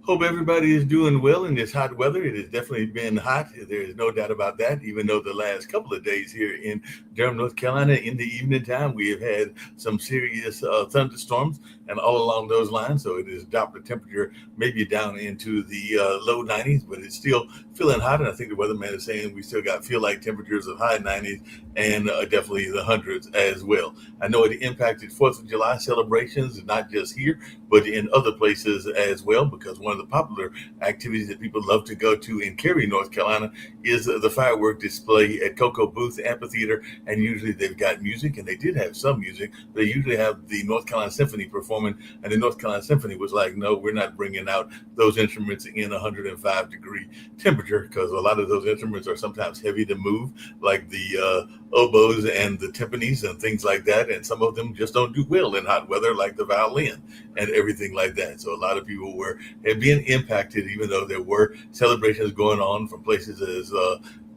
Hope everybody is doing well in this hot weather. It has definitely been hot. There is no doubt about that. Even though the last couple of days here in Durham, North Carolina, in the evening time, we have had some serious thunderstorms and all along those lines. So it has dropped the temperature maybe down into the low 90s, but it's still feeling hot. And I think the weatherman is saying we still got feel like temperatures of high 90s and definitely the hundreds as well. I know it impacted 4th of July celebrations, not just here, but in other places as well, because one of the popular activities that people love to go to in Cary, North Carolina, is the firework display at Cocoa Booth Amphitheater. And usually they've got music, and they did have some music. They usually have the North Carolina Symphony performing, and the North Carolina Symphony was like, no, we're not bringing out those instruments in 105-degree temperature, because a lot of those instruments are sometimes heavy to move, like the oboes and the timpanis and things like that. And some of them just don't do well in hot weather, like the violin and everything like that. So a lot of people were being impacted, even though there were celebrations going on from places as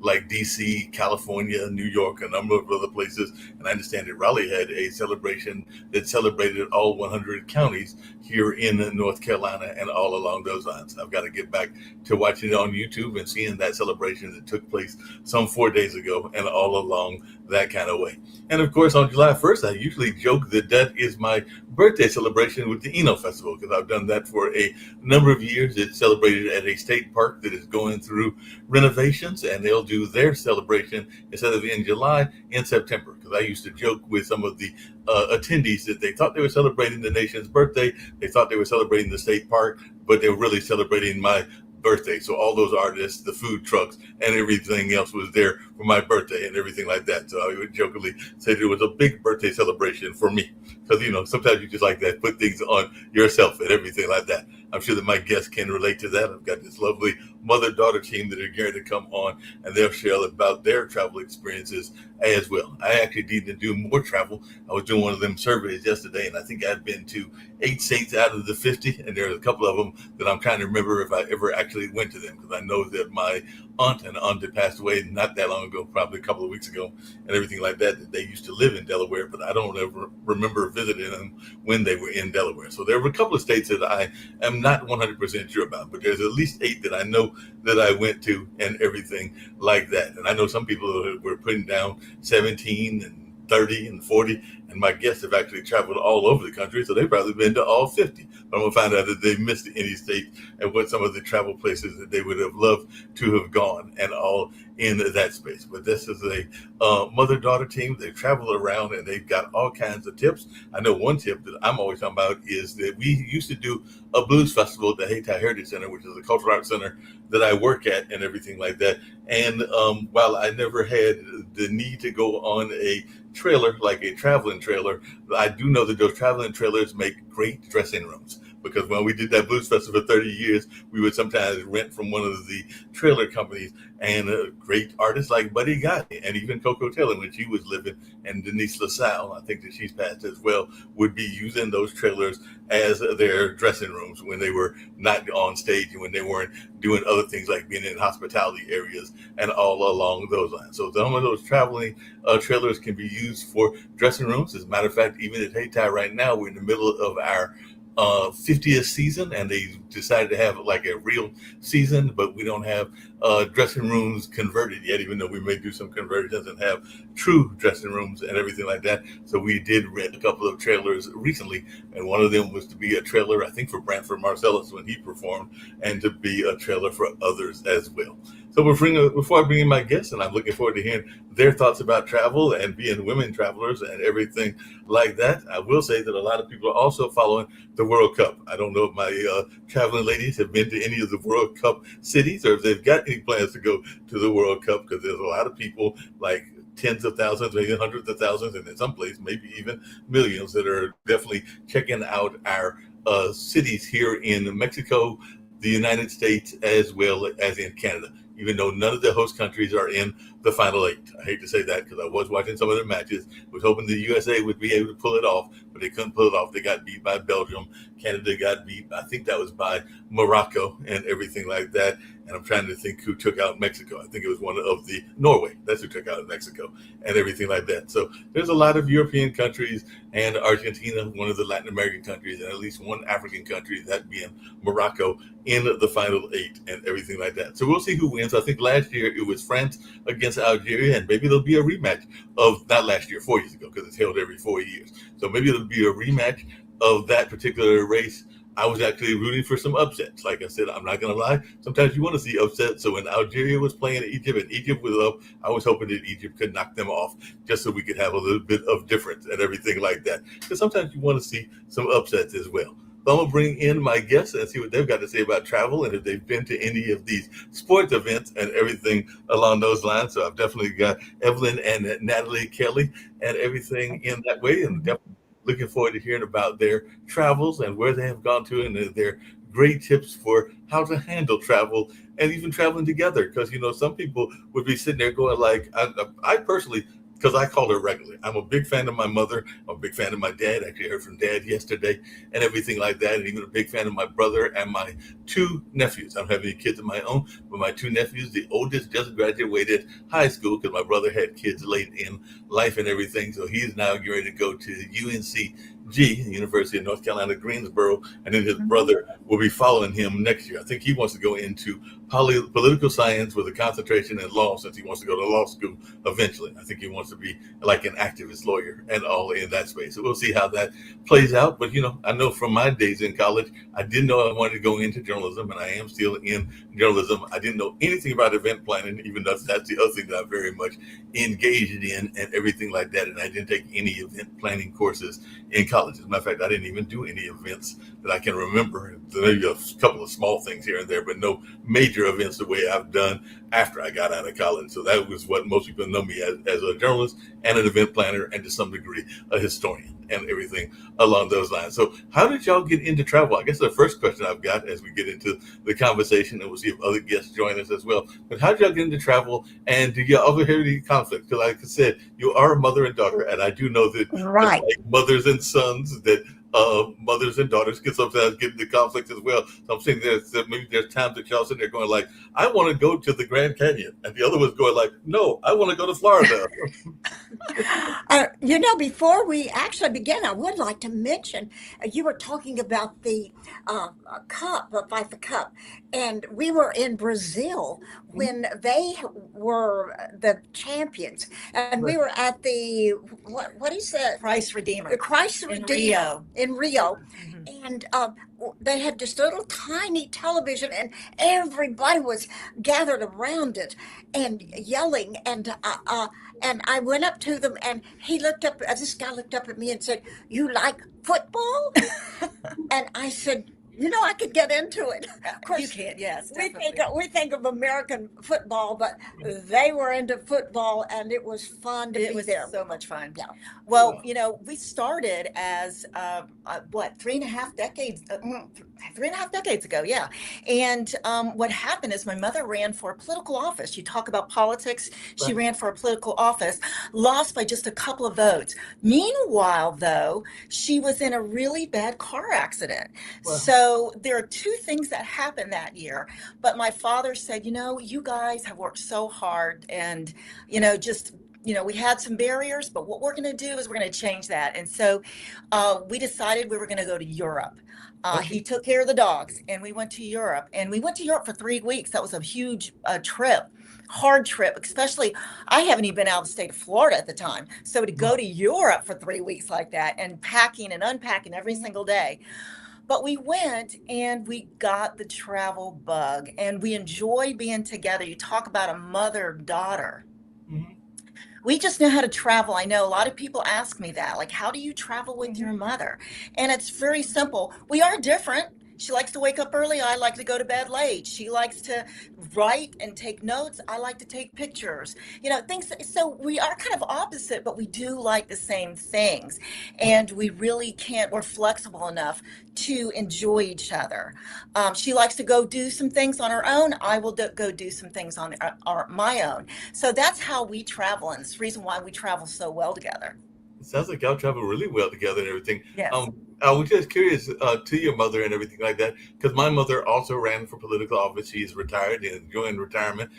like DC, California, New York, a number of other places. And I understand that Raleigh had a celebration that celebrated all 100 counties here in North Carolina and all along those lines. I've got to get back to watching it on YouTube and seeing that celebration that took place some 4 days ago and all along that kind of way. And of course, on July 1st, I usually joke that that is my birthday celebration with the Eno Festival, because I've done that for a number of years. It's celebrated at a state park that is going through renovations, and they'll do their celebration instead of in July, in September. Because I used to joke with some of the attendees that they thought they were celebrating the nation's birthday, they thought they were celebrating the state park, but they were really celebrating my birthday. So all those artists, the food trucks, and everything else was there for my birthday and everything like that. So I would jokingly say that it was a big birthday celebration for me, because sometimes you just like that, put things on yourself and everything like that. I'm sure that my guests can relate to that. I've got this lovely mother-daughter team that are going to come on, and they'll share about their travel experiences as well. I actually need to do more travel. I was doing one of them surveys yesterday, and I think I've been to 8 states out of the 50, and there's a couple of them that I'm trying to remember if I ever actually went to them, because I know that my aunt and auntie passed away not that long ago, probably a couple of weeks ago, and everything like that, that they used to live in Delaware, but I don't ever remember visiting them when they were in Delaware. So there were a couple of states that I am not 100% sure about, but there's at least 8 that I know that I went to and everything like that. And I know some people were putting down 17 and 30 and 40, and my guests have actually traveled all over the country, so they've probably been to all 50. But I'm gonna find out if they missed any state and what some of the travel places that they would have loved to have gone, and all in that space. But this is a mother-daughter team. They travel around and they've got all kinds of tips. I know one tip that I'm always talking about is that we used to do a blues festival at the Hayti Heritage Center, which is a cultural arts center that I work at and everything like that. And while I never had the need to go on a trailer, like a traveling trailer, I do know that those traveling trailers make great dressing rooms. Because when we did that blues festival for 30 years, we would sometimes rent from one of the trailer companies, and great artists like Buddy Guy and even Coco Taylor, when she was living, and Denise LaSalle, I think that she's passed as well, would be using those trailers as their dressing rooms when they were not on stage and when they weren't doing other things like being in hospitality areas and all along those lines. So some of those traveling trailers can be used for dressing rooms. As a matter of fact, even at Hayti right now, we're in the middle of our 50th season, and they decided to have like a real season, but we don't have dressing rooms converted yet, even though we may do some conversions and have true dressing rooms and everything like that. So we did rent a couple of trailers recently, and one of them was to be a trailer, I think, for Branford Marsalis when he performed, and to be a trailer for others as well. So before I bring in my guests, and I'm looking forward to hearing their thoughts about travel and being women travelers and everything like that, I will say that a lot of people are also following the World Cup. I don't know if my traveling ladies have been to any of the World Cup cities, or if they've got any plans to go to the World Cup, because there's a lot of people, like tens of thousands, maybe hundreds of thousands, and in some places maybe even millions, that are definitely checking out our cities here in Mexico, the United States, as well as in Canada, even though none of the host countries are in the final 8. I hate to say that, because I was watching some of their matches, was hoping the USA would be able to pull it off, but they couldn't pull it off. They got beat by Belgium. Canada got beat, I think that was by Morocco and everything like that. and I'm trying to think who took out Mexico. I think it was one of the Norway. That's who took out Mexico and everything like that. So there's a lot of European countries and Argentina, one of the Latin American countries, and at least one African country, that being Morocco, in the final eight and everything like that. So we'll see who wins. I think last year it was France against Algeria, and maybe there'll be a rematch of not last year, 4 years ago, because it's held every 4 years. So maybe it'll be a rematch of that particular race. I was actually rooting for some upsets. Like I said, I'm not going to lie. Sometimes you want to see upsets. So when Algeria was playing Egypt and Egypt was up, I was hoping that Egypt could knock them off just so we could have a little bit of difference and everything like that. Because sometimes you want to see some upsets as well. So I'm going to bring in my guests and see what they've got to say about travel and if they've been to any of these sports events and everything along those lines. So I've definitely got Evelyn and Natalie Kelly and everything in that way. And definitely looking forward to hearing about their travels and where they have gone to and their great tips for how to handle travel and even traveling together. Because, some people would be sitting there going like, I personally, because I call her regularly. I'm a big fan of my mother. I'm a big fan of my dad. Actually heard from Dad yesterday and everything like that. And even a big fan of my brother and my two nephews. I don't have any kids of my own, but my two nephews, the oldest just graduated high school because my brother had kids late in life and everything. So he's now getting ready to go to UNCG, University of North Carolina, Greensboro, and then his brother will be following him next year. I think he wants to go into political science with a concentration in law since he wants to go to law school eventually. I think he wants to be like an activist lawyer and all in that space. So we'll see how that plays out. But, I know from my days in college, I didn't know I wanted to go into journalism, and I am still in journalism. I didn't know anything about event planning, even though that's the other thing that I'm very much engaged in and everything like that. And I didn't take any event planning courses in college. As a matter of fact, I didn't even do any events that I can remember. Maybe a couple of small things here and there, but no major events the way I've done after I got out of college. So that was what most people know me as a journalist and an event planner and to some degree a historian and everything along those lines. So how did y'all get into travel? I guess the first question I've got as we get into the conversation, and we'll see if other guests join us as well. But how did y'all get into travel, and do y'all ever hear any conflict? Because like I said, you are a mother and daughter, and I do know that Right. like mothers and sons that mothers and daughters can sometimes get into conflict as well. So I'm saying that maybe there's times that y'all sitting there going like, I want to go to the Grand Canyon, and the other one's going like, no, I want to go to Florida. Before we actually begin, I would like to mention you were talking about the FIFA Cup, and we were in Brazil when they were the champions, and we Right. were at the what is that? Christ The Redeemer Christ in Redeemer Rio. in Rio, Mhm. and they had this little tiny television, and everybody was gathered around it and yelling. And I went up to them, and he looked up. This guy looked up at me and said, "You like football?" And I said, I could get into it. Of You course, can, yes, we think definitely. we think of American football, but they were into football, and it was fun to It be was there. so much fun. Yeah. Well, we started as what 3.5 decades, 3.5 decades ago, yeah. And what happened is my mother ran for a political office. You talk about politics. She Right. ran for a political office, lost by just a couple of votes. Meanwhile, though, she was in a really bad car accident. Well, So there are two things that happened that year. But my father said, you guys have worked so hard, and just we had some barriers, but what we're going to do is we're going to change that. And so we decided we were going to go to Europe. okay. He took care of the dogs, and we went to Europe. And we went to Europe for 3 weeks. That was a huge trip, hard trip, especially I haven't even been out of the state of Florida at the time. So to go Right. to Europe for 3 weeks like that and packing and unpacking every single day. But we went and we got the travel bug, and we enjoy being together. You talk about a mother daughter. Mhm. We just know how to travel. I know a lot of people ask me that, like, how do you travel with Mhm. your mother? And it's very simple. We are different. She likes to wake up early. I like to go to bed late. She likes to write and take notes. I like to take pictures. Things. So we are kind of opposite, but we do like the same things. And we really can't, we're flexible enough to enjoy each other. She likes to go do some things on her own. I will go do some things on my own. So that's how we travel, and it's the reason why we travel so well together. It sounds like y'all travel really well together and everything. Yes. I was just curious to your mother and everything like that, because my mother also ran for political office. She's retired and enjoying retirement.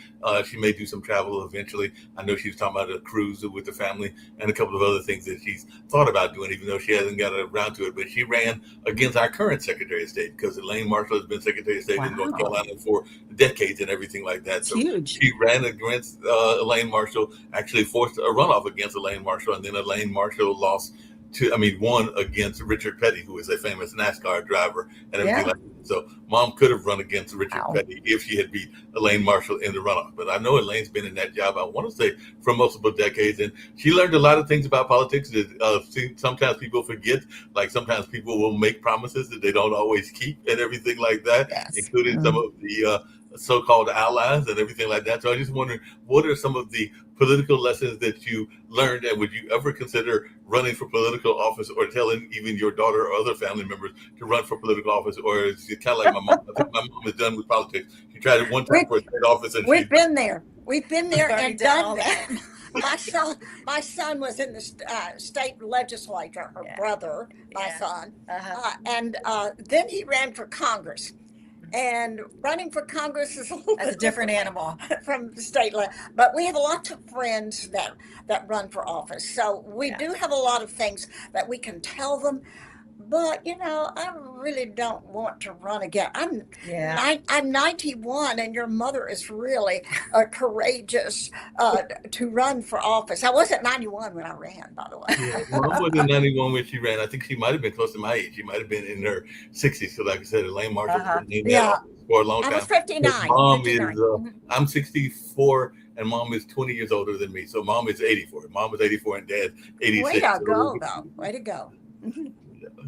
She may do some travel eventually. I know she was talking about a cruise with the family and a couple of other things that she's thought about doing, even though she hasn't got around to it. But she ran against our current Secretary of State, because Elaine Marshall has been Secretary of State in North Wow. Carolina for decades and everything like that. It's So huge. she ran against Elaine Marshall, actually forced a runoff against Elaine Marshall, and then Elaine Marshall lost won against Richard Petty, who is a famous NASCAR driver and everything Yeah. like that. So mom could have run against Richard Wow. Petty if she had beat Elaine Marshall in the runoff. But I know Elaine's been in that job, I want to say, for multiple decades. And she learned a lot of things about politics that sometimes people forget. Like sometimes people will make promises that they don't always keep and everything like that, Yes. including some of the so-called allies and everything like that. So I just wondering, what are some of the political lessons that you learned, and would you ever consider running for political office, or telling even your daughter or other family members to run for political office? Or is it kind of like my mom? I think my mom is done with politics. She tried it one time We, for a state office, and we've been there. We've been We've there already and done all done that. that. My son was in the state legislature, her Yeah. brother, my Yeah. son, Uh-huh. and then he ran for Congress. And running for Congress is a little That's a bit different animal. from the state level. But we have lots of friends that run for office, so we Yeah. do have a lot of things that we can tell them. But I really don't want to run again. Yeah. I'm 91, and your mother is really courageous to run for office. I wasn't 91 when I ran, by the yeah, way. mom was in 91 when she ran. I think she might have been close to my age. She might have been in her 60s. So like I said, Elaine Marshall's Uh-huh. been in that Yeah, office for a long I was time. 59. Mom is 59. I'm 64, and mom is 20 years older than me. So mom is 84. Mom was 84 and dad Way 86. to So go, though. Way to go.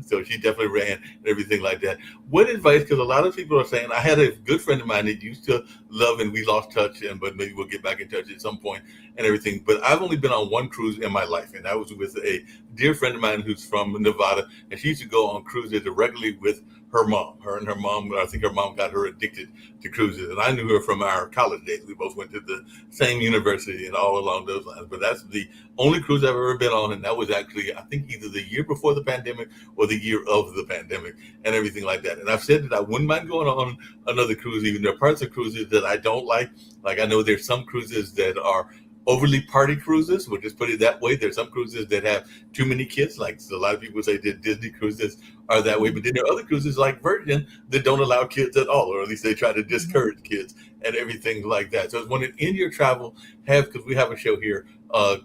So she definitely ran and everything like that. What advice? Because a lot of people are saying, I had a good friend of mine that used to love, and we lost touch, but maybe we'll get back in touch at some point and everything. But I've only been on one cruise in my life, and that was with a dear friend of mine who's from Nevada, and she used to go on cruises regularly with her mom. Her and her mom, I think her mom got her addicted to cruises, and I knew her from our college days. We both went to the same university and all along those lines. But that's the only cruise I've ever been on, and that was actually, I think, either the year before the pandemic or the year of the pandemic and everything like that. And I've said that I wouldn't mind going on another cruise. Even there are parts of cruises that I don't like. Like I know there's some cruises that are overly party cruises. We'll just put it that way. There's some cruises that have too many kids. Like a lot of people say that Disney cruises are that way. But then there are other cruises like Virgin that don't allow kids at all, or at least they try to discourage kids and everything like that. So I was wondering, in your travel, because we have a show here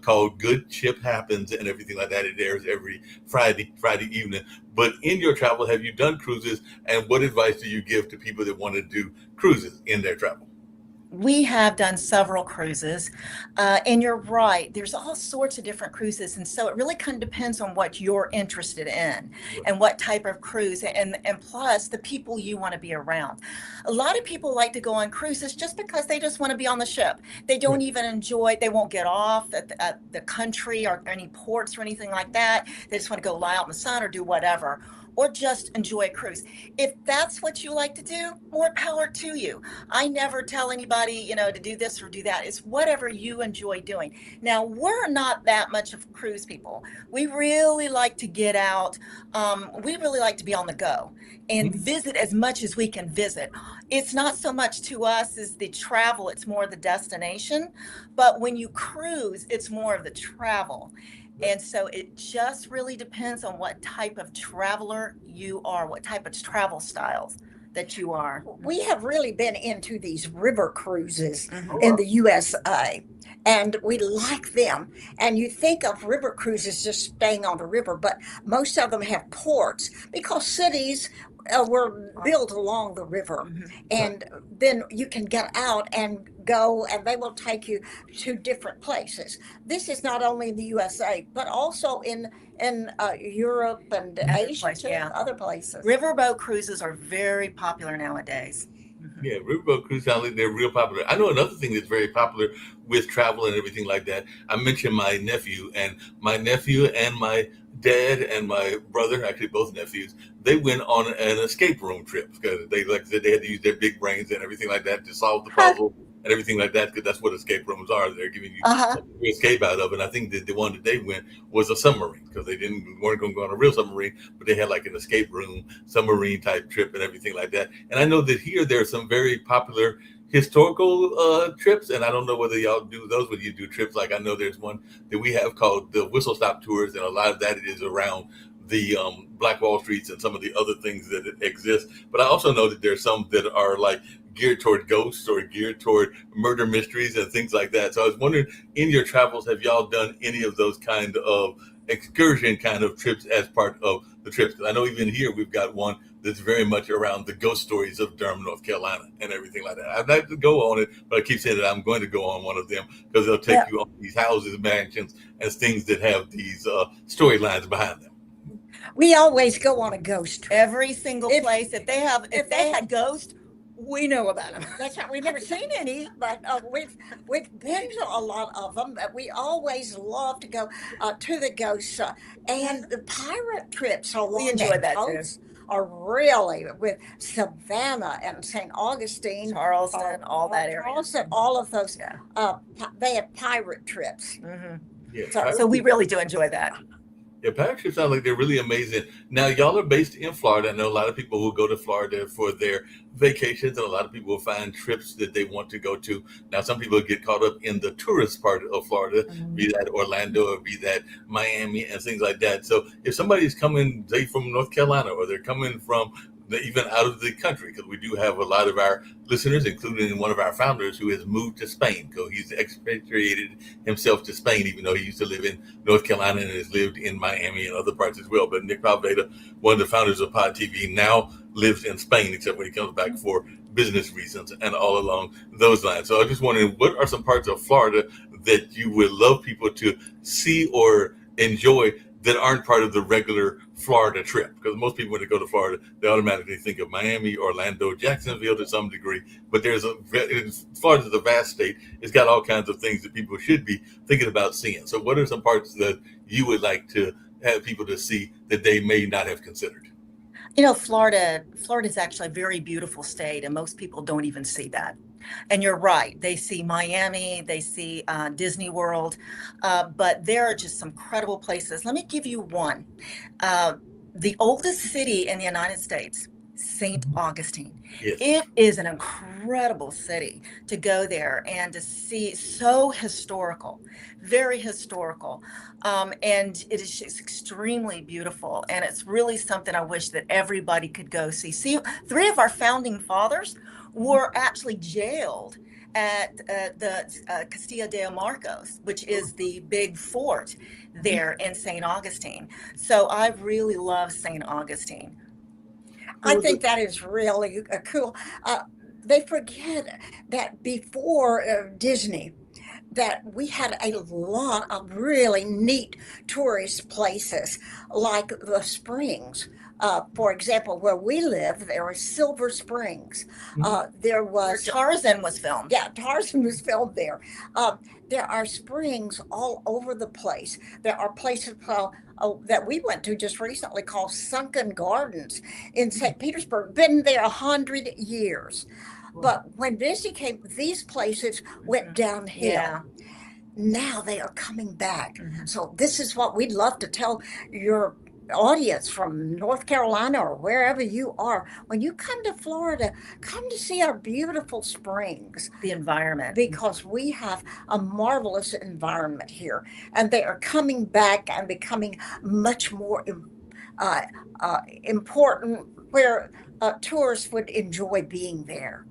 called Good Ship Happens and everything like that. It airs every Friday evening. But in your travel, have you done cruises? And what advice do you give to people that want to do cruises in their travel? We have done several cruises, and you're right. There's all sorts of different cruises, and so it really kind of depends on what you're interested in and what type of cruise, and plus the people you want to be around. A lot of people like to go on cruises just because they just want to be on the ship. They don't even enjoy. They won't get off at the country or any ports or anything like that. They just want to go lie out in the sun or do whatever, or just enjoy a cruise. If that's what you like to do, more power to you. I never tell anybody, to do this or do that. It's whatever you enjoy doing. Now, we're not that much of cruise people. We really like to get out. We really like to be on the go and visit as much as we can visit. It's not so much to us as the travel, it's more the destination. But when you cruise, it's more of the travel. And so it just really depends on what type of traveler you are, what type of travel styles that you are. We have really been into these river cruises Mhm. in the USA, and we like them. And you think of river cruises just staying on the river, but most of them have ports because cities were built along the river. Mhm. And then you can get out and go, and they will take you to different places. This is not only in the USA, but also in Europe and Asia, place, too, yeah. other places. Riverboat cruises are very popular nowadays. Mhm. Yeah, riverboat cruise sounds like they're real popular. I know another thing that's very popular with travel and everything like that. I mentioned my nephew, and my dad and my brother, actually both nephews, they went on an escape room trip because they, like I said, they had to use their big brains and everything like that to solve the puzzle and everything like that, because that's what escape rooms are. They're giving you Uh-huh. something to escape out of. And I think that the one that they went was a submarine, because they weren't going to go on a real submarine, but they had like an escape room submarine type trip and everything like that. And I know that here there are some very popular historical trips, and I don't know whether y'all do those, when you do trips. Like I know there's one that we have called the Whistle Stop Tours, and a lot of that is around the Black Wall Streets and some of the other things that exist. But I also know that there's some that are like geared toward ghosts or geared toward murder mysteries and things like that. So I was wondering, in your travels, have y'all done any of those kind of excursion kind of trips as part of the trips? Because I know even here we've got one that's very much around the ghost stories of Durham, North Carolina, and everything like that. I'd like to go on it, but I keep saying that I'm going to go on one of them, because they'll take you on these houses, mansions, and things that have these storylines behind them. We always go on a ghost trip. Every single If- place. If they had ghosts, we know about them. That's right. We've never seen any, but we've been to a lot of them. But we always love to go to the ghosts and the pirate trips along enjoy that too. coast are really with Savannah and St. Augustine, Charleston, all that area. Charleston, all of those. Yeah. They have pirate trips. hmm Yeah, So we really do enjoy that. Yeah, pirate trips sound like they're really amazing. Now, y'all are based in Florida. I know a lot of people who go to Florida for their vacations, and a lot of people will find trips that they want to go to. Now, some people get caught up in the tourist part of Florida, be that Orlando or be that Miami and things like that. So if somebody's coming, say, from North Carolina, or they're coming from even out of the country, because we do have a lot of our listeners, including one of our founders, who has moved to Spain. So he's expatriated himself to Spain, even though he used to live in North Carolina and has lived in Miami and other parts as well. But Nick Valveda, one of the founders of Pod TV, now lives in Spain, except when he comes back for business reasons and all along those lines. So I was just wondering, what are some parts of Florida that you would love people to see or enjoy that aren't part of the regular Florida trip? Because most people, when they go to Florida, they automatically think of Miami, Orlando, Jacksonville to some degree. But Florida's a vast state. It's got all kinds of things that people should be thinking about seeing. So what are some parts that you would like to have people to see that they may not have considered? You know, Florida is actually a very beautiful state, and most people don't even see that. And you're right. They see Miami, they see Disney World, but there are just some credible places. Let me give you one. The oldest city in the United States, St. Augustine. Yes. It is an incredible city to go there and to see. So historical, very historical. And it is just extremely beautiful. And it's really something I wish that everybody could go see. See, 3 of our founding fathers were actually jailed at the Castillo de Marcos, which is the big fort there in St. Augustine. So I really love St. Augustine. I think that is really cool. They forget that before Disney, that we had a lot of really neat tourist places, like the springs. For example, where we live, there was Silver Springs. There Where was Tarzan was filmed. Yeah, Tarzan was filmed there. There are springs all over the place. There are places that we went to just recently called Sunken Gardens in St. Petersburg. Been there 100 years. But when Disney came, these places went downhill. Yeah. Now they are coming back. Mhm. So this is what we'd love to tell your audience from North Carolina or wherever you are. When you come to Florida, come to see our beautiful springs, The environment. because we have a marvelous environment here, and they are coming back and becoming much more important, where tourists would enjoy being there.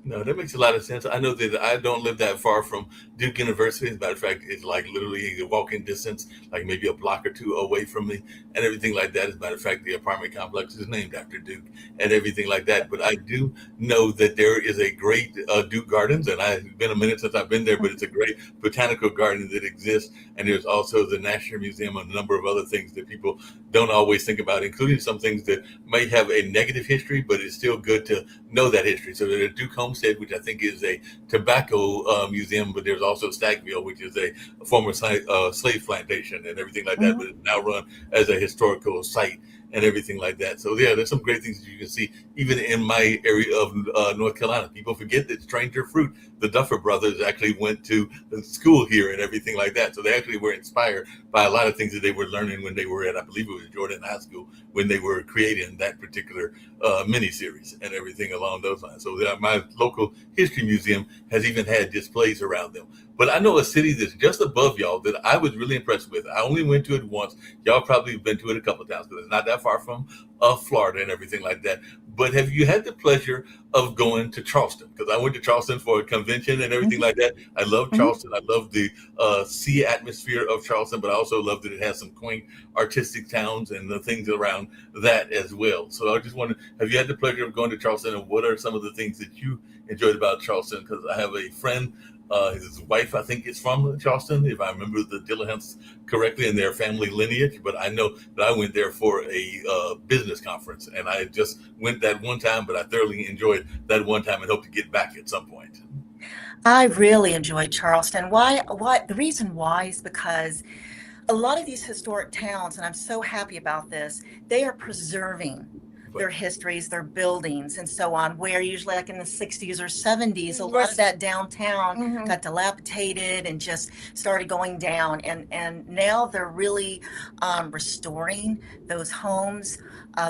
No, that makes a lot of sense. I know that I don't live that far from Duke University. As a matter of fact, it's like literally a walking distance, like maybe a block or two away from me and everything like that. As a matter of fact, the apartment complex is named after Duke and everything like that. But I do know that there is a great Duke Gardens, and it's been a minute since I've been there, but it's a great botanical garden that exists. And there's also the National Museum and a number of other things that people don't always think about, including some things that may have a negative history, but it's still good to know that history. So there's Duke Homestead, which I think is a tobacco museum, but there's also Stackville, which is a former slave plantation and everything like that, but it's now run as a historical site and everything like that. So yeah, there's some great things that you can see even in my area of North Carolina. People forget that Stranger Fruit, the Duffer Brothers, actually went to the school here and everything like that. So they actually were inspired by a lot of things that they were learning when they were at, I believe it was Jordan High School, when they were creating that particular miniseries and everything along those lines. So my local history museum has even had displays around them. But I know a city that's just above y'all that I was really impressed with. I only went to it once. Y'all probably been to it a couple of times because it's not that far from Florida and everything like that. But have you had the pleasure of going to Charleston? Because I went to Charleston for a convention and everything like that. I love Charleston. I love the sea atmosphere of Charleston, but I also love that it has some quaint artistic towns and the things around that as well. So I just wonder, have you had the pleasure of going to Charleston, and what are some of the things that you enjoyed about Charleston? Because I have a friend, his wife, I think, is from Charleston, if I remember the Dillahunts correctly, in their family lineage. But I know that I went there for a business conference, and I just went that one time, but I thoroughly enjoyed that one time and hope to get back at some point. I really enjoyed Charleston. Why? The reason why is because a lot of these historic towns, and I'm so happy about this, they are preserving their histories, their buildings, and so on, where usually like in the 60s or 70s, a lot of that downtown got dilapidated and just started going down. And now they're really restoring those homes,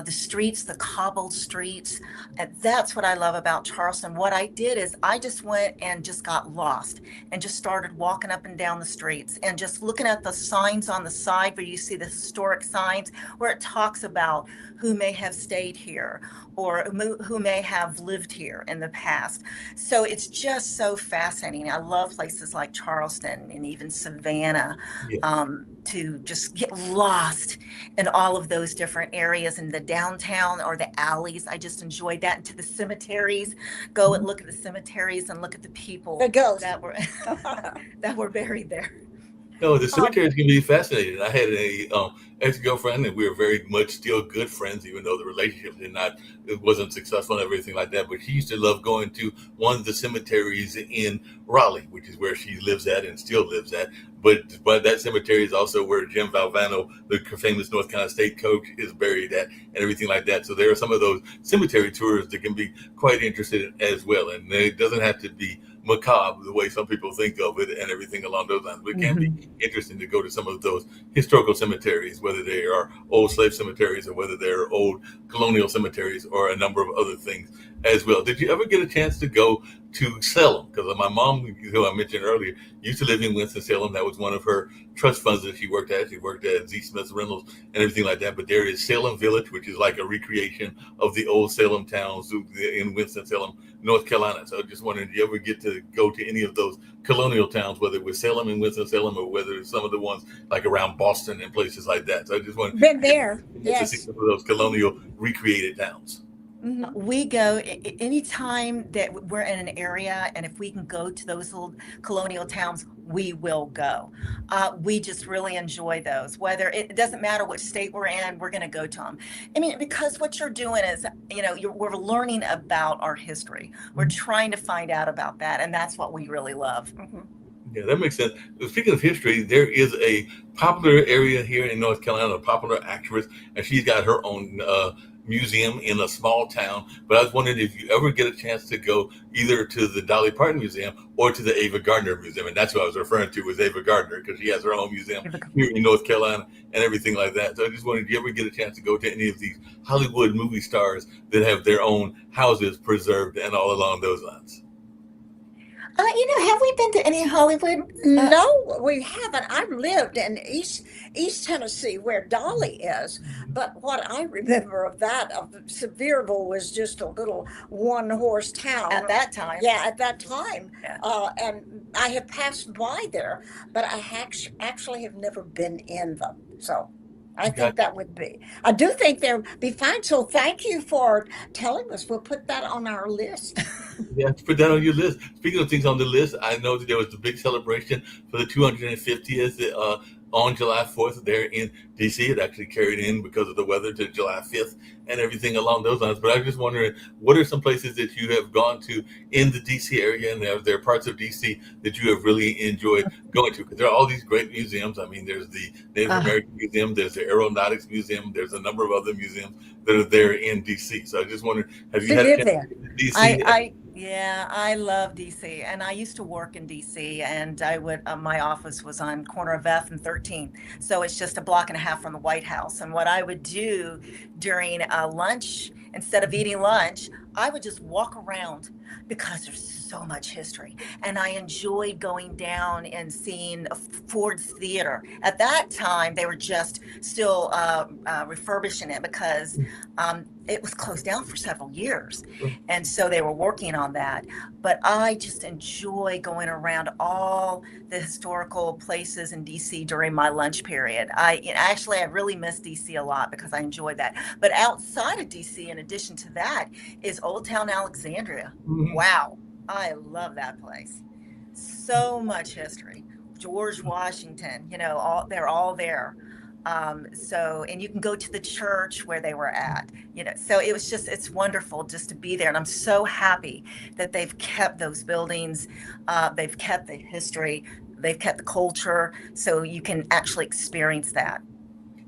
the streets, the cobbled streets. And that's what I love about Charleston. What I did is I just went and just got lost and just started walking up and down the streets and just looking at the signs on the side where you see the historic signs where it talks about who may have stayed here or who may have lived here in the past. So it's just so fascinating. I love places like Charleston and even Savannah, Yeah. to just get lost in all of those different areas in the downtown or the alleys. I just enjoyed that. And to the cemeteries, go and look at the cemeteries and look at the people The ghosts. that were that were buried there. No, the cemeteries can be fascinating. I had a ex-girlfriend, and we were very much still good friends, even though the relationship it wasn't successful and everything like that. But she used to love going to one of the cemeteries in Raleigh, which is where she lives at and still lives at. But that cemetery is also where Jim Valvano, the famous North Carolina State coach, is buried at and everything like that. So there are some of those cemetery tours that can be quite interesting as well. And it doesn't have to be macabre the way some people think of it and everything along those lines. But it can be interesting to go to some of those historical cemeteries, whether they are old slave cemeteries or whether they're old colonial cemeteries or a number of other things as well. Did you ever get a chance to go to Salem? Because my mom, who I mentioned earlier, used to live in Winston-Salem. That was one of her trust funds that she worked at. She worked at Z. Smith Reynolds and everything like that. But there is Salem Village, which is like a recreation of the old Salem towns in Winston-Salem, North Carolina. So I just wondering, did you ever get to go to any of those colonial towns, whether it was Salem and Winston-Salem or whether it's some of the ones like around Boston and places like that? So I just wanted Been there, to yes. see some of those colonial recreated towns. We go anytime that we're in an area, and if we can go to those little colonial towns, we will go. We just really enjoy those. Whether it doesn't matter what state we're in, we're going to go to them. I mean, because what you're doing is, we're learning about our history. We're trying to find out about that, and that's what we really love. Yeah, that makes sense. Speaking of history, there is a popular area here in North Carolina, a popular actress, and she's got her own museum in a small town. But I was wondering if you ever get a chance to go either to the Dolly Parton Museum or to the Ava Gardner Museum. And that's what I was referring to, was Ava Gardner, because she has her own museum here in North Carolina and everything like that. So I just wondered, do you ever get a chance to go to any of these Hollywood movie stars that have their own houses preserved and all along those lines? Have we been to any Hollywood? No, we haven't. I've lived in East Tennessee where Dolly is, but what I remember of Sevierville was just a little one-horse town At that time. Yeah, at that time, Yeah. and I have passed by there, but I actually have never been in them. So I think that would be. I do think they'll be fine. So thank you for telling us. We'll put that on our list. Yeah, put that on your list. Speaking of things on the list, I know that there was the big celebration for the 250th on July 4th there in DC. It actually carried in because of the weather to July 5th and everything along those lines. But I was just wondering, what are some places that you have gone to in the DC area, and are there parts of DC that you have really enjoyed going to? Because there are all these great museums. I mean, there's the Native Uh, American Museum, there's the Aeronautics Museum, there's a number of other museums that are there in DC. So I just wondered, have you To had a live chance there. to get to DC? yeah, I love DC, and I used to work in DC, and I would my office was on corner of F and 13th, so it's just a block and a half from the White House. And what I would do during lunch, instead of eating lunch, I would just walk around because there's so much history, and I enjoyed going down and seeing Ford's Theater. At that time, they were just still refurbishing it because it was closed down for several years. And so they were working on that. But I just enjoy going around all the historical places in DC during my lunch period. I really miss DC a lot because I enjoyed that. But outside of DC, in addition to that, is Old Town Alexandria. Mhm. Wow, I love that place. So much history. George Washington, they're all there. And you can go to the church where they were at, so it's wonderful just to be there. And I'm so happy that they've kept those buildings, they've kept the history, they've kept the culture, so you can actually experience that.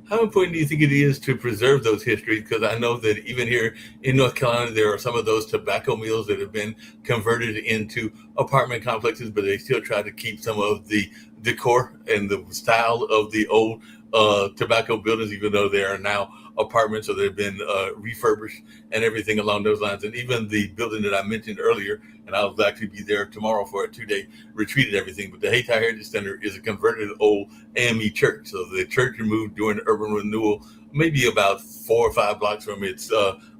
How important do you think it is to preserve those histories? Because I know that even here in North Carolina, there are some of those tobacco mills that have been converted into apartment complexes, but they still try to keep some of the decor and the style of the old tobacco buildings, even though they are now apartments or they've been refurbished and everything along those lines. And even the building that I mentioned earlier, and I'll actually be there tomorrow for a 2-day retreat and everything. But the Hayti Heritage Center is a converted old AME church. So the church moved during urban renewal, maybe about 4 or 5 blocks from its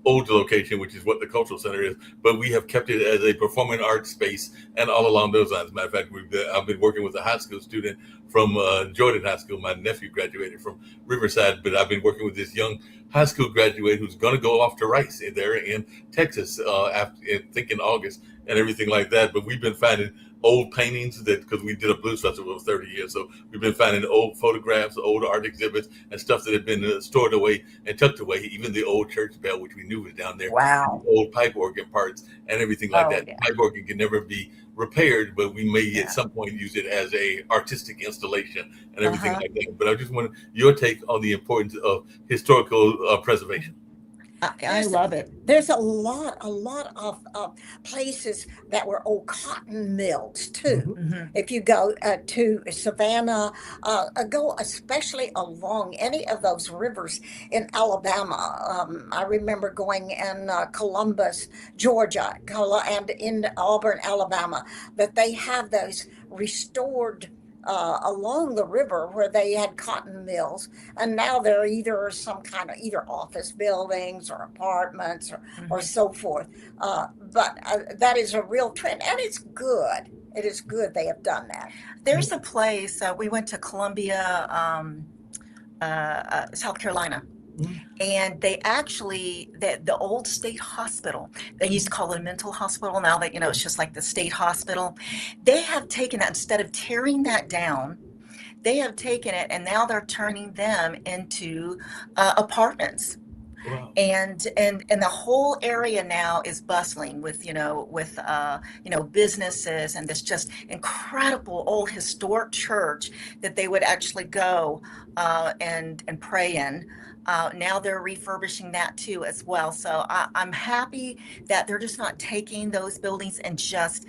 old location, which is what the cultural center is. But we have kept it as a performing arts space and all along those lines. Matter of fact, I've been working with a high school student from Jordan High School. My nephew graduated from Riverside, but I've been working with this young high school graduate who's going to go off to Rice there in Texas after, I think, in August and everything like that. But we've been finding old paintings because we did a blues festival of 30 years. So we've been finding old photographs, old art exhibits, and stuff that had been stored away and tucked away. Even the old church bell, which we knew was down there, Wow. old pipe organ parts and everything like Oh, that. yeah. Pipe organ can never be repaired, but we may Yeah. at some point use it as a artistic installation and everything Uh-huh. like that. But I just wanted your take on the importance of historical preservation. I There's love it. there's a lot of places that were old cotton mills too. Mhm. If you go to Savannah, go especially along any of those rivers in Alabama. I remember going in Columbus, Georgia, and in Auburn, Alabama, that they have those restored along the river where they had cotton mills, and now they're either some kind of either office buildings or apartments or Mhm. so forth. But that is a real trend, and it's good. It is good they have done that. There's a place, we went to Columbia, South Carolina. Mhm. And they actually, the old state hospital, they used to call it a mental hospital. Now that, it's just like the state hospital. They have taken that, instead of tearing that down, they have taken it and now they're turning them into apartments. Wow. And the whole area now is bustling with businesses and this just incredible old historic church that they would actually go and pray in. Now they're refurbishing that too as well. So I'm happy that they're just not taking those buildings and just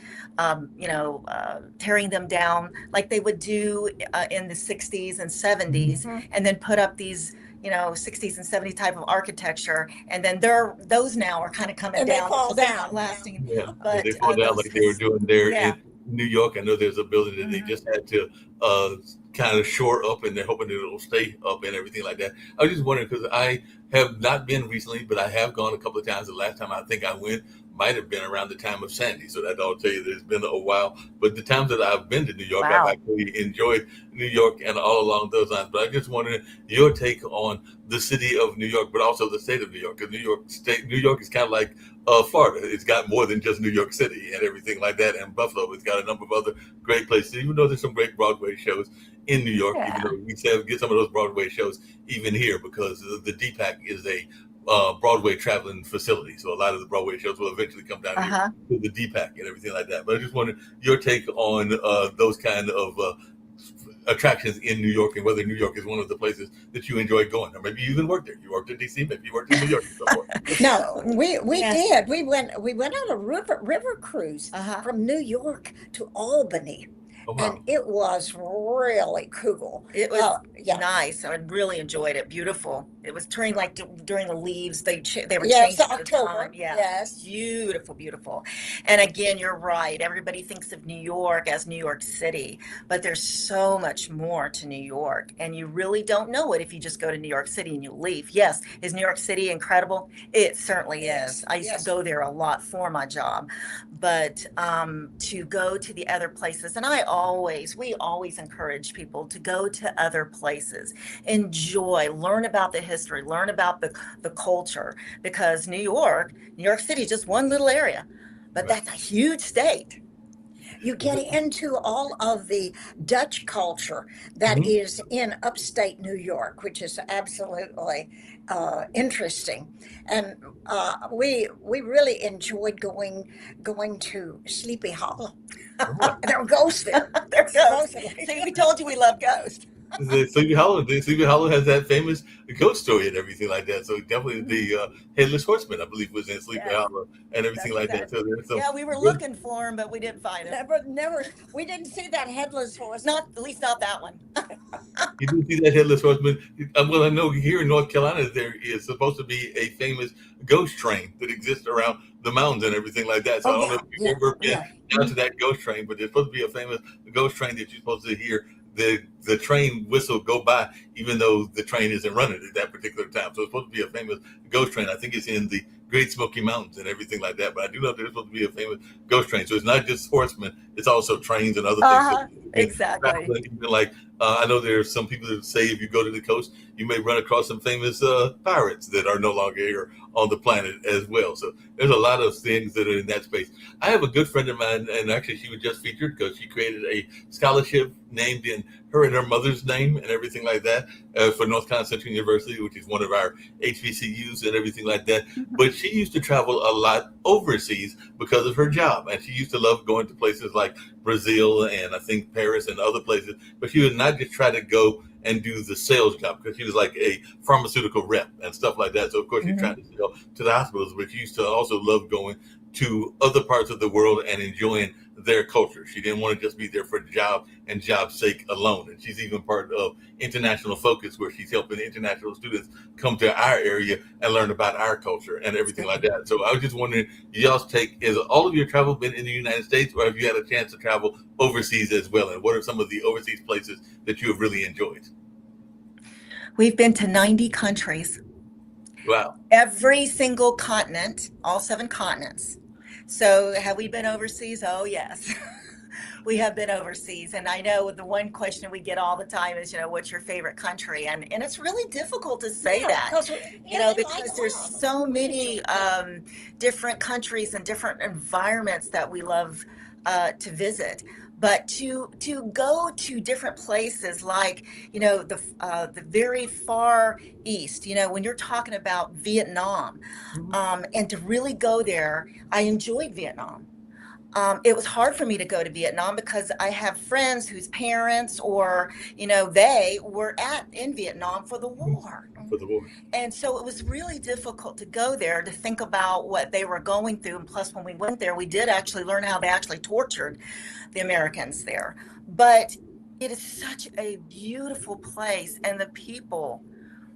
tearing them down like they would do in the 60s and 70s, Mhm. and then put up these 60s and 70s type of architecture, and then those now are kind of coming And they down fall because they're down. not lasting. Yeah, But they fall down those like they were doing there yeah. in New York. I know there's a building that they Mhm. just had to kind of shore up, and they're hoping that it'll stay up and everything like that. I was just wondering because I have not been recently, but I have gone a couple of times. The last time I think I went might have been around the time of Sandy. So that I'll tell you, there's been a while. But the times that I've been to New York, I've Wow. actually enjoyed New York and all along those lines. But I just wanted your take on the city of New York, but also the state of New York. Because New York is kind of like Florida. It's got more than just New York City and everything like that. And Buffalo, it's got a number of other great places. Even though there's some great Broadway shows in New York, even Yeah. though we get some of those Broadway shows even here because the DPAC is a Broadway traveling facility. So a lot of the Broadway shows will eventually come down here Uh-huh. to the DPAC and everything like that. But I just wanted your take on those kind of attractions in New York and whether New York is one of the places that you enjoy going, or maybe you even worked there. You worked in DC, maybe you worked in New York and so forth. No, we Yes. did. We went on a river cruise Uh-huh. from New York to Albany, Oh and wow! it was really cool. It was Yeah, nice. I really enjoyed it. Beautiful. It was during the leaves. They were yes, changing the October. time. Yeah. Yes, Beautiful, beautiful. And again, you're right. Everybody thinks of New York as New York City, but there's so much more to New York, and you really don't know it if you just go to New York City and you leave. Yes, is New York City incredible? It certainly yes, is. I used to yes. go there a lot for my job, but to go to the other places, and we always encourage people to go to other places, enjoy, learn about the history, learn about the culture, because New York City is just one little area, but Right. that's a huge state. You get into all of the Dutch culture that Mhm. is in upstate New York, which is absolutely interesting. And we really enjoyed going to Sleepy Hollow. Oh, wow. There were ghosts there, There goes. supposedly. See, we told you we love ghosts. Sleepy Hollow has that famous ghost story and everything like that. So definitely the Headless Horseman, I believe, was in Sleepy Yes, Hollow and everything that's like that. exactly. So there's some Yeah, we were good. looking for him, but we didn't find him. Never. We didn't see that headless horse. Not at least not that one. You do see that Headless Horseman. Well, I know here in North Carolina there is supposed to be a famous ghost train that exists around the mountains and everything like that. So I Oh don't know yeah, if you've ever been yeah. down to that ghost train, but there's supposed to be a famous ghost train that you're supposed to hear the train whistle go by, even though the train isn't running at that particular time. So it's supposed to be a famous ghost train. I think it's in the Great Smoky Mountains and everything like that. But I do know there's supposed to be a famous ghost train. So it's not just horsemen; it's also trains and other things. Uh-huh. that Exactly. even like I know there are some people that say if you go to the coast, you may run across some famous pirates that are no longer here on the planet as well. So there's a lot of things that are in that space. I have a good friend of mine, and actually she was just featured because she created a scholarship named in her and her mother's name and everything like that for North Carolina Central University, which is one of our HBCUs and everything like that. But she used to travel a lot overseas because of her job, and she used to love going to places like Brazil and I think Paris and other places. But she would not just try to go and do the sales job because she was like a pharmaceutical rep and stuff like that. So of course she's trying to sell to the hospitals, but she used to also love going to other parts of the world and enjoying their culture. She didn't want to just be there for job and job's sake alone. And she's even part of International Focus, where she's helping international students come to our area and learn about our culture and everything like that. So I was just wondering, y'all's take, is all of your travel been in the United States, or have you had a chance to travel overseas as well? And what are some of the overseas places that you have really enjoyed? We've been to 90 countries, Wow. every single continent, all 7 continents. So have we been overseas? Oh, yes. We have been overseas. And I know the one question we get all the time is, what's your favorite country? And it's really difficult to say that, because there's so many different countries and different environments that we love to visit. But to go to different places like, the very far east, when you're talking about Vietnam, and to really go there, I enjoyed Vietnam. It was hard for me to go to Vietnam because I have friends whose parents or, they were in Vietnam for the war. For the war. And so it was really difficult to go there to think about what they were going through. And plus, when we went there, we did actually learn how they actually tortured the Americans there. But it is such a beautiful place, and the people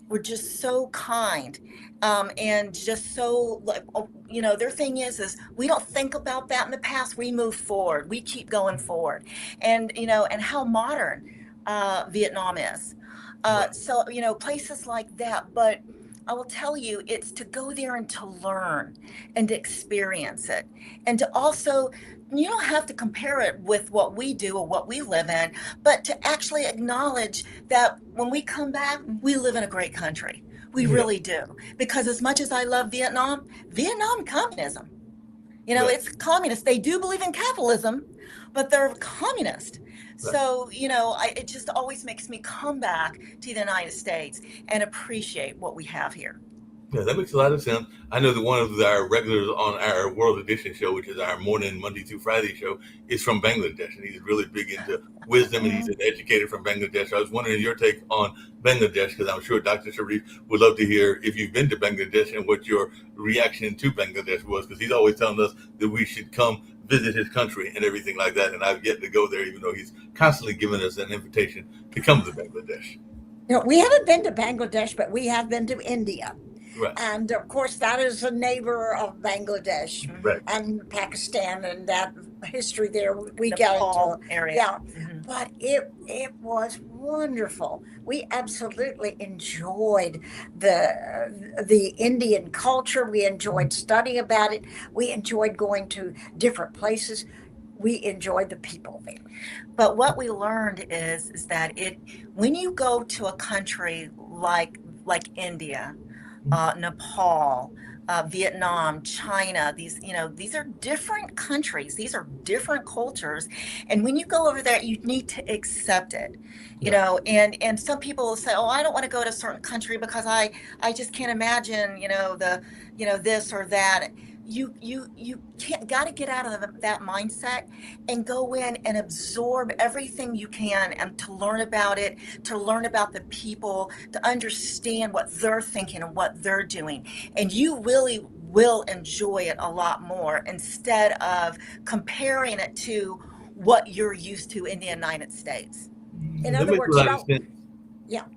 were just so kind, and just so their thing is we don't think about that in the past. We move forward. We keep going forward, and and how modern Vietnam is. So places like that. But I will tell you, it's to go there and to learn and to experience it. And to also, you don't have to compare it with what we do or what we live in, but to actually acknowledge that when we come back, we live in a great country. We Yeah. really do. Because as much as I love Vietnam, Vietnam communism. Right. It's communist. They do believe in capitalism, but they're communist. Right. So, it just always makes me come back to the United States and appreciate what we have here. Yeah, that makes a lot of sense. I know that one of our regulars on our World Edition show, which is our morning Monday through Friday show, is from Bangladesh, and he's really big into wisdom, and he's an educator from Bangladesh. I was wondering your take on Bangladesh, because I'm sure Dr. Sharif would love to hear if you've been to Bangladesh and what your reaction to Bangladesh was, because he's always telling us that we should come visit his country and everything like that. And I've yet to go there, even though he's constantly giving us an invitation to come to Bangladesh. We haven't been to Bangladesh, but we have been to India. Right. And of course, that is a neighbor of Bangladesh Right. and Pakistan, and that history there we got Nepal into. area. Yeah, Mhm. but it was wonderful. We absolutely enjoyed the Indian culture. We enjoyed studying about it. We enjoyed going to different places. We enjoyed the people there. But what we learned is that when you go to a country like India, Nepal, Vietnam, China, these are different countries. These are different cultures. And when you go over there, you need to accept it, and some people will say, oh, I don't want to go to a certain country because I just can't imagine, this or that. You can't got to get out of that mindset and go in and absorb everything you can and to learn about it, to learn about the people, to understand what they're thinking and what they're doing. And you really will enjoy it a lot more instead of comparing it to what you're used to in the United States. In That other makes words, a lot of sense.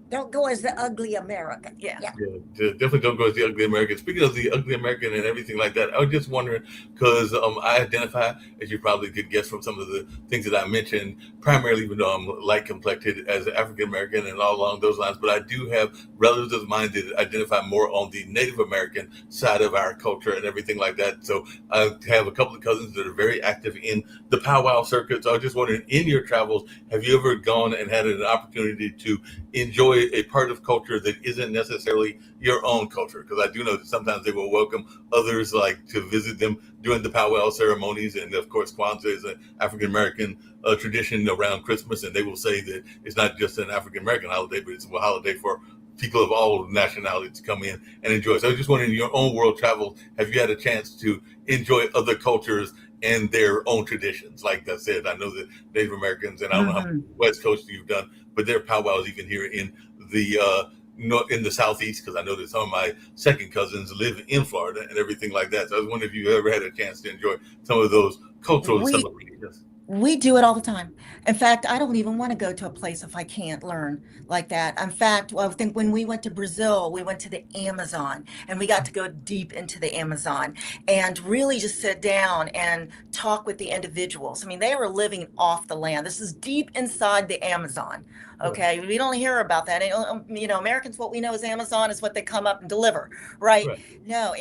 don't go as the ugly American. Yeah. Yeah, definitely don't go as the ugly American. Speaking of the ugly American and everything like that, I was just wondering because I identify, as you probably could guess from some of the things that I mentioned, primarily even though I'm light complected as an African American and all along those lines, but I do have relatives of mine that identify more on the Native American side of our culture and everything like that. So I have a couple of cousins that are very active in the powwow circuit. So I was just wondering, in your travels, have you ever gone and had an opportunity to enjoy a part of culture that isn't necessarily your own culture? Because I do know that sometimes they will welcome others like to visit them during the powwow ceremonies, and of course Kwanzaa is an African American tradition around Christmas, and they will say that it's not just an African American holiday, but it's a holiday for people of all nationalities to come in and enjoy. So I was just wondering, in your own world travel, have you had a chance to enjoy other cultures and their own traditions? Like I said, I know that Native Americans, and I don't know how much West Coast you've done, but there are powwows even here in the Southeast, because I know that some of my second cousins live in Florida and everything like that. So I was wondering if you ever had a chance to enjoy some of those cultural celebrations. We do it all the time. In fact, I don't even want to go to a place if I can't learn like that. In fact, I think when we went to Brazil, we went to the Amazon and we got to go deep into the Amazon and really just sit down and talk with the individuals. I mean, they were living off the land. This is deep inside the Amazon. Okay. We don't hear about that. And, Americans, what we know as Amazon is what they come up and deliver, right? No,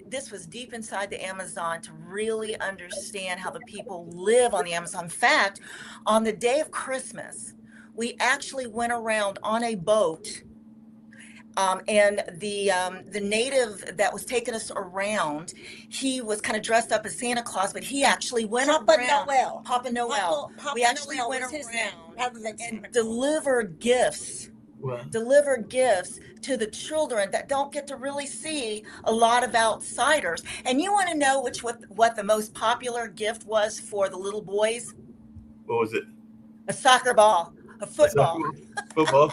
this was deep inside the Amazon to really understand how the people live on the Amazon. In fact, on the day of Christmas, we actually went around on a boat, and the native that was taking us around, he was kind of dressed up as Santa Claus, but he actually went Papa around. Noel. Papa Noel. Papa We actually Noel went was his name, around rather than and Santa Claus. delivered gifts. Wow. Deliver gifts to the children that don't get to really see a lot of outsiders. And you want to know what the most popular gift was for the little boys? What was it? A soccer ball, a football. Football.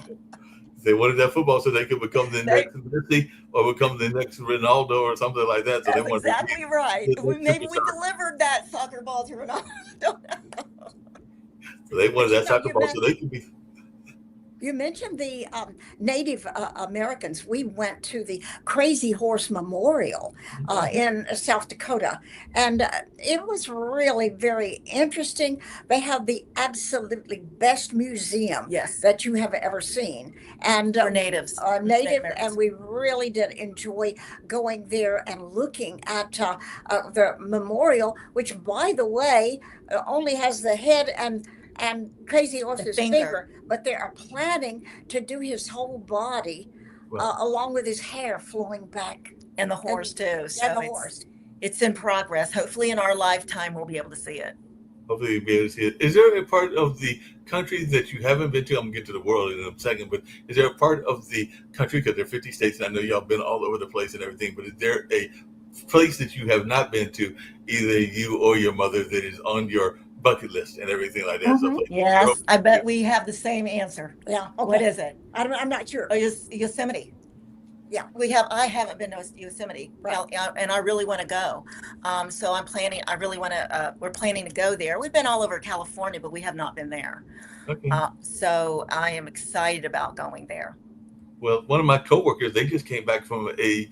They wanted that football so they could become the next Messi or become the next Ronaldo or something like that. So That's they wanted exactly right. Maybe we superstar. delivered that soccer ball to Ronaldo. So they wanted that soccer ball so they could be. You mentioned the Native Americans. We went to the Crazy Horse Memorial in South Dakota, and it was really very interesting. They have the absolutely best museum Yes. that you have ever seen, and For natives. native, Americans. and we really did enjoy going there and looking at the memorial, which, by the way, only has the head and Crazy Horse's finger, but they are planning to do his whole body Well, along with his hair flowing back. And the horse too. So And the it's, horse. it's in progress. Hopefully in our lifetime we'll be able to see it. hopefully you'll be able to see it. Is there a part of the country that you haven't been to? I'm gonna get to the world in a second, but is there a part of the country, because there are 50 states, and I know y'all been all over the place and everything, but is there a place that you have not been to, either you or your mother, that is on your bucket list and everything like that? So, like, Yes, I bet we have the same answer. Yeah. What Okay. is it? I'm not sure. Oh, Yosemite. Yeah. I haven't been to Yosemite, Right. and I really want to go. So we're planning to go there. We've been all over California, but we have not been there. okay. So I am excited about going there. Well, one of my coworkers, they just came back from a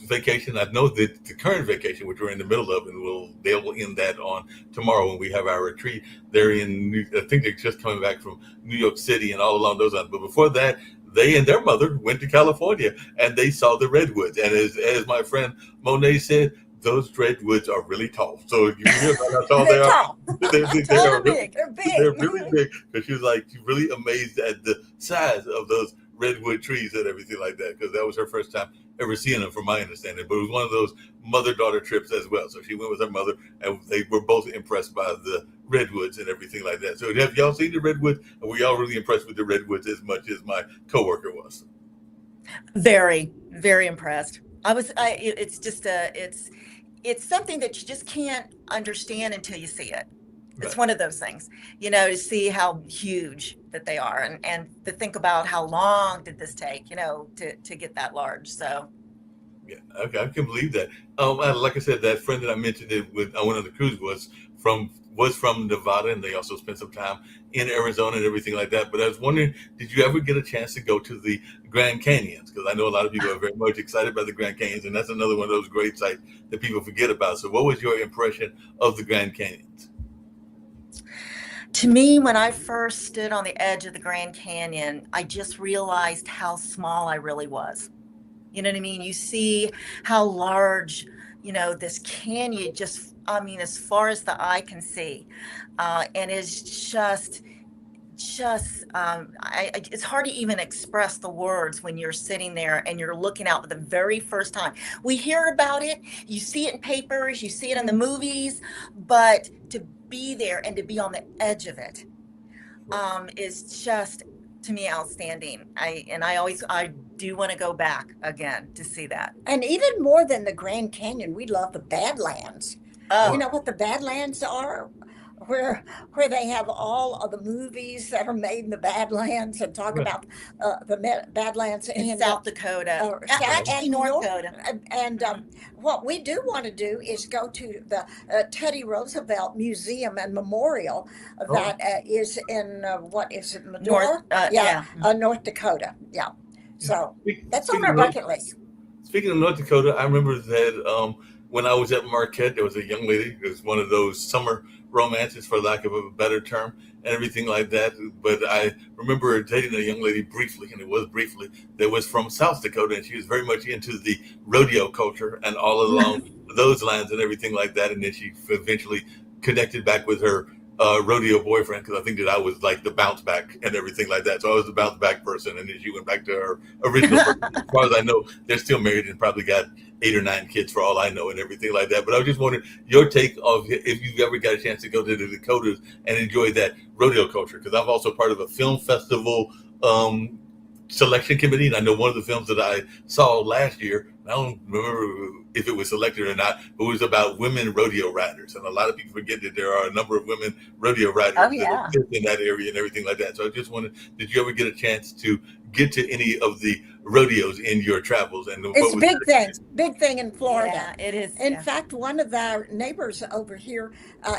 vacation. I know that the current vacation, which we're in the middle of, and they will end that on tomorrow when we have our retreat. They're I think they're just coming back from New York City and all along those lines. But before that, they and their mother went to California and they saw the redwoods. And as my friend Monet said, those redwoods are really tall. So you hear about how tall they They're are. tall. They Tall are and really, big. They're big. they're really big. Because she was like, she's really amazed at the size of those redwood trees and everything like that. Because that was her first time ever seeing them, from my understanding. But it was one of those mother-daughter trips as well. So she went with her mother, and they were both impressed by the redwoods and everything like that. So have y'all seen the redwoods? And were y'all really impressed with the redwoods as much as my coworker was? Very, very impressed. It's just it's something that you just can't understand until you see it. It's Right. one of those things, to see how huge that they are, and to think about how long did this take, to get that large. So Yeah, okay, I can believe that. Like I said, that friend that I mentioned it with, I went on the cruise, was from Nevada, and they also spent some time in Arizona and everything like that. But I was wondering, did you ever get a chance to go to the Grand Canyons? Because I know a lot of people are very much excited by the Grand Canyons, and that's another one of those great sites that people forget about. So, what was your impression of the Grand Canyons? to me, when I first stood on the edge of the Grand Canyon, I just realized how small I really was. You know what I mean? You see how large, this canyon just, I mean, as far as the eye can see. And it's it's hard to even express the words when you're sitting there and you're looking out for the very first time. We hear about it, you see it in papers, you see it in the movies, but to be there and to be on the edge of it is just, to me, outstanding. I do want to go back again to see that. And even more than the Grand Canyon, we love the Badlands. Oh, You know what the Badlands are? Where they have all of the movies that are made in the Badlands and talk Right. about Badlands in and South Dakota, actually North Dakota. and what we do want to do is go to the Teddy Roosevelt Museum and Memorial that is in what is it, Medora? Yeah. North Dakota. Yeah. So that's on Speaking our of bucket list. Speaking of North Dakota, I remember that when I was at Marquette, there was a young lady. It was one of those summer romances, for lack of a better term, and everything like that. But I remember dating a young lady briefly, and it was briefly, that was from South Dakota, and she was very much into the rodeo culture and all along those lines and everything like that. And then she eventually connected back with her rodeo boyfriend, because I think that I was like the bounce back and everything like that. So I was the bounce back person, and then she went back to her original person. As far as I know, they're still married and probably got 8 or 9 kids for all I know and everything like that. But I was just wondering your take of if you've ever got a chance to go to the Dakotas and enjoy that rodeo culture, because I'm also part of a film festival selection committee, and I know one of the films that I saw last year, I don't remember if it was selected or not, but it was about women rodeo riders, and a lot of people forget that there are a number of women rodeo riders Oh, that yeah. exist in that area and everything like that. So I just wondered, did you ever get a chance to get to any of the rodeos in your travels? And It's what a was big your thing, experience? big thing in Florida. Yeah, it is. In Yeah. fact, one of our neighbors over here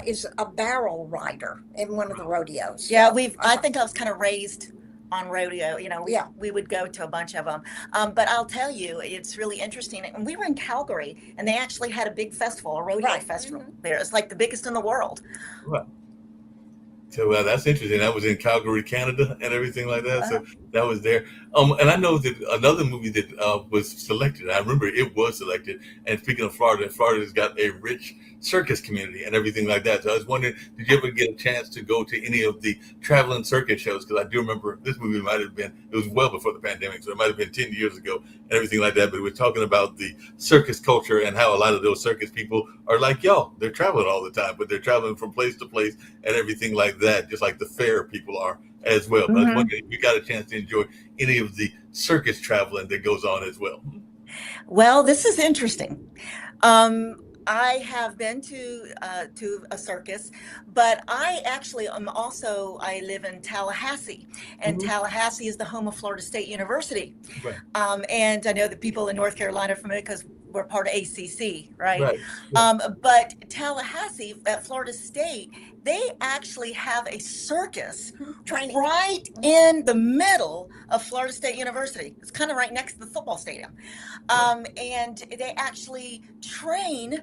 is a barrel rider in one of the rodeos. Yeah, I think I was kind of raised on rodeo. Yeah. We would go to a bunch of them. But I'll tell you, it's really interesting. And we were in Calgary, and they actually had a big festival, a rodeo Right. festival Mhm. there. It's like the biggest in the world. Right. So that's interesting. That was in Calgary, Canada, and everything like that. Uh, So that was there. And I know that another movie that was selected. I remember it was selected. And speaking of Florida, Florida's got a rich circus community and everything like that. So I was wondering, did you ever get a chance to go to any of the traveling circus shows? Because I do remember this movie might have been. It was well before the pandemic, so it might have been 10 years ago and everything like that. But we're talking about the circus culture and how a lot of those circus people are like y'all. They're traveling all the time, but they're traveling from place to place and everything like that, just like the fair people are as well. But I was mhm. wondering if you got a chance to enjoy any of the circus traveling that goes on as well. Well, this is interesting. Um, I have been to a circus, but I actually am also, I live in Tallahassee, and Mhm. Tallahassee is the home of Florida State University. Right, And I know the people in North Carolina are familiar because we're part of ACC, right? right, yeah, But Tallahassee at Florida State, they actually have a circus Training. right in the middle of Florida State University. It's kind of right next to the football stadium. right. And they actually train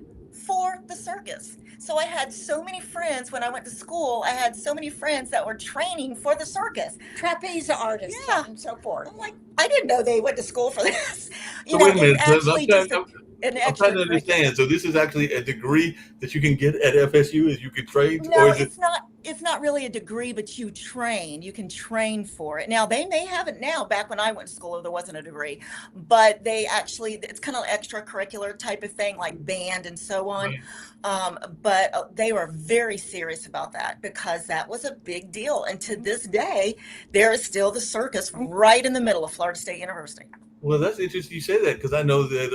for the circus. So I had so many friends when I went to school. I had so many friends that were training for the circus. Trapeze artists Yeah. and so forth. I'm like, I didn't know they went to school for this. So wait a It's minute. So actually just an I'm trying to extracurricular. understand. So this is actually a degree that you can get at FSU, is you can trade, or No, is it? it's not. It's not really a degree, but you train. You can train for it. Now they may have it now. Back when I went to school, there wasn't a degree, but they actually it's kind of extracurricular type of thing, like band and so on. Right. But they were very serious about that because that was a big deal. And to this day, there is still the circus right in the middle of Florida State University. Well, that's interesting you say that because I know that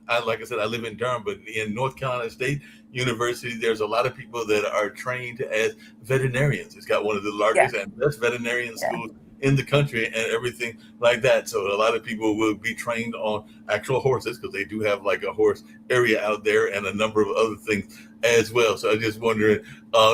I like I said I live in Durham, but in North Carolina State University, there's a lot of people that are trained as veterinarians. It's got one of the Yeah, largest and best veterinarian yeah. schools in the country and everything like that. So a lot of people will be trained on actual horses because they do have like a horse area out there and a number of other things as well. So I just wondering,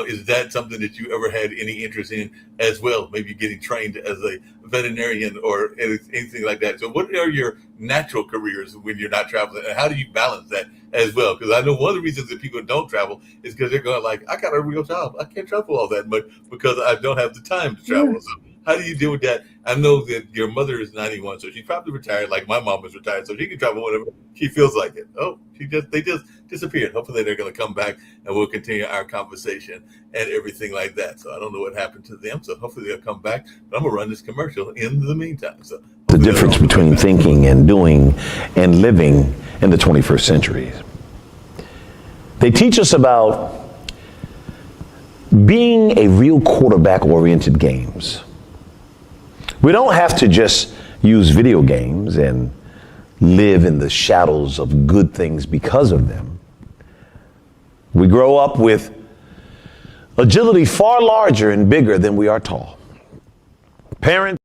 is that something that you ever had any interest in as well? Maybe getting trained as a veterinarian or anything like that. So what are your natural careers when you're not traveling, and how do you balance that as well? Because I know one of the reasons that people don't travel is because they're going like, I got a real job. I can't travel all that much because I don't have the time to travel. So how do you deal with that? I know that your mother is 91, so she's probably retired, like my mom is retired, so she can travel whenever she feels like it. Oh, they just disappeared. Hopefully they're going to come back and we'll continue our conversation and everything like that. So I don't know what happened to them. So hopefully they'll come back. But I'm gonna run this commercial in the meantime. So The hopefully difference they'll come between back. thinking and doing and living in the 21st century. They teach us about being a real quarterback oriented games. We don't have to just use video games and live in the shadows of good things because of them. We grow up with agility far larger and bigger than we are tall. Parents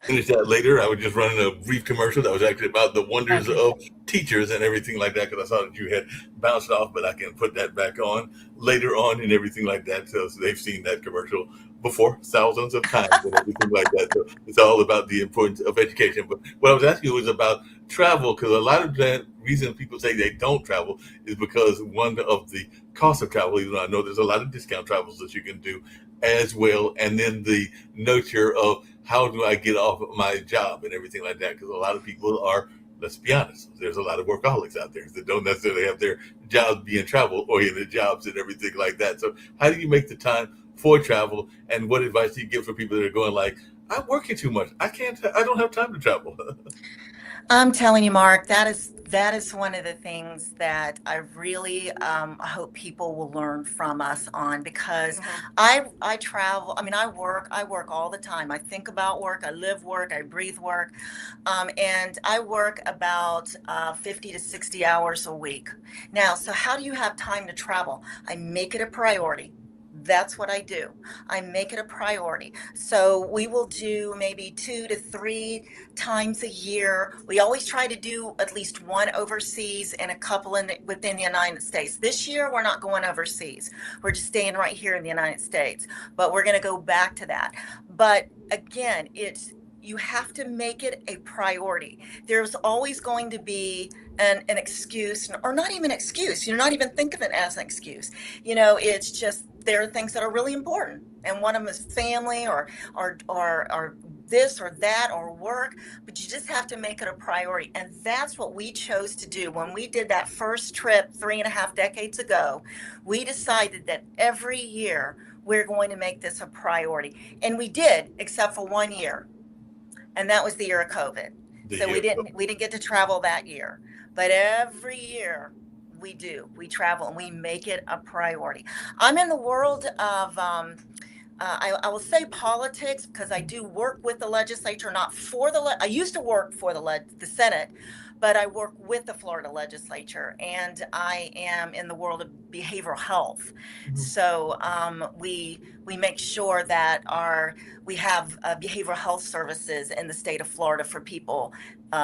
Finish that later. I was just running a brief commercial that was actually about the wonders Okay. of teachers and everything like that because I saw that you had bounced off, but I can put that back on later on and everything like that. So they've seen that commercial before thousands of times and everything like that. So it's all about the importance of education. But what I was asking you was about travel because a lot of the reason people say they don't travel is because one of the costs of travel, even though I know there's a lot of discount travels that you can do as well, and then the nurture of how do I get off of my job and everything like that because a lot of people are, let's be honest, there's a lot of workaholics out there that don't necessarily have their jobs being travel or in the jobs and everything like that. So how do you make the time for travel, and what advice do you give for people that are going like, I'm working too much, I don't have time to travel? I'm telling you, Mark, that is one of the things that I really hope people will learn from us on because I travel. I mean, I work all the time. I think about work. I live work. I breathe work, and I work about 50 to 60 hours a week. Now, so how do you have time to travel? I make it a priority. That's what I do. I make it a priority. So we will do maybe 2 to 3 times a year. We always try to do at least one overseas and a couple within the United States. This year, we're not going overseas. We're just staying right here in the United States, but we're going to go back to that. But again, you have to make it a priority. There's always going to be an excuse, or not even an excuse. You're not even think of it as an excuse. It's just there are things that are really important, and one of them is family, or this or that, or work. But you just have to make it a priority, and that's what we chose to do when we did that first trip 3.5 decades ago. We decided that every year we're going to make this a priority, and we did, except for 1 year. And that was the year of COVID. So we didn't get to travel that year. But every year we travel, and we make it a priority. I'm in the world of, I will say politics, because I do work with the legislature, not for I used to work for the Senate, but I work with the Florida legislature, and I am in the world of behavioral health. Mhm. So we make sure that we have behavioral health services in the state of Florida for people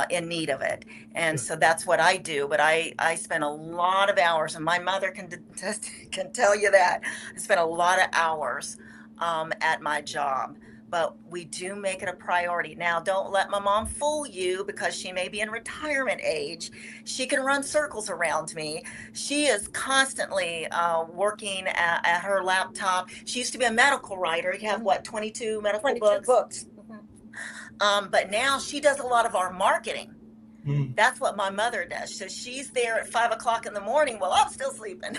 in need of it. And so that's what I do. But I spend a lot of hours, and my mother can tell you that. I spend a lot of hours at my job. But we do make it a priority. Now, don't let my mom fool you, because she may be in retirement age. She can run circles around me. She is constantly working at her laptop. She used to be a medical writer. You have what, 22 medical 22 books. But now she does a lot of our marketing. Mm. That's what my mother does. So she's there at 5 o'clock in the morning while I'm still sleeping.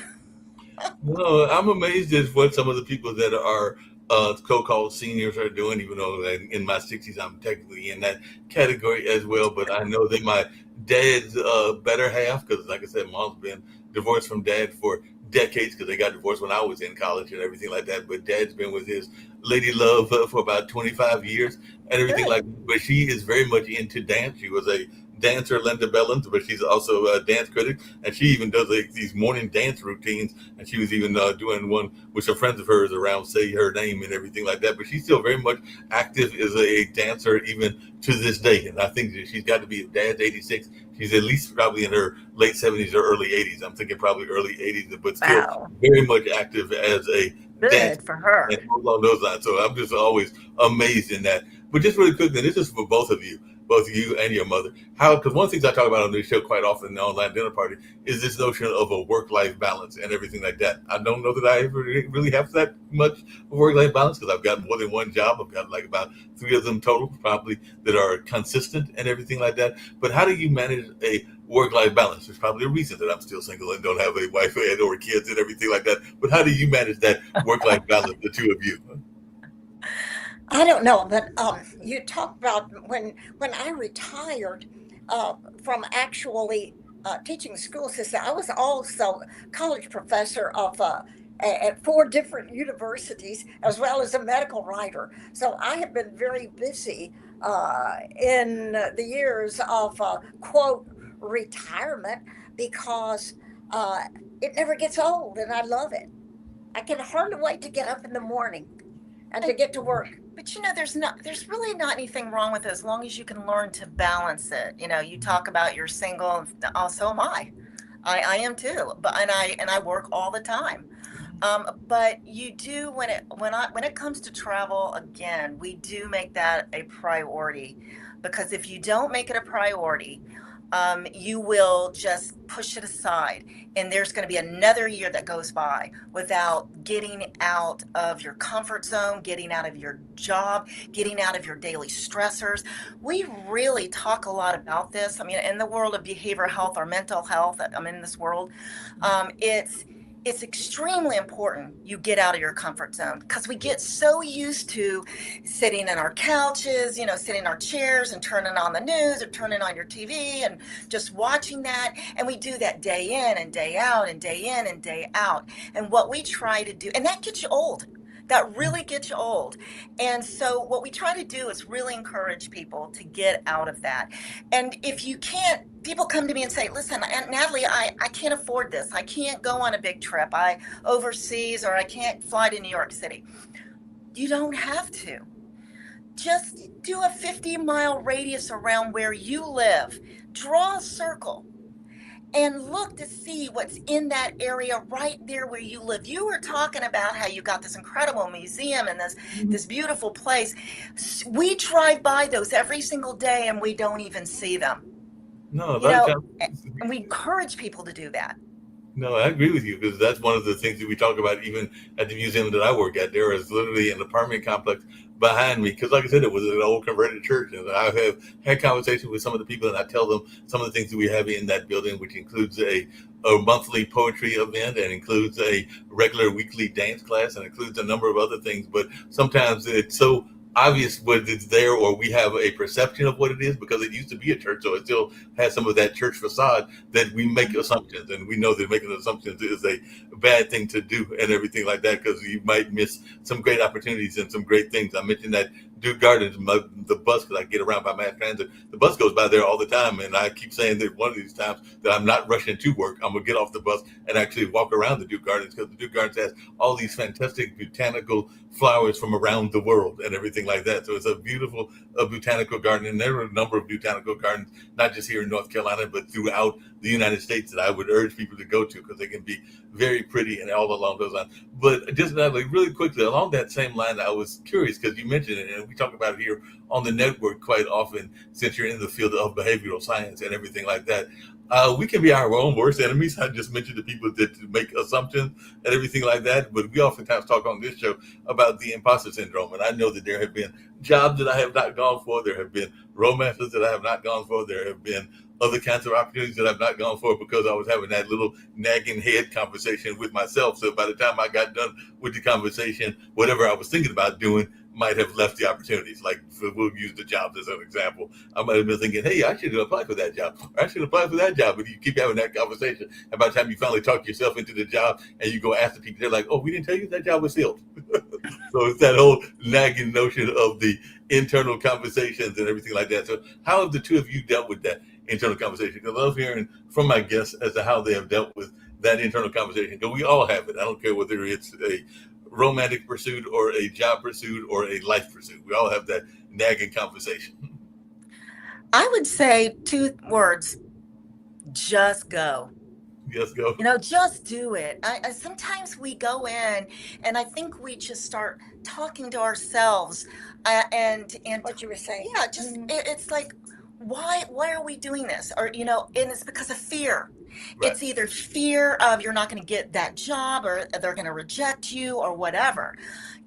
No, I'm amazed at what some of the people that are so-called seniors are doing, even though in my 60s, I'm technically in that category as well. But I know that my dad's better half, because like I said, mom's been divorced from dad for decades, because they got divorced when I was in college and everything like that. But dad's been with his lady love for about 25 years and everything Good. like that. But she is very much into dance. She was a dancer, Linda Bellins, but she's also a dance critic, and she even does these morning dance routines. And she was even doing one with some friends of hers around Say Her Name and everything like that. But she's still very much active as a dancer even to this day. And I think that she's got to be, dad's 86. She's at least probably in her late 70s or early 80s. I'm thinking probably early 80s, but still Wow. very much active as a dancer. Good for her. And along those lines. So I'm just always amazed in that. But just really quick, and this is for both of you and your mother. Because one of the things I talk about on this show quite often in the online dinner party is this notion of a work-life balance and everything like that. I don't know that I ever really have that much work-life balance, because I've got more than one job. I've got like about 3 of them total, probably, that are consistent and everything like that. But how do you manage a work-life balance? There's probably a reason that I'm still single and don't have a wife or kids and everything like that. But how do you manage that work-life balance, the two of you? I don't know, but you talk about when I retired from actually teaching the school system. I was also college professor of at 4 different universities, as well as a medical writer. So I have been very busy in the years of quote retirement, because it never gets old, and I love it. I can hardly wait to get up in the morning and to get to work. But there's really not anything wrong with it, as long as you can learn to balance it. You talk about you're single, so am I. I am too. But and I work all the time. But you do, when it comes to travel, again, we do make that a priority, because if you don't make it a priority, you will just push it aside, and there's going to be another year that goes by without getting out of your comfort zone, getting out of your job, getting out of your daily stressors. We really talk a lot about this. I mean, in the world of behavioral health or mental health, I'm in this world, it's extremely important you get out of your comfort zone, because we get so used to sitting in our couches, sitting in our chairs and turning on the news or turning on your TV and just watching that. And we do that day in and day out and day in and day out. And what we try to do, and that gets you old, that really gets you old. And so what we try to do is really encourage people to get out of that. And if you can't, people come to me and say, listen, Aunt Natalie, I can't afford this. I can't go on a big trip. I overseas, or I can't fly to New York City. You don't have to. Just do a 50-mile radius around where you live. Draw a circle and look to see what's in that area right there where you live. You were talking about how you got this incredible museum and this beautiful place. We drive by those every single day and we don't even see them. No, a You lot of know, times. and we encourage people to do that. No, I agree with you because that's one of the things that we talk about even at the museum that I work at. There is literally an apartment complex behind me because, like I said, it was an old converted church. And I have had conversations with some of the people, and I tell them some of the things that we have in that building, which includes a monthly poetry event and includes a regular weekly dance class and includes a number of other things. But sometimes it's so obvious what it's there, or we have a perception of what it is because it used to be a church, so it still has some of that church facade, that we make assumptions, and we know that making assumptions is a bad thing to do and everything like that, because you might miss some great opportunities and some great things. I mentioned that Duke Gardens, the bus, because I get around by mass transit, the bus goes by there all the time, and I keep saying that one of these times that I'm not rushing to work, I'm gonna get off the bus and actually walk around the Duke Gardens, because the Duke Gardens has all these fantastic botanical flowers from around the world and everything like that. So it's a beautiful botanical garden, and there are a number of botanical gardens, not just here in North Carolina, but throughout the United States, that I would urge people to go to because they can be very pretty and all along those lines. But just really quickly, along that same line, I was curious because you mentioned it, and we talk about it here on the network quite often since you're in the field of behavioral science and everything like that. We can be our own worst enemies. I just mentioned to people that make assumptions and everything like that, but we oftentimes talk on this show about the imposter syndrome. And I know that there have been jobs that I have not gone for. There have been romances that I have not gone for. There have been other kinds of opportunities that I've not gone for because I was having that little nagging head conversation with myself. So by the time I got done with the conversation, whatever I was thinking about doing might have left the opportunities. Like, we'll use the jobs as an example. I might have been thinking, hey, I should apply for that job. Or I should apply for that job. But you keep having that conversation. And by the time you finally talk yourself into the job and you go ask the people, they're like, oh, we didn't tell you that job was filled. So it's that whole nagging notion of the internal conversations and everything like that. So how have the two of you dealt with that internal conversation? Because I love hearing from my guests as to how they have dealt with that internal conversation. Because we all have it. I don't care whether it's a romantic pursuit or a job pursuit or a life pursuit. We all have that nagging conversation. I would say two words: just go. Just go. Just do it. Sometimes we go in and I think we just start talking to ourselves, and What you were saying. yeah, just it's like, why are we doing this? Or and it's because of fear. Right. It's either fear of you're not going to get that job, or they're going to reject you, or whatever.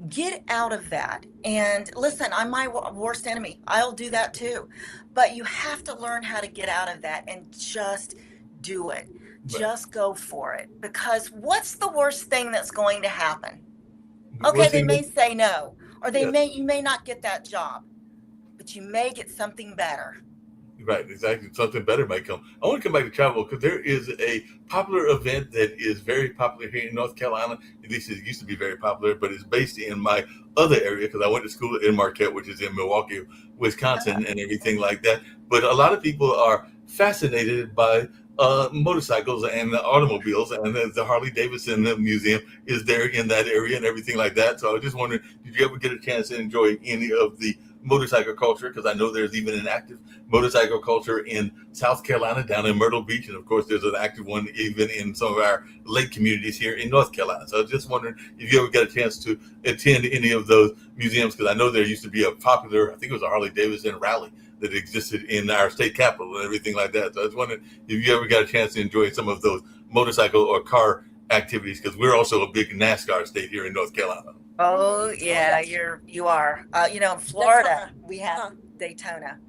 Get out of that. And listen, I'm my worst enemy. I'll do that too. But you have to learn how to get out of that and just do it. Right. Just go for it. Because what's the worst thing that's going to happen? The Okay, worst they thing may that- say no, or Yeah. you may not get that job, but you may get something better. Right, exactly. Something better might come. I want to come back to travel because there is a popular event that is very popular here in North Carolina. At least it used to be very popular, but it's based in my other area because I went to school in Marquette, which is in Milwaukee, Wisconsin, and everything like that. But a lot of people are fascinated by motorcycles and automobiles, and the Harley Davidson Museum is there in that area and everything like that. So I was just wondering, did you ever get a chance to enjoy any of the motorcycle culture? Because I know there's even an active motorcycle culture in South Carolina, down in Myrtle Beach, and of course there's an active one even in some of our lake communities here in North Carolina. So I was just wondering if you ever got a chance to attend any of those museums, because I know there used to be a popular, I think it was a Harley Davidson rally that existed in our state capitol and everything like that. So I was wondering if you ever got a chance to enjoy some of those motorcycle or car activities, because we're also a big NASCAR state here in North Carolina. Oh yeah, you are. In Florida we have Uh-huh. Daytona,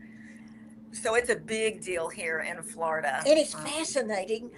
so it's a big deal here in Florida. And it's fascinating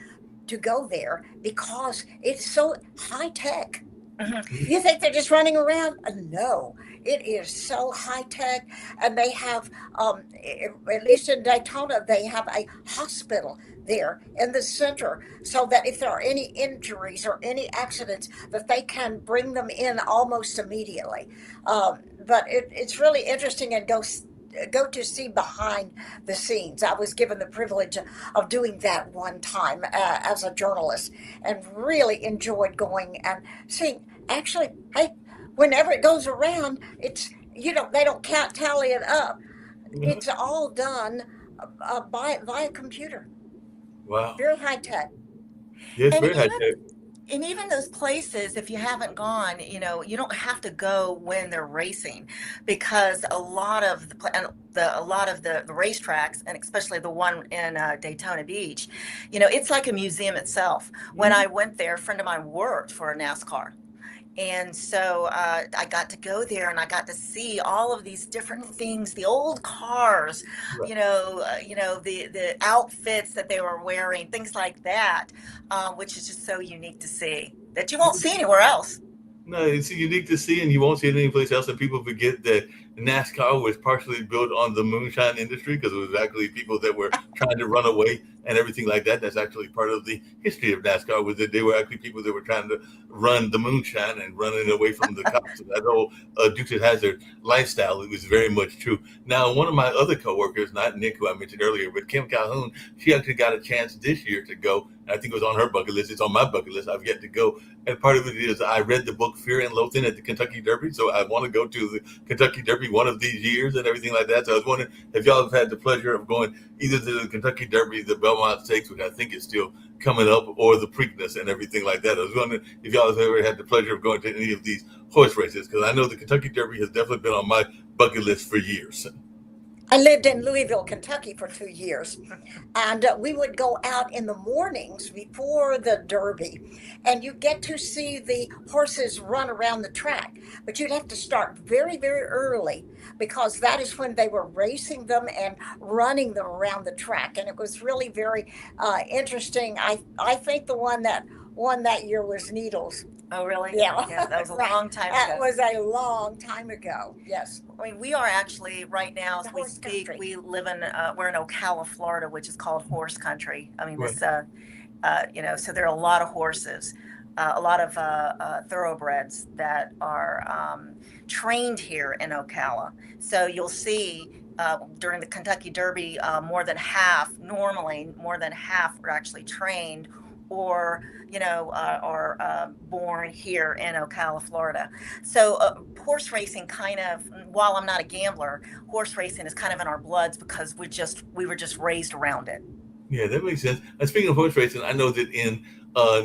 to go there because it's so high tech. Mhm. You think they're just running around? No, it is so high tech, and they have, at least in Daytona, they have a hospital there in the center, so that if there are any injuries or any accidents, that they can bring them in almost immediately. But it's really interesting, and go to see behind the scenes. I was given the privilege of doing that one time as a journalist, and really enjoyed going and seeing. Actually, hey, whenever it goes around, it's, they don't count, tally it up. Mhm. It's all done by via computer. Wow. Very high tech. Yes, And very high even tech. and even those places, if you haven't gone, you don't have to go when they're racing, because a lot of the racetracks, and especially the one in Daytona Beach, it's like a museum itself. When Mhm. I went there, a friend of mine worked for a NASCAR. And so I got to go there and I got to see all of these different things, the old cars, Right. the outfits that they were wearing, things like that, which is just so unique to see that you won't see anywhere else. No, it's unique to see, and you won't see it anyplace else. And people forget that NASCAR was partially built on the moonshine industry, because it was actually people that were trying to run away and everything like that. That's actually part of the history of NASCAR, was that they were actually people that were trying to run the moonshine and running away from the cops. So that whole Dukes of Hazzard lifestyle, it was very much true. Now, one of my other coworkers, not Nick, who I mentioned earlier, but Kim Calhoun, she actually got a chance this year to go. I think it was on her bucket list. It's on my bucket list. I've yet to go. And part of it is I read the book Fear and Loathing at the Kentucky Derby. So I want to go to the Kentucky Derby one of these years and everything like that. So I was wondering if y'all have had the pleasure of going either to the Kentucky Derby, the Belmont Stakes, which I think is still coming up, or the Preakness and everything like that. I was wondering if y'all have ever had the pleasure of going to any of these horse races, because I know the Kentucky Derby has definitely been on my bucket list for years. I lived in Louisville, Kentucky for 2 years, and we would go out in the mornings before the Derby, and you get to see the horses run around the track. But you'd have to start very, very early, because that is when they were racing them and running them around the track, and it was really very interesting. I think the one that won that year was Needles. Oh, really? Yeah, Yeah, that was a right. long time That ago. was a long time ago. Yes, I mean, we are actually right now, the as we horse speak, country. we're in Ocala, Florida, which is called horse country. I mean, Right. so there are a lot of horses, a lot of thoroughbreds that are trained here in Ocala. So you'll see during the Kentucky Derby, normally more than half are actually trained or born here in Ocala, Florida. So horse racing kind of, while I'm not a gambler, horse racing is kind of in our bloods, because we were just raised around it. Yeah, that makes sense. And speaking of horse racing, I know that in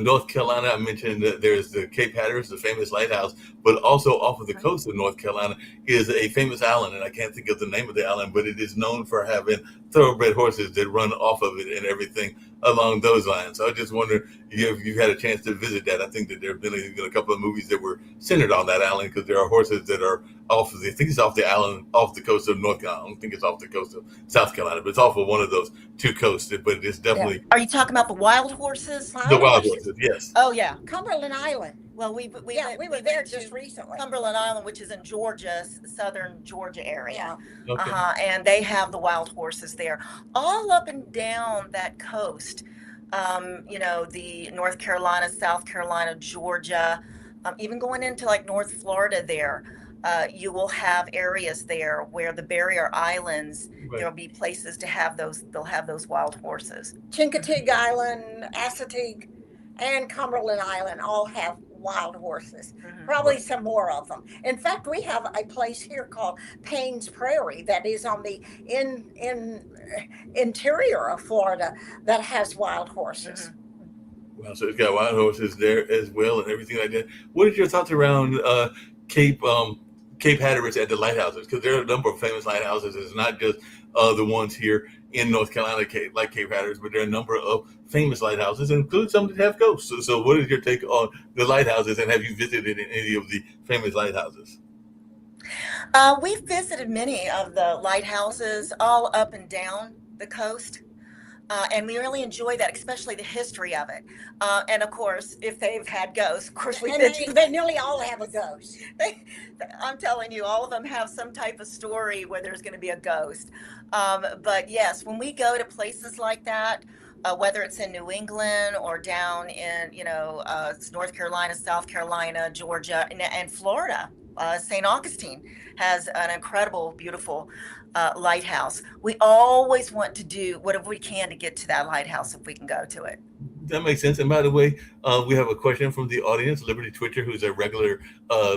North Carolina, I mentioned that there's the Cape Hatteras, the famous lighthouse, but also off of the coast of North Carolina is a famous island, and I can't think of the name of the island, but it is known for having thoroughbred horses that run off of it and everything along those lines. So I just wonder if you've had a chance to visit that. I think that there have been a couple of movies that were centered on that island, because there are horses that are I think it's off the island, off the coast of North Carolina. I don't think it's off the coast of South Carolina, but it's off of one of those two coasts. But it's Yeah. definitely Are you talking about the wild horses? the Wild wild horses. horses. Yes. Oh yeah. Cumberland Island. Well, Yeah, we were there went just to recently. Cumberland Island, which is in Georgia, southern Georgia area. Yeah. Okay. And they have the wild horses there, all up and down that coast. The North Carolina, South Carolina, Georgia, even going into like North Florida there. You will have areas there where the barrier islands, Right. there'll be places to have they'll have those wild horses. Chincoteague Island, Assateague, and Cumberland Island all have wild horses. Mhm. Probably some more of them. In fact, we have a place here called Payne's Prairie that is on the interior of Florida that has wild horses. Mhm. Wow. So it's got wild horses there as well and everything like that. What are your thoughts around Cape Cape Hatteras at the lighthouses? Because there are a number of famous lighthouses. It's not just the ones here in North Carolina, like Cape Hatteras, but there are a number of famous lighthouses, including some that have ghosts. So what is your take on the lighthouses, and have you visited any of the famous lighthouses? We've visited many of the lighthouses all up and down the coast. And we really enjoy that, especially the history of it. And of course, if they've had ghosts, of course we've And been they nearly all have a ghost. they, I'm telling you, all of them have some type of story where there's going to be a ghost. But yes, when we go to places like that, whether it's in New England or down in, North Carolina, South Carolina, Georgia, and Florida. St. Augustine has an incredible, beautiful lighthouse. We always want to do whatever we can to get to that lighthouse if we can go to it. That makes sense. And by the way, we have a question from the audience, Liberty Twitcher, who's a regular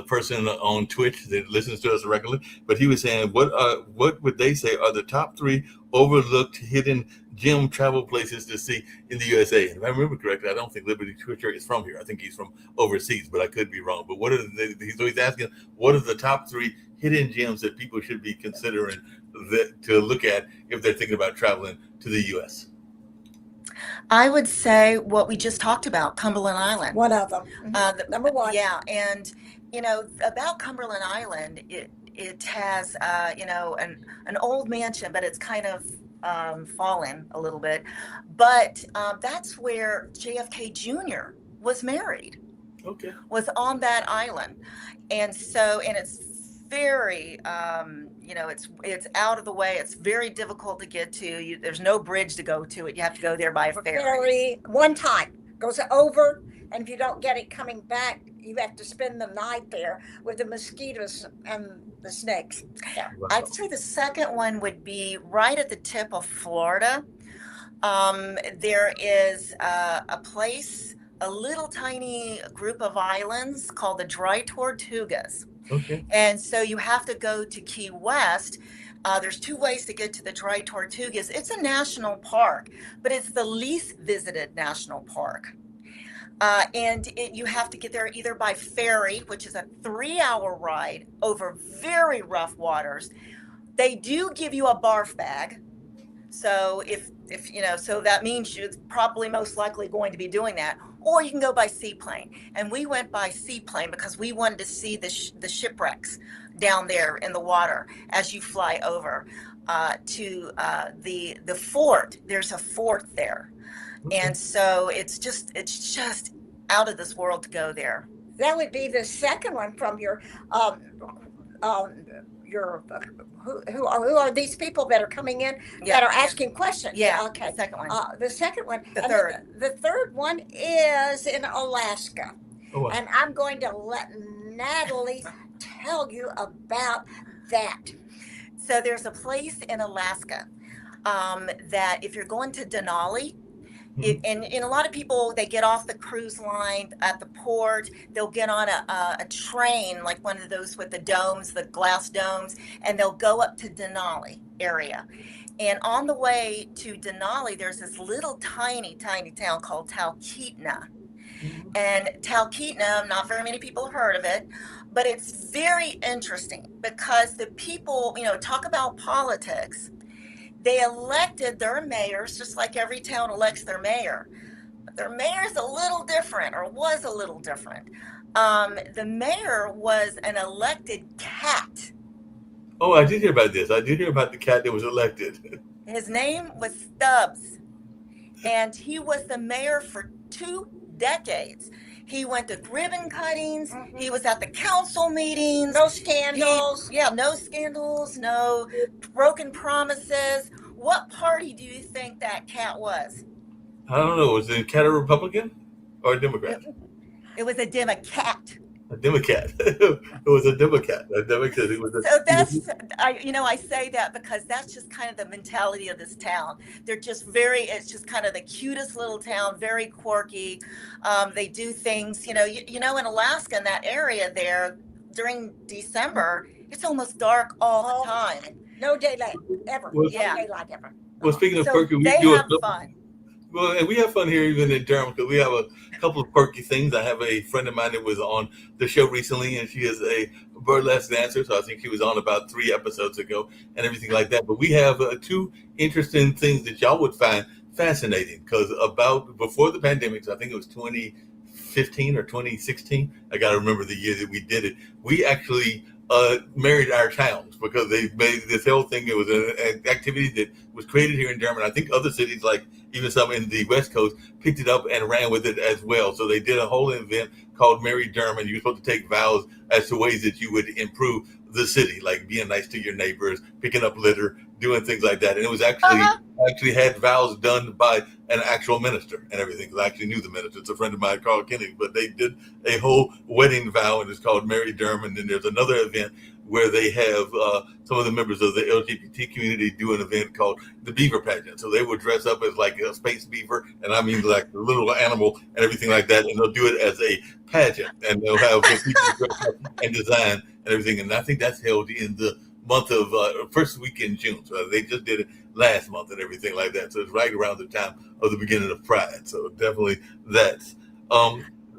person on Twitch that listens to us regularly. But he was saying, what would they say are the top 3 overlooked hidden gem travel places to see in the USA? And if I remember correctly, I don't think Liberty Twitcher is from here. I think he's from overseas, but I could be wrong. But he's asking, what are the top 3 hidden gems that people should be considering to look at if they're thinking about traveling to the US? I would say what we just talked about, Cumberland Island. One of them. Number one. Yeah, and about Cumberland Island, it has an old mansion, but it's kind of fallen a little bit. But that's where JFK Jr. was married. Okay. Was on that island, and it's very it's out of the way. It's very difficult to get to. There's no bridge to go to it. You have to go there by ferry. One time goes over, and if you don't get it coming back, you have to spend the night there with the mosquitoes and the snakes. Yeah. Wow. I'd say the second one would be right at the tip of Florida. There is a place, a little tiny group of islands called the Dry Tortugas. Okay. And so you have to go to Key West. There's 2 ways to get to the Dry Tortugas. It's a national park, but it's the least visited national park. You have to get there either by ferry, which is a 3-hour ride over very rough waters. They do give you a barf bag. So so that means you're probably most likely going to be doing that. Or you can go by seaplane. And we went by seaplane because we wanted to see the shipwrecks down there in the water as you fly over to the fort. There's a fort there. Okay. And so it's just out of this world to go there. That would be the second one from your who are these people that are coming in that are asking questions? Yeah. Okay. The second one. The second one. The third. The third one is in Alaska. Oh, wow. And I'm going to let Natalie tell you about that. So there's a place in Alaska that if you're going to Denali, and a lot of people, they get off the cruise line at the port, they'll get on a train, like one of those with the domes, the glass domes, and they'll go up to Denali area. And on the way to Denali, there's this little tiny town called Talkeetna. And Talkeetna, not very many people have heard of it, but it's very interesting because the people, talk about politics. They elected their mayors, just like every town elects their mayor. But their mayor's a little different, or was a little different. The mayor was an elected cat. Oh, I did hear about this. I did hear about the cat that was elected. His name was Stubbs, and he was the mayor for 2 decades. He went to ribbon cuttings. Mm-hmm. He was at the council meetings. No scandals. No scandals, no broken promises. What party do you think that cat was? I don't know. Was the cat a Republican or a Democrat? It was a Democrat. A Democrat. It was a Democrat. A Democrat. It was So that's, I say that because that's just kind of the mentality of this town. They're just it's just kind of the cutest little town, very quirky. They do things, in Alaska, in that area there, during December, it's almost dark all the time. No daylight ever. Well, no daylight ever. Well, speaking of quirky, we they do have fun. Well, and we have fun here even in Durham because we have a couple of quirky things. I have a friend of mine that was on the show recently, and she is a burlesque dancer. So I think she was on about 3 episodes ago and everything like that. But we have 2 interesting things that y'all would find fascinating because before the pandemic, so I think it was 2015 or 2016. I got to remember the year that we did it. We actually married our towns because they made this whole thing. It was an activity that was created here in Durham. And I think other cities, like even some in the West Coast, picked it up and ran with it as well. So they did a whole event called Marry Durham, and you're supposed to take vows as to ways that you would improve the city, like being nice to your neighbors, picking up litter, doing things like that. And it was Uh-huh. actually had vows done by an actual minister and everything. 'Cause I actually knew the minister. It's a friend of mine, Carl Kennedy. But they did a whole wedding vow, and it's called Mary Durham. And then there's another event where they have some of the members of the LGBT community do an event called the Beaver Pageant. So they would dress up as like a space beaver, and I mean like a little animal and everything like that, and they'll do it as a pageant, and they'll have the people dress up and design and everything. And I think that's held in the month of first week in June. So they just did it last month and everything like that. So it's right around the time of the beginning of Pride. So definitely that's.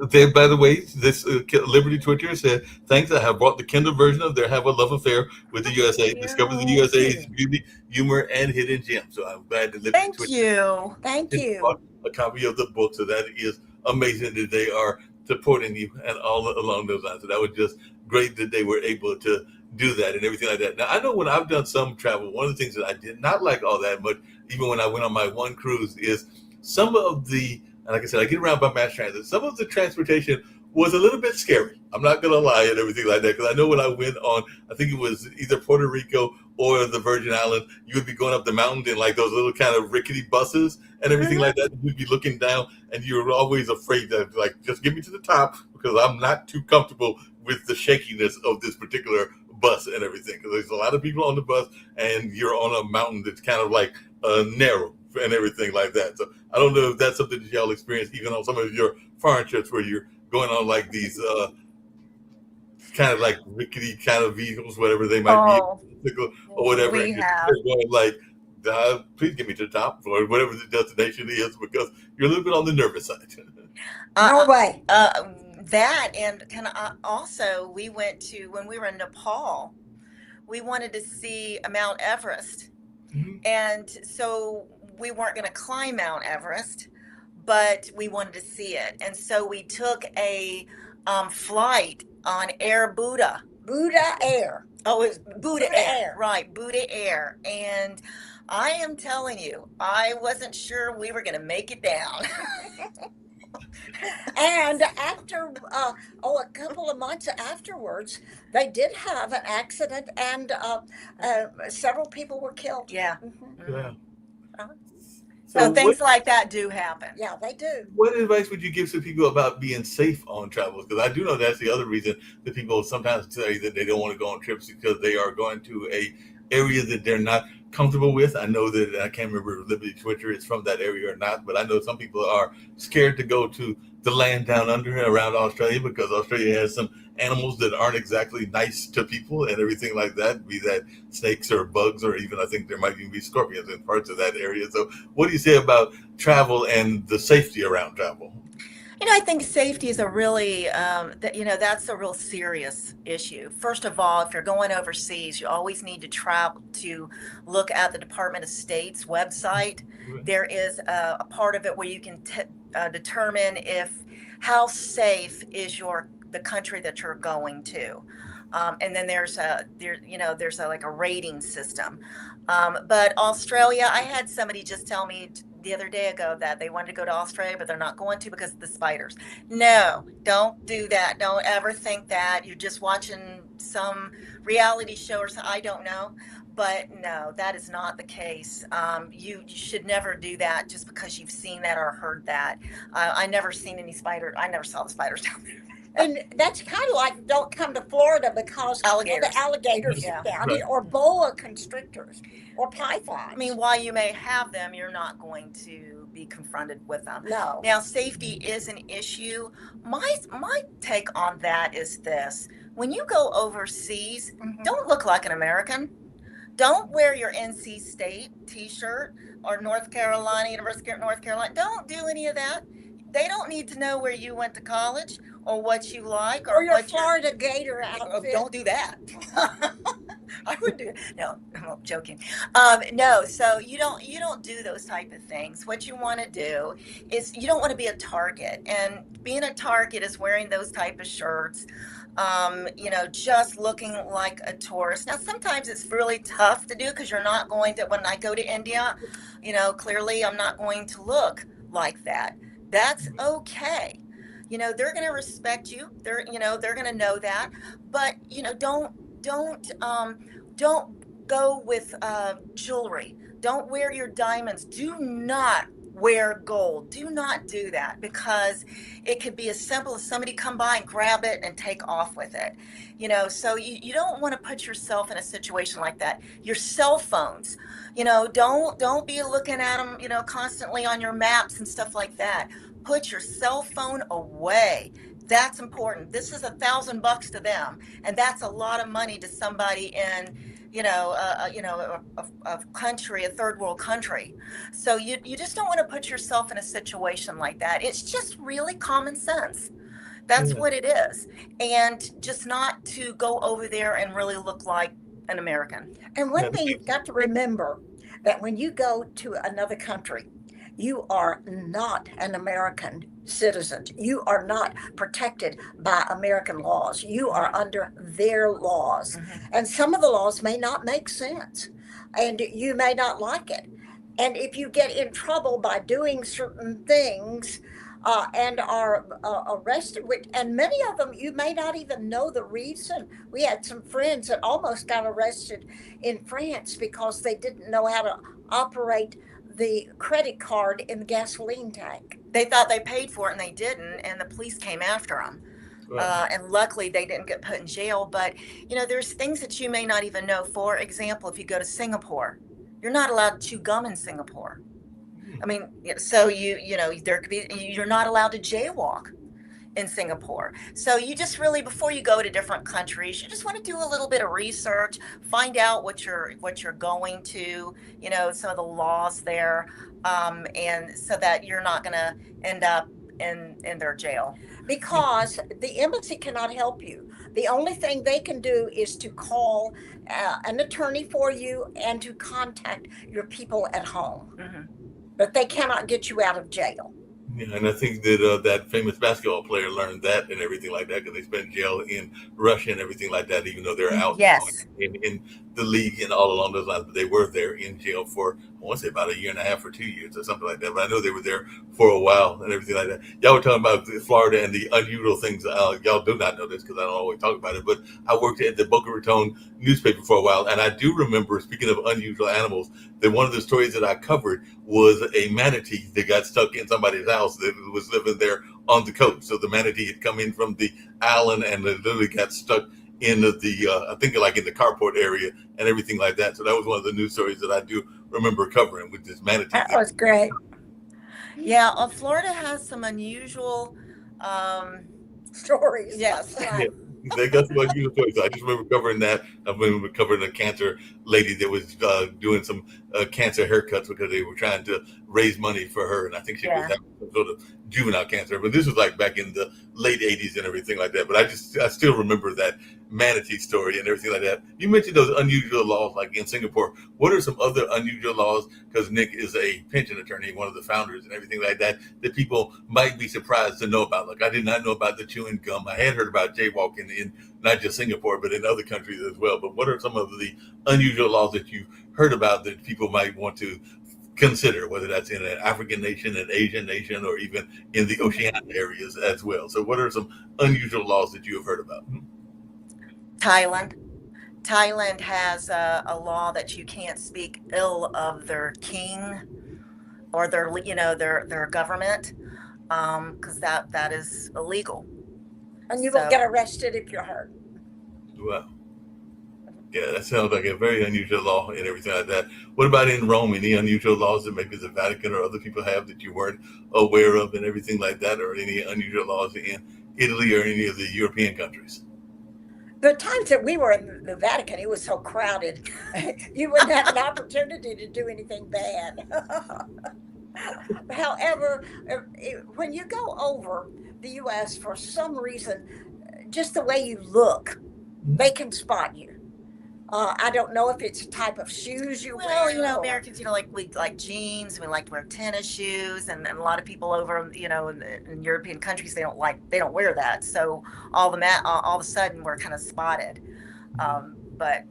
There, by the way, this Liberty Twitter said, "Thanks. I have bought the Kindle version of their Have a Love Affair with the USA. Discover the USA's beauty, humor, and hidden gems." So I'm glad that Liberty Thank Twitter you. Thank you. bought a copy of the book. So that is amazing that they are supporting you and all along those lines. So that was just great that they were able to do that and everything like that. Now I know when I've done some travel, one of the things that I did not like all that much, even when I went on my one cruise, is some of the, and like I said, I get around by mass transit. Some of the transportation was a little bit scary. I'm not gonna lie and everything like that, because I know when I went on, I think it was either Puerto Rico or the Virgin Islands, you would be going up the mountain in like those little kind of rickety buses and everything like that. You'd be looking down, and you're always afraid that like, just get me to the top, because I'm not too comfortable with the shakiness of this particular bus and everything. Because there's a lot of people on the bus, and you're on a mountain that's kind of like narrow and everything like that. So I don't know if that's something that y'all experience even on some of your foreign trips, where you're going on like these kind of like rickety kind of vehicles, whatever they might be, or whatever. We And you're have. going like, please get me to the top, or whatever the destination is, because you're a little bit on the nervous side. No way. That, and can I also, we went to, when we were in Nepal, we wanted to see Mount Everest. Mhm. And so we weren't going to climb Mount Everest, but we wanted to see it. And so we took a flight on Air Buddha. Buddha Air. Oh, it was Buddha Buddha Air. Air. Right, Buddha Air. And I am telling you, I wasn't sure we were going to make it down. And after, a couple of months afterwards, they did have an accident, and several people were killed. Yeah. Mhm. Yeah. Uh-huh. So So things like that do happen. Yeah, they do. what advice would you give to people about being safe on travels? Because I do know that's the other reason that people sometimes say that they don't want to go on trips, because they are going to a area that they're not comfortable with. I know that, I can't remember if Liberty Twitter is from that area or not, but I know some people are scared to go to the land down under around Australia, because Australia has some animals that aren't exactly nice to people and everything like that, be that snakes or bugs, or even I think there might even be scorpions in parts of that area. So what do you say about travel and the safety around travel? I think safety is a really, that's a real serious issue. First of all, if you're going overseas, you always need to travel to look at the Department of State's website. There is a part of it where you can determine how safe is the country that you're going to. And then there's like a rating system. But Australia, I had somebody just tell me the other day ago that they wanted to go to Australia, but they're not going to because of the spiders. No, don't do that. Don't ever think that. You're just watching some reality show or something. I don't know. But no, that is not the case. You should never do that just because you've seen that or heard that. I never seen any spiders. I never saw the spiders down there. And that's kind of like, don't come to Florida because Alligators. the alligators Yeah. down Right. here, or boa constrictors, or pythons. I mean, while you may have them, you're not going to be confronted with them. no. Now, safety is an issue. My take on that is this: when you go overseas, Mhm. don't look like an American. Don't wear your NC State T-shirt or University of North Carolina. Don't do any of that. They don't need to know where you went to college or what you like Or your what Florida Gator Oh, outfit. don't do that. I wouldn't do it. No, I'm joking. No, so you don't do those type of things. What you want to do is, you don't want to be a target, and being a target is wearing those type of shirts. Just looking like a tourist. Now, sometimes it's really tough to do because you're not going to. When I go to India, clearly I'm not going to look like that. That's okay. They're going to respect you. They're going to know that. But don't go with jewelry. Don't wear your diamonds. Do not wear gold. Do not do that, because it could be as simple as somebody come by and grab it and take off with it. So you don't want to put yourself in a situation like that. Your cell phones, don't be looking at them, constantly on your maps and stuff like that. Put your cell phone away. That's important. This is $1,000 to them, and that's a lot of money to somebody in, a country, a third world country. So you just don't want to put yourself in a situation like that. It's just really common sense. That's Yeah. what it is. And just not to go over there and really look like an American. And Yeah, one thing you've got to remember, that when you go to another country, you are not an American citizen. You are not protected by American laws. You are under their laws. And some of the laws may not make sense, and you may not like it. And if you get in trouble by doing certain things, and are arrested, and many of them you may not even know the reason. We had some friends that almost got arrested in France because they didn't know how to operate the credit card in the gasoline tank. They thought they paid for it and they didn't, and the police came after them. Right. And luckily they didn't get put in jail. But there's things that you may not even know. For example, if you go to Singapore, you're not allowed to chew gum in Singapore. I mean, so there could be, you're not allowed to jaywalk in Singapore. So you just really, before you go to different countries, you just want to do a little bit of research, find out what you're going to, some of the laws there, and so that you're not going to end up in their jail. Because the embassy cannot help you. The only thing they can do is to call an attorney for you and to contact your people at home. But they cannot get you out of jail. Yeah, and I think that that famous basketball player learned that and everything like that because they spent jail in Russia and everything like that, even though they're out Yes. in the league and all along those lines. But they were there in jail for, I want to say, about a year and a half or 2 years or something like that. But I know they were there for a while and everything like that. Y'all were talking about Florida and the unusual things. Y'all do not know this because I don't always talk about it. But I worked at the Boca Raton newspaper for a while. And I do remember, speaking of unusual animals, that one of the stories that I covered was a manatee that got stuck in somebody's house that was living there on the coast. So the manatee had come in from the island and it literally got stuck in the I think like in the carport area and everything like that. So that was one of the news stories that I do remember covering with this manatee. That was great. Yeah, Florida has some unusual Stories. Yes. Right. They got some unusual stories. So I just remember covering that. I remember covering a cancer lady that was doing some cancer haircuts because they were trying to raise money for her, and I think she was having some sort of juvenile cancer. But this was like back in the late '80s and everything like that. But I still remember that manatee story and everything like that. You mentioned those unusual laws, like in Singapore. What are some other unusual laws? Because Nick is a pension attorney, one of the founders, and everything like that, that people might be surprised to know about. Like I did not know about the chewing gum. I had heard about jaywalking in not just Singapore, but in other countries as well. But what are some of the unusual laws that you heard about that people might want to consider, whether that's in an African nation, an Asian nation, or even in the oceanic areas as well? So what are some unusual laws that you have heard about? Thailand has a law that you can't speak ill of their king or their government, because that is illegal. And you will get arrested if you're hurt. Wow. Yeah, that sounds like a very unusual law and everything like that. What about in Rome? Any unusual laws that maybe the Vatican or other people have that you weren't aware of and everything like that? Or any unusual laws in Italy or any of the European countries? The times that we were in the Vatican, it was so crowded. You wouldn't have an opportunity to do anything bad. However, when you go over the U.S., for some reason, just the way you look, they can spot you. I don't know if it's a type of shoes you wear. Well, Americans, we like jeans, we like to wear tennis shoes, and a lot of people over, in European countries, they don't wear that. So all of a sudden we're kind of spotted. But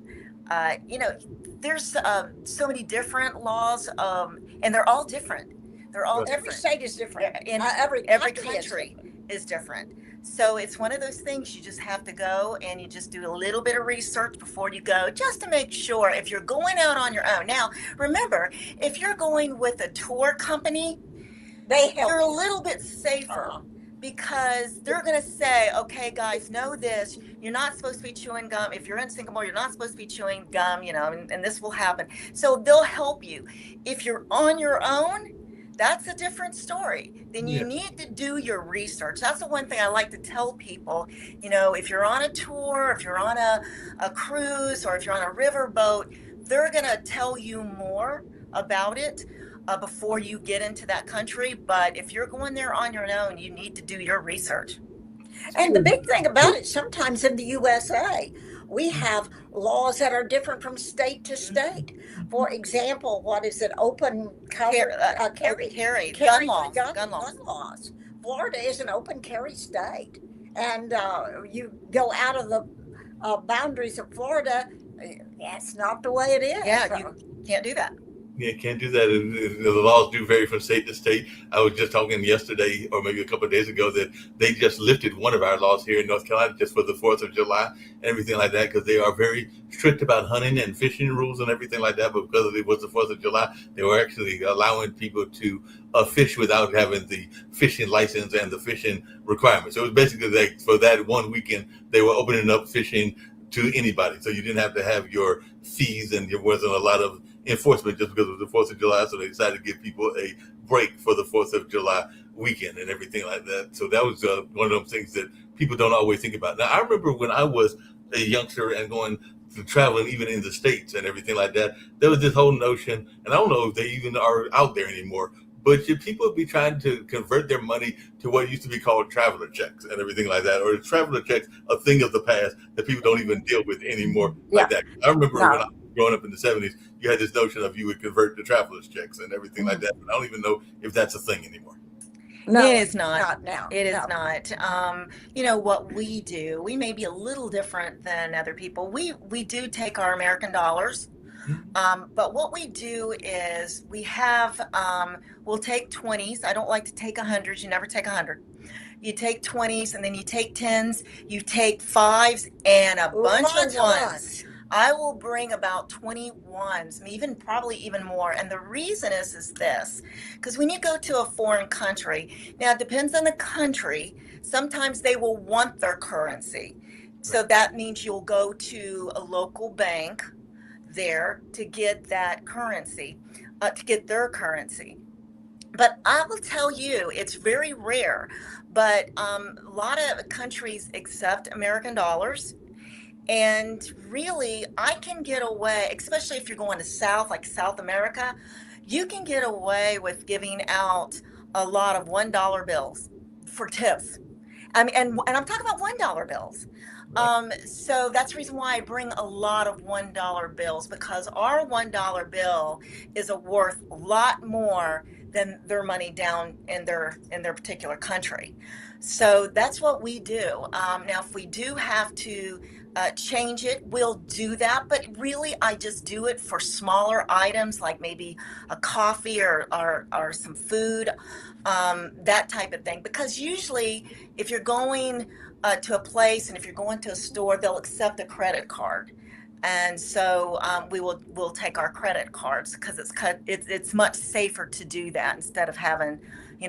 there's so many different laws, and they're all different. They're all different. Every state is different. And every country is different. So it's one of those things you just have to go and you just do a little bit of research before you go, just to make sure if you're going out on your own. Now, remember, if you're going with a tour company, They help you're a you. little bit safer Uh-huh. because they're going to say, okay, guys, know this. You're not supposed to be chewing gum. If you're in Singapore, you're not supposed to be chewing gum, and this will happen. So they'll help you. If you're on your own, that's a different story. Then you Yeah. need to do your research. That's the one thing I like to tell people. If you're on a tour, if you're on a cruise, or if you're on a river boat, they're going to tell you more about it before you get into that country. But if you're going there on your own, you need to do your research. And the big thing about it, sometimes in the USA, we have laws that are different from state to state. For example, what is it? Open carry, Gun laws. gun laws. Florida is an open carry state, and you go out of the boundaries of Florida. That's not the way it is. Yeah, So, you can't do that. Yeah, can't do that. The laws do vary from state to state. I was just talking yesterday, or maybe a couple of days ago, that they just lifted one of our laws here in North Carolina just for the 4th of July and everything like that, because they are very strict about hunting and fishing rules and everything like that. But because it was the 4th of July, they were actually allowing people to fish without having the fishing license and the fishing requirements. So it was basically like for that one weekend, they were opening up fishing to anybody. So you didn't have to have your fees, and there wasn't a lot of enforcement just because it was the 4th of July. So they decided to give people a break for the 4th of July weekend and everything like that. So that was one of those things that people don't always think about. Now, I remember when I was a youngster and going to traveling, even in the States and everything like that, there was this whole notion, and I don't know if they even are out there anymore, but should people be trying to convert their money to what used to be called traveler checks and everything like that? Or is traveler checks a thing of the past that people don't even deal with anymore like that? I remember when I was growing up in the 70s, you had this notion of you would convert to traveler's checks and everything like that. But I don't even know if that's a thing anymore. no, It is not. now. It is No. not. What we do, we may be a little different than other people. We do take our American dollars. But what we do is we'll take 20s. I don't like to take 100s. You never take 100. You take 20s, and then you take 10s, you take 5s, and a bunch Lots of ones. I will bring about 21s, probably even more. And the reason is this, because when you go to a foreign country, now it depends on the country, sometimes they will want their currency. So that means you'll go to a local bank there to get that currency, to get their currency. But I will tell you, it's very rare, but a lot of countries accept American dollars. And really, I can get away, especially if you're going to like South America, you can get away with giving out a lot of $1 bills for tips. I mean, and I'm talking about $1 bills. So that's the reason why I bring a lot of $1 bills, because our $1 bill is worth a lot more than their money down in their particular country. So that's what we do. Now, if we do have to change it, we'll do that. But really, I just do it for smaller items, like maybe a coffee or some food, that type of thing. Because usually, if you're going to a place and if you're going to a store, they'll accept a credit card. And so we'll take our credit cards, because it's much safer to do that instead of having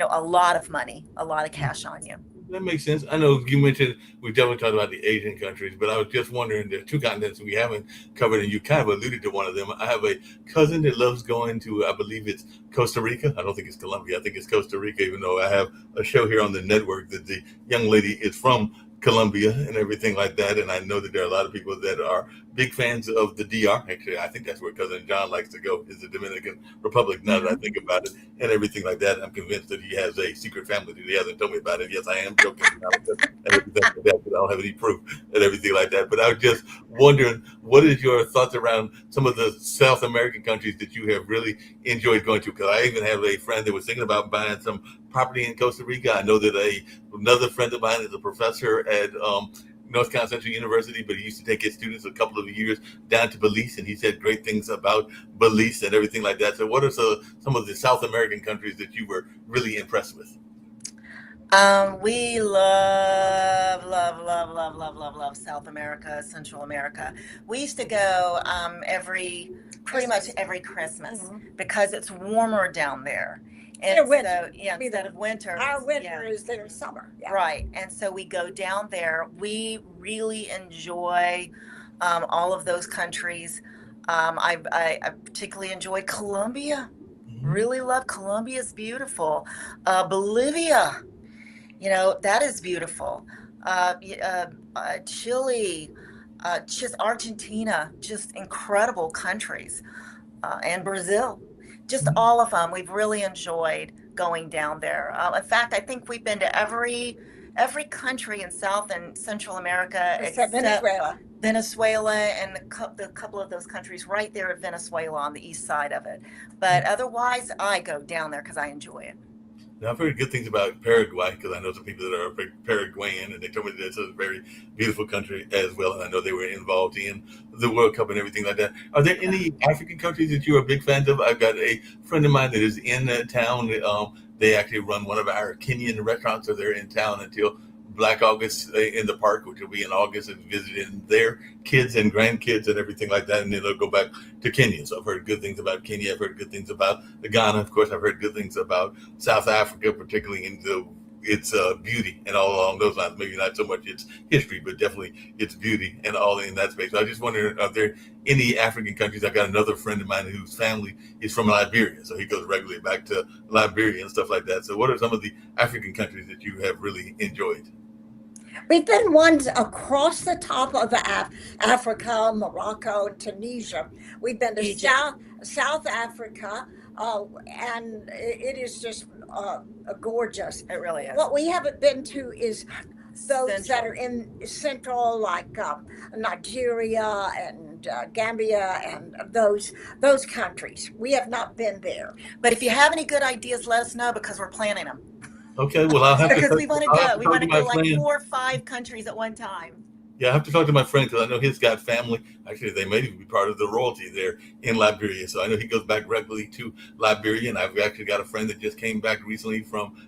a lot of money, a lot of cash on you. That makes sense. I know you mentioned we definitely talked about the Asian countries, but I was just wondering, there are two continents we haven't covered, and you kind of alluded to one of them. I have a cousin that loves going to, I believe it's Costa Rica. I don't think it's Colombia. I think it's Costa Rica, even though I have a show here on the network that the young lady is from Colombia and everything like that. And I know that there are a lot of people that are big fans of the DR. Actually, I think that's where cousin John likes to go, is the Dominican Republic, now that I think about it and everything like that. I'm convinced that he has a secret family that he hasn't told me about it. Yes, I am joking about it and everything like that, but I don't have any proof and everything like that. But I was just wondering, what is your thoughts around some of the South American countries that you have really enjoyed going to? Because I even have a friend that was thinking about buying some property in Costa Rica. I know that another friend of mine is a professor at North Carolina Central University, but he used to take his students a couple of years down to Belize, and he said great things about Belize and everything like that. So what are some of the South American countries that you were really impressed with? We love South America, Central America. We used to go pretty much Christmas. every Christmas Mhm. because it's warmer down there. Their And winter. so, yeah, Be instead the of winter, Our winter yeah, is their summer. Yeah. right. And so we go down there. We really enjoy all of those countries. I particularly enjoyed Colombia. Mhm. Really love Colombia. It's beautiful. Bolivia, that is beautiful. Chile, just Argentina, just incredible countries, and Brazil, just all of them. We've really enjoyed going down there. In fact, I think we've been to every country in South and Central America Except except Venezuela. Venezuela and the couple of those countries right there at Venezuela on the east side of it. But otherwise, I go down there because I enjoy it. Now, I've heard good things about Paraguay because I know some people that are Paraguayan, and they told me that it's a very beautiful country as well. And I know they were involved in the World Cup and everything like that. Are there any African countries that you are big fans of? I've got a friend of mine that is in town. They actually run one of our Kenyan restaurants, so they're in town until Black August in the park, which will be in August, and visiting their kids and grandkids and everything like that. And then they'll go back to Kenya. So I've heard good things about Kenya. I've heard good things about Ghana. Of course, I've heard good things about South Africa, particularly in its beauty and all along those lines. Maybe not so much its history, but definitely its beauty and all in that space. So I just wonder, are there any African countries? I got another friend of mine whose family is from Liberia, so he goes regularly back to Liberia and stuff like that. So what are some of the African countries that you have really enjoyed? We've been ones across the top of Africa, Morocco, Tunisia. We've been to Egypt. South Africa, and it is just gorgeous. It really is. What we haven't been to is those that Central. are in Central, like Nigeria and Gambia, and those countries. We have not been there. But if you have any good ideas, let us know because we're planning them. Okay, well, I'll have to Because we want to I'll have go. to We talk want to to my go like friend. 4 or 5 countries at one time. Yeah, I have to talk to my friend because I know he's got family. Actually, they may even be part of the royalty there in Liberia. So I know he goes back regularly to Liberia. And I've actually got a friend that just came back recently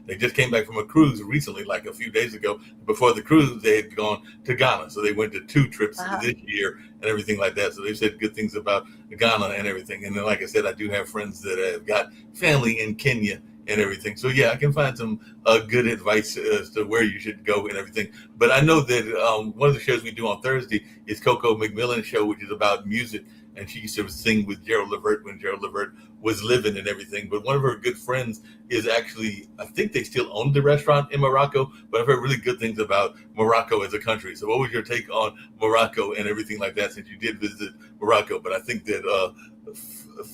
they just came back from a cruise recently, like a few days ago. Before the cruise, they had gone to Ghana. So they went to 2 trips this year and everything like that. So they said good things about Ghana and everything. And then, like I said, I do have friends that have got family in Kenya and everything. So yeah, I can find some good advice as to where you should go and everything. But I know that one of the shows we do on Thursday is Coco McMillan's show, which is about music. And she used to sing with Gerald Levert when Gerald Levert was living and everything. But one of her good friends is actually, I think they still own the restaurant in Morocco, but I've heard really good things about Morocco as a country. So what was your take on Morocco and everything like that, since you did visit Morocco? But I think that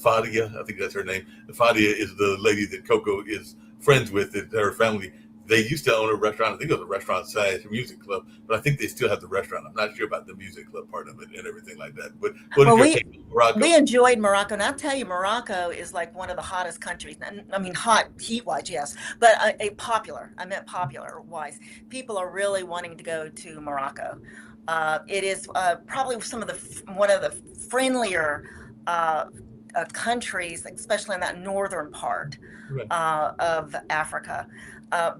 Fadia, I think that's her name. Fadia is the lady that Coco is friends with, that her family. They used to own a restaurant. I think it was a restaurant slash music club, but I think they still have the restaurant. I'm not sure about the music club part of it and everything like that. But what Well, is your we take on Morocco? we enjoyed Morocco, and I'll tell you, Morocco is like one of the hottest countries. I mean, hot heat-wise, yes, but a popular. I meant popular-wise. People are really wanting to go to Morocco. It is probably one of the friendlier countries, especially in that northern part Right. of Africa.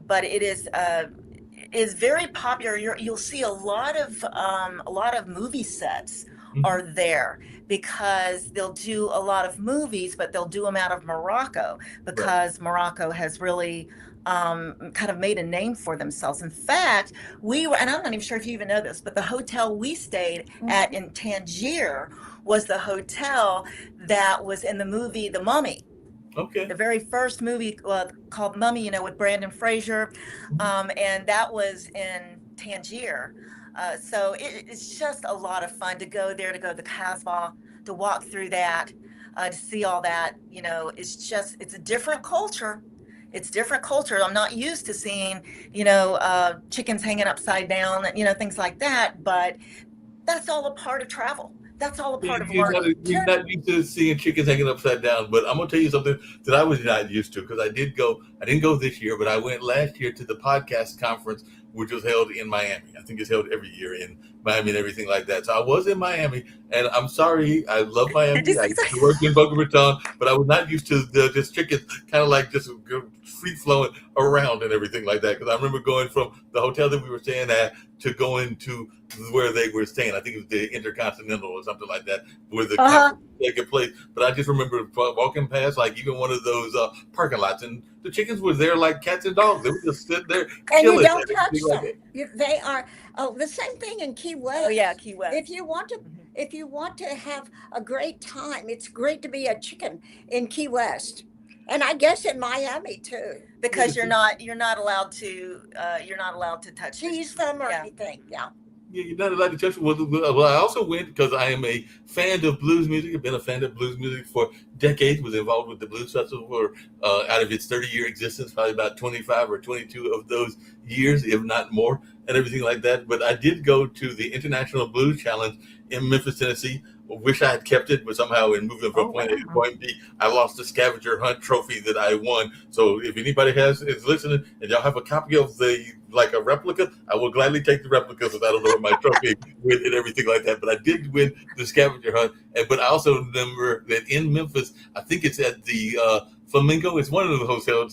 But it is very popular. You'll see a lot of movie sets Mhm. are there because they'll do a lot of movies, but they'll do them out of Morocco because Morocco has really kind of made a name for themselves. In fact, and I'm not even sure if you even know this, but the hotel we stayed at in Tangier was the hotel that was in the movie The Mummy. Okay. The very first movie called Mummy, with Brandon Fraser, and that was in Tangier. So it's just a lot of fun to go there, to go to the Casbah, to walk through that, to see all that. It's a different culture. It's different culture. I'm not used to seeing, chickens hanging upside down, things like that. But that's all a part of travel. That's all a part of learning. You're not used to seeing chickens hanging upside down, but I'm gonna tell you something that I was not used to, because I didn't go this year, but I went last year to the podcast conference, which was held in Miami. I think it's held every year in Miami and everything like that. So I was in Miami, and I'm sorry, I love Miami. Just I used to work in Boca Raton, but I was not used to just chickens kind of like just free flowing around and everything like that. Because I remember going from the hotel that we were staying at to going to where they were staying. I think it was the Intercontinental or something like that, where the conference was taking place. But I just remember walking past like even one of those parking lots, and the chickens were there like cats and dogs. They would just sit there And you chilling. don't touch everything like them. that. They are the same thing in Key West. Oh yeah, Key West. If you want to, if you want to have a great time, it's great to be a chicken in Key West, and I guess in Miami too. Because you're not allowed to touch it. Tease them or Yeah. anything. Yeah. Yeah, you're not allowed to touch it. Well, I also went because I am a fan of blues music. I've been a fan of blues music for decades. Was involved with the Blues Festival for out of its 30-year existence, probably about 25 or 22 of those years, if not more, and everything like that. But I did go to the International Blues Challenge in Memphis, Tennessee. Wish I had kept it, but somehow in moving from point A to point B, I lost the scavenger hunt trophy that I won. So if anybody is listening and y'all have a copy of a replica, I will gladly take the replica because I don't know where my trophy went and everything like that. But I did win the scavenger hunt. But I also remember that in Memphis, I think it's at the Flamingo. It's one of the hotels.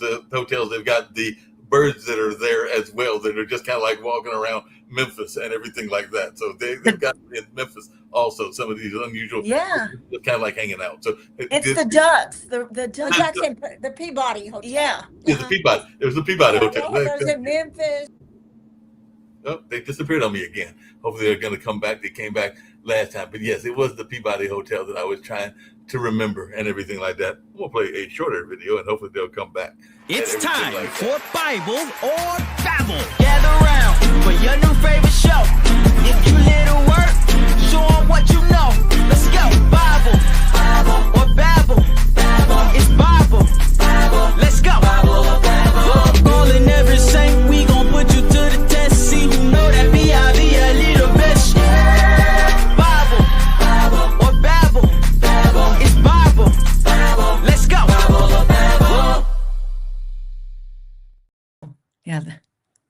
They've got the birds that are there as well that are just kind of like walking around Memphis and everything like that. So they've got in Memphis also some of these unusual, Yeah. kind of like hanging out. So It's the ducks. The ducks. That's in the Peabody Hotel. Yeah. it's the Peabody. It was the Peabody Yeah, Hotel. they have those in Memphis. Oh, they disappeared on me again. Hopefully they're going to come back. They came back last time. But yes, it was the Peabody Hotel that I was trying to remember and everything like that. We'll play a shorter video and hopefully they'll come back. It's and everything time like for that. Bible or Babble. Gather round for your new favorite show. If you little work, show 'em what you know. Let's go. Bible or Babble. It's Bible. Let's go. All in every saint, we gon' put you to the test. See who know that B.I.B. a little best. Bible or Babble. It's Bible. Let's go. Yeah.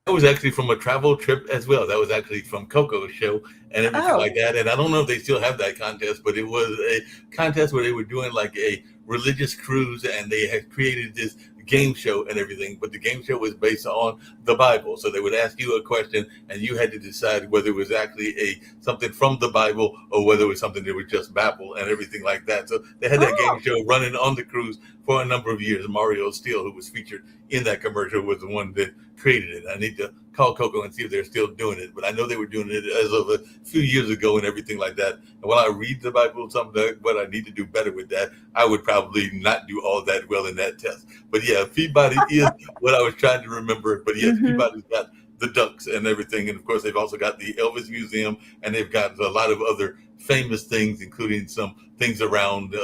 That was actually from a travel trip as well. That was actually from Coco's show and everything Oh. like that. And I don't know if they still have that contest, but it was a contest where they were doing like a religious cruise and they had created this game show and everything. But the game show was based on the Bible. So they would ask you a question and you had to decide whether it was actually something from the Bible or whether it was something that was just Babble and everything like that. So they had that game show running on the cruise for a number of years. Mario Steele, who was featured in that commercial, was the one that created it. I need to call Coco and see if they're still doing it, but I know they were doing it as of a few years ago and everything like that. And when I read the Bible, what I need to do better with that, I would probably not do all that well in that test. But yeah, Peabody is what I was trying to remember. But yes, Peabody's got the ducks and everything, and of course they've also got the Elvis Museum, and they've got a lot of other famous things, including some things around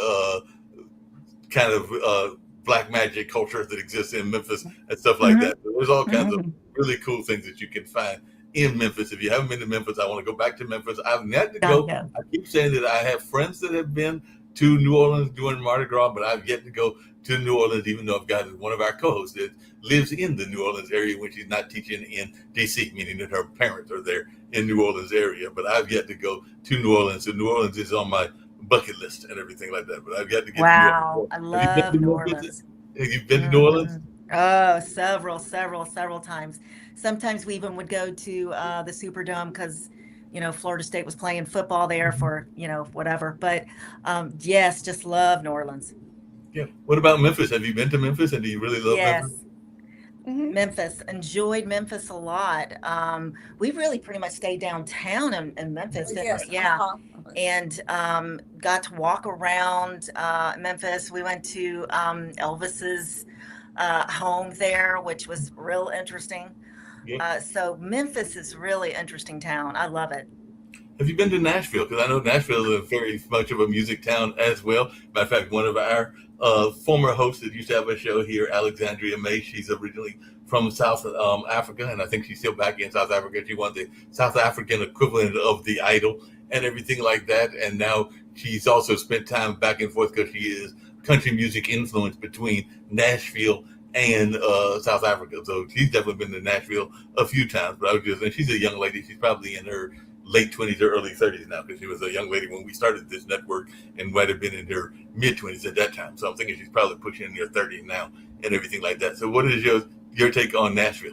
kind of black magic culture that exists in Memphis and stuff like that. So there's all kinds of really cool things that you can find in Memphis. If you haven't been to Memphis, I want to go back to Memphis. I've yet to go. Yeah. I keep saying that I have friends that have been to New Orleans doing Mardi Gras, but I've yet to go to New Orleans, even though I've got one of our co-hosts that lives in the New Orleans area when she's not teaching in DC, meaning that her parents are there in New Orleans area. But I've yet to go to New Orleans. So New Orleans is on my bucket list and everything like that. But I've got to get Wow. to I New Orleans. Have you been love to New Memphis? Orleans. Have you been to New Orleans? Oh, several times. Sometimes we even would go to the Superdome because, Florida State was playing football there for, whatever. But yes, just love New Orleans. Yeah. What about Memphis? Have you been to Memphis, and do you really love Yes. Memphis? Memphis, enjoyed Memphis a lot. We really pretty much stayed downtown in Memphis, didn't Yes. we? Yeah. Uh-huh. And got to walk around Memphis. We went to Elvis's home there, which was real interesting. Yeah. So Memphis is really interesting town. I love it. Have you been to Nashville? Because I know Nashville is very much of a music town as well. Matter of fact, one of our former hosts that used to have a show here, Alexandria May, she's originally from South Africa, and I think she's still back in South Africa. She won the South African equivalent of the Idol and everything like that. And now she's also spent time back and forth because she is country music influence between Nashville and South Africa. So she's definitely been to Nashville a few times. But and she's a young lady. She's probably in her late 20s or early 30s now, because she was a young lady when we started this network and might have been in her mid 20s at that time. So I'm thinking she's probably pushing in her 30s now and everything like that. So what is your take on Nashville?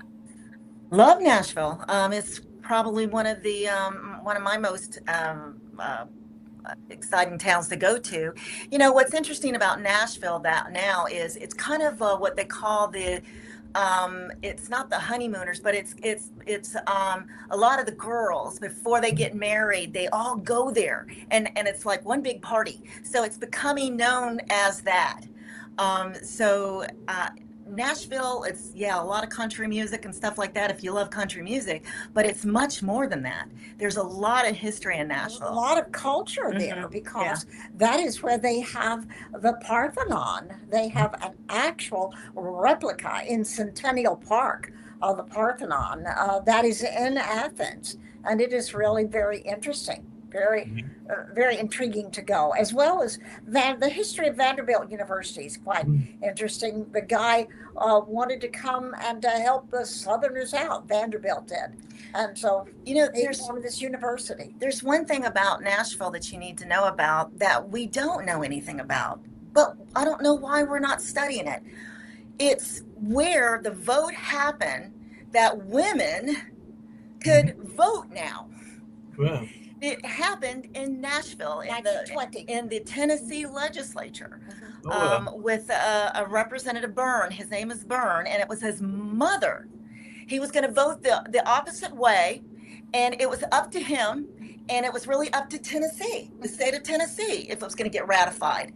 Love Nashville. It's probably one of my most exciting towns to go to. You know, what's interesting about Nashville that now is it's kind of what they call it's not the honeymooners, but it's a lot of the girls before they get married, they all go there, and it's like one big party. So it's becoming known as that. So Nashville, it's a lot of country music and stuff like that if you love country music, but it's much more than that. There's a lot of history in A Nashville. lot of culture there because that is where they have the Parthenon. They have an actual replica in Centennial Park of the Parthenon that is in Athens, and it is really very interesting. Very intriguing to go, as well as the history of Vanderbilt University is quite interesting. The guy wanted to come and help the Southerners out. Vanderbilt did, and so they formed this university. There's one thing about Nashville that you need to know about that we don't know anything about, but I don't know why we're not studying it. It's where the vote happened that women could vote now. Wow. It happened in Nashville in the Tennessee legislature with a Representative Byrne. His name is Byrne, and it was his mother. He was going to vote the opposite way, and it was up to him, and it was really up to Tennessee, the state of Tennessee, if it was going to get ratified.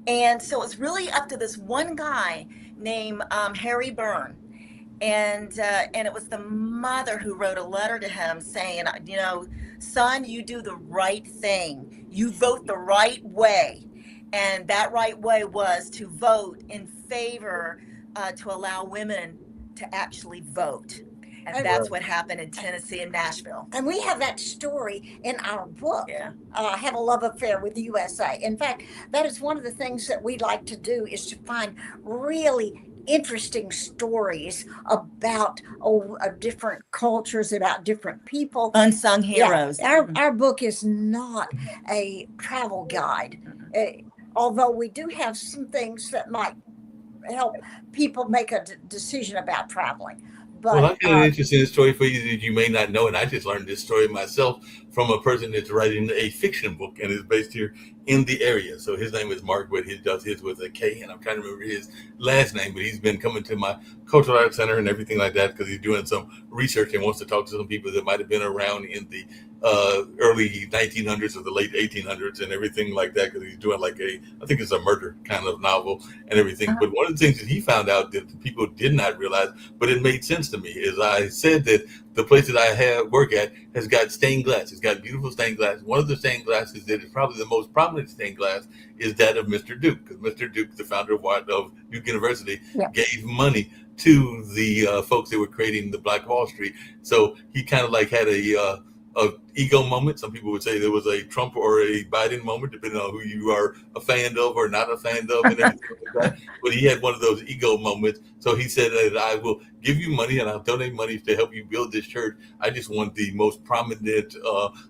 And so it was really up to this one guy named Harry Byrne. And it was the mother who wrote a letter to him saying, son, you do the right thing. You vote the right way. And that right way was to vote in favor to allow women to actually vote. And that's what happened in Tennessee and Nashville. And we have that story in our book, Have a Love Affair with the USA. In fact, that is one of the things that we like to do, is to find really interesting stories about different cultures, about different people. Unsung heroes. Our book is not a travel guide, although we do have some things that might help people make a decision about traveling. But, well, I've got an interesting story for you that you may not know, and I just learned this story myself from a person that's writing a fiction book and is based here in the area. So his name is Mark, but he does his with a K, and I'm trying to remember his last name, but he's been coming to my Cultural Arts Center and everything like that because he's doing some research and wants to talk to some people that might have been around in the early 1900s or the late 1800s and everything like that, because he's doing like I think it's a murder kind of novel and everything. But one of the things that he found out that people did not realize, but it made sense to me, is I said that the place that I work at has got stained glass. It's got beautiful stained glass. One of the stained glasses that is probably the most prominent stained glass is that of Mr. Duke, because Mr. Duke, the founder of Duke University, gave money to the folks that were creating the Black Wall Street. So he kind of like had a ego moment. Some people would say there was a Trump or a Biden moment, depending on who you are a fan of or not a fan of, and everything like that. But he had one of those ego moments. So he said that I will give you money and I'll donate money to help you build this church. I just want the most prominent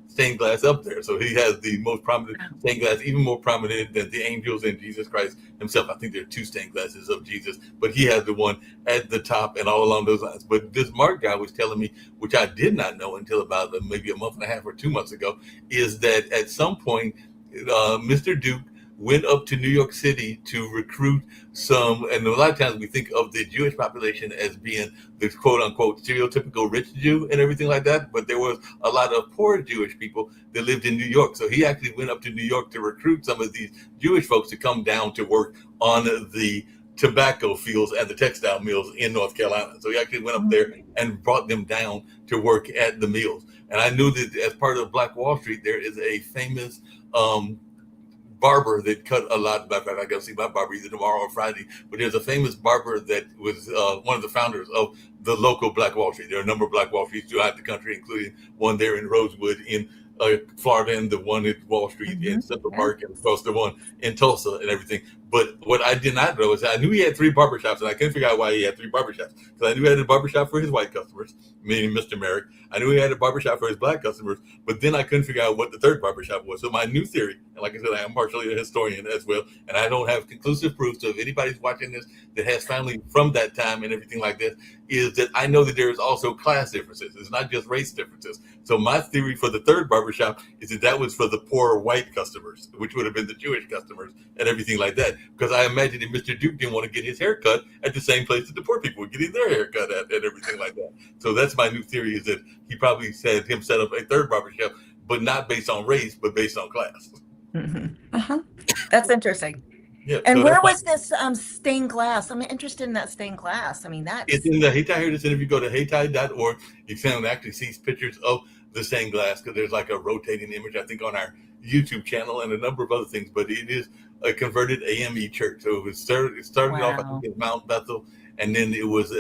stained glass up there. So he has the most prominent stained glass, even more prominent than the angels and Jesus Christ himself. I think there are two stained glasses of Jesus, but he has the one at the top and all along those lines. But this Mark guy was telling me, which I did not know until about maybe a month and a half or 2 months ago, is that at some point, Mr. Duke went up to New York City to recruit some, and a lot of times we think of the Jewish population as being the quote unquote stereotypical rich Jew and everything like that, but there was a lot of poor Jewish people that lived in New York. So he actually went up to New York to recruit some of these Jewish folks to come down to work on the tobacco fields and the textile mills in North Carolina. So he actually went up there and brought them down to work at the mills. And I knew that as part of Black Wall Street, there is a famous barber that cut a lot. In fact, I got to see my barber either tomorrow or Friday. But there's a famous barber that was one of the founders of the local Black Wall Street. There are a number of Black Wall Streets throughout the country, including one there in Rosewood in Florida, and the one at Wall Street in Central Park, and of course the one in Tulsa and everything. But what I did not know is I knew he had 3 barbershops, and I couldn't figure out why he had 3 barbershops. Because I knew he had a barbershop for his white customers, meaning Mr. Merrick. I knew he had a barbershop for his black customers, but then I couldn't figure out what the third barbershop was. So my new theory, and like I said, I am partially a historian as well, and I don't have conclusive proof. So if anybody's watching this that has family from that time and everything like this, is that I know that there is also class differences. It's not just race differences. So my theory for the third barbershop is that was for the poor white customers, which would have been the Jewish customers and everything like that. Because I imagine that Mr. Duke didn't want to get his hair cut at the same place that the poor people were getting their hair cut at and everything like that. So that's my new theory, is that he probably said him set up a third barbershop, but not based on race, but based on class. Uh-huh. That's interesting. Yeah. And so where that's was this stained glass? I'm interested in that stained glass. I mean, that's It's in the Hayti Heritage Center. If you go to Hayti.org, you can actually see pictures of the stained glass, because there's like a rotating image, I think, on our YouTube channel and a number of other things. But it is a converted AME church. So it started off, I Wow. think, in Mount Bethel, and then it was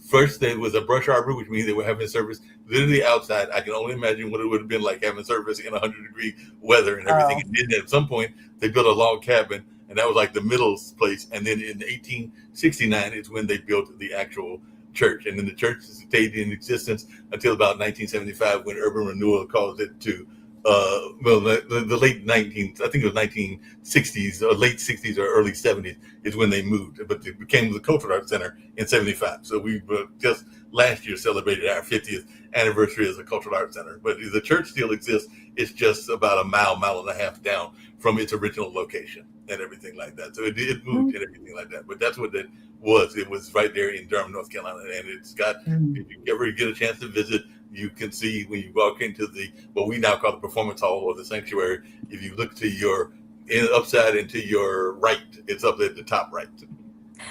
first there was a brush arbor, which means they were having service literally outside. I can only imagine what it would have been like having service in 100-degree weather and everything. And then at some point they built a log cabin, and that was like the middle place. And then in 1869 is when they built the actual church. And then the church stayed in existence until about 1975, when urban renewal caused it to the late 19th, I think it was 1960s, or late 60s or early 70s is when they moved. But it became the Cultural Arts Center in 75. So we just last year celebrated our 50th anniversary as a Cultural Arts Center. But the church still exists. It's just about a mile and a half down from its original location and everything like that. So it moved and everything like that. But that's what it was. It was right there in Durham, North Carolina. And it's got, if you ever get a chance to visit, you can see when you walk into what we now call the performance hall or the sanctuary. If you look to your upside and to your right, it's up at the top right.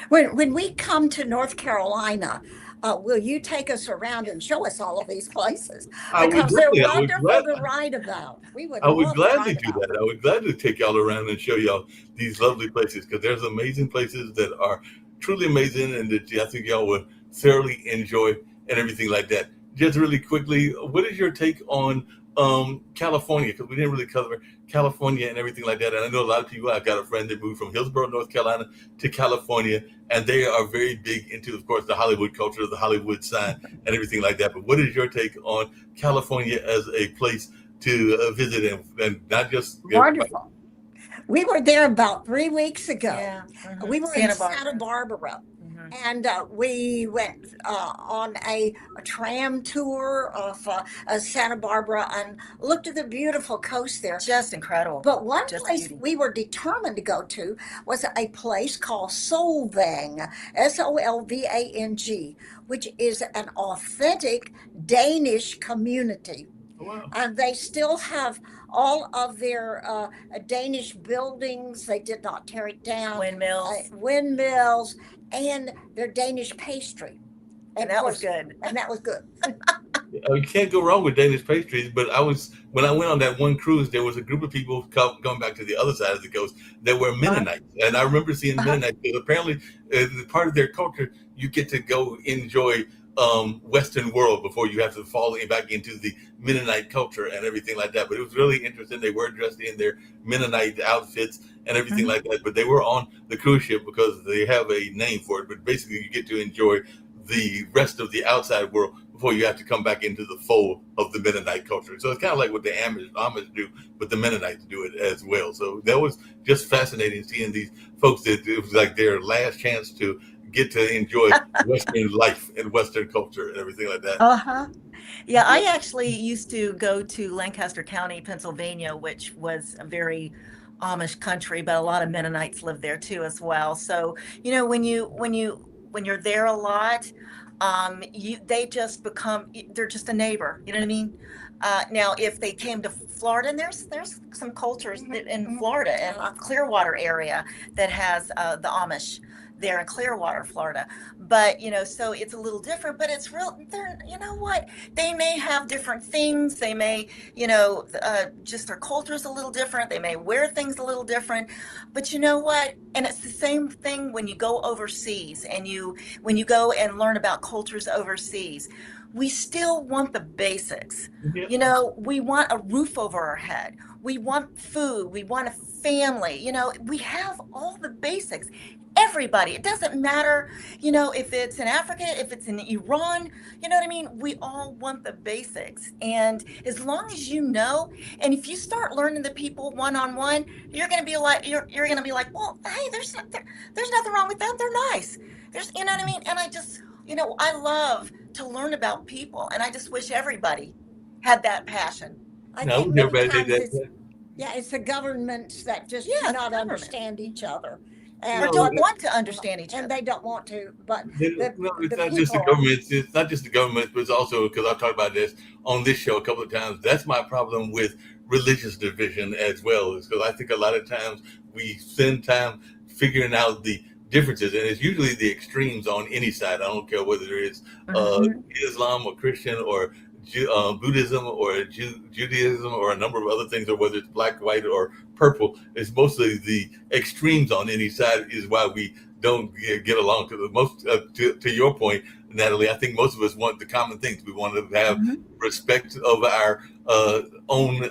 When we come to North Carolina, will you take us around and show us all of these places? Because they're wonderful to write about. I would love to gladly write do about that. I would gladly take y'all around and show y'all these lovely places, because there's amazing places that are truly amazing and that I think y'all would thoroughly enjoy and everything like that. Just really quickly, what is your take on California? Because we didn't really cover California and everything like that. And I know a lot of people, I've got a friend that moved from Hillsborough, North Carolina to California, and they are very big into, of course, the Hollywood culture, the Hollywood sign and everything like that. But what is your take on California as a place to visit and not just... Wonderful. We were there about 3 weeks ago. Yeah. We were in Santa Barbara. And we went on a tram tour of Santa Barbara and looked at the beautiful coast there. Just incredible. But one Just place beauty. we were determined to go to was a place called Solvang, Solvang, which is an authentic Danish community. Oh, wow. And they still have all of their Danish buildings. They did not tear it down. Windmills and their Danish pastry. And that was good. And that was good. You can't go wrong with Danish pastries. But when I went on that one cruise, there was a group of people going back to the other side of the coast that were Mennonites. And I remember seeing Mennonites, because apparently part of their culture, you get to go enjoy Western world before you have to fall back into the Mennonite culture and everything like that. But it was really interesting. They were dressed in their Mennonite outfits and everything like that. But they were on the cruise ship because they have a name for it. But basically, you get to enjoy the rest of the outside world before you have to come back into the fold of the Mennonite culture. So it's kind of like what the Amish do, but the Mennonites do it as well. So that was just fascinating seeing these folks that it was like their last chance to get to enjoy Western life and Western culture and everything like that. Yeah, I actually used to go to Lancaster County, Pennsylvania, which was a very Amish country, but a lot of Mennonites live there too as well. So, you know, when you're there a lot, they just they're just a neighbor. You know what I mean? Now, if they came to Florida, and there's some cultures in Florida and Clearwater area that has the Amish there in Clearwater, Florida. But, you know, so it's a little different, but it's real. You know what? They may have different things. They may, you know, just their culture is a little different. They may wear things a little different, but you know what? And it's the same thing when you go overseas and when you go and learn about cultures overseas. we still want the basics. Yeah. You know, we want a roof over our head. We want food. We want a family. You know, we have all the basics. Everybody, it doesn't matter, you know, if it's in Africa, if it's in Iran, you know what I mean? We all want the basics. And as long as you know, and if you start learning the people one on one, you're going to be like, you're going to be like, well, hey, there's nothing wrong with that. They're nice. You know what I mean? And I just, you know, I love to learn about people, and I just wish everybody had that passion. I No, think many everybody did times that. it's the governments that just do Yeah, not government. understand each other. Or And, No, don't want to understand each and other. they don't want to, but No, it's the not just the people, government. It's not just the government, but it's also because I've talked about this on this show a couple of times. That's my problem with religious division as well, is because I think a lot of times we spend time figuring out the differences, and it's usually the extremes on any side. I don't care whether it's Mhm. Islam or Christian or Buddhism or Judaism or a number of other things, or whether it's black, white, or purple. It's mostly the extremes on any side is why we don't get along. To the most, to your point, Natalie, I think most of us want the common things. We want to have Mhm. respect of our own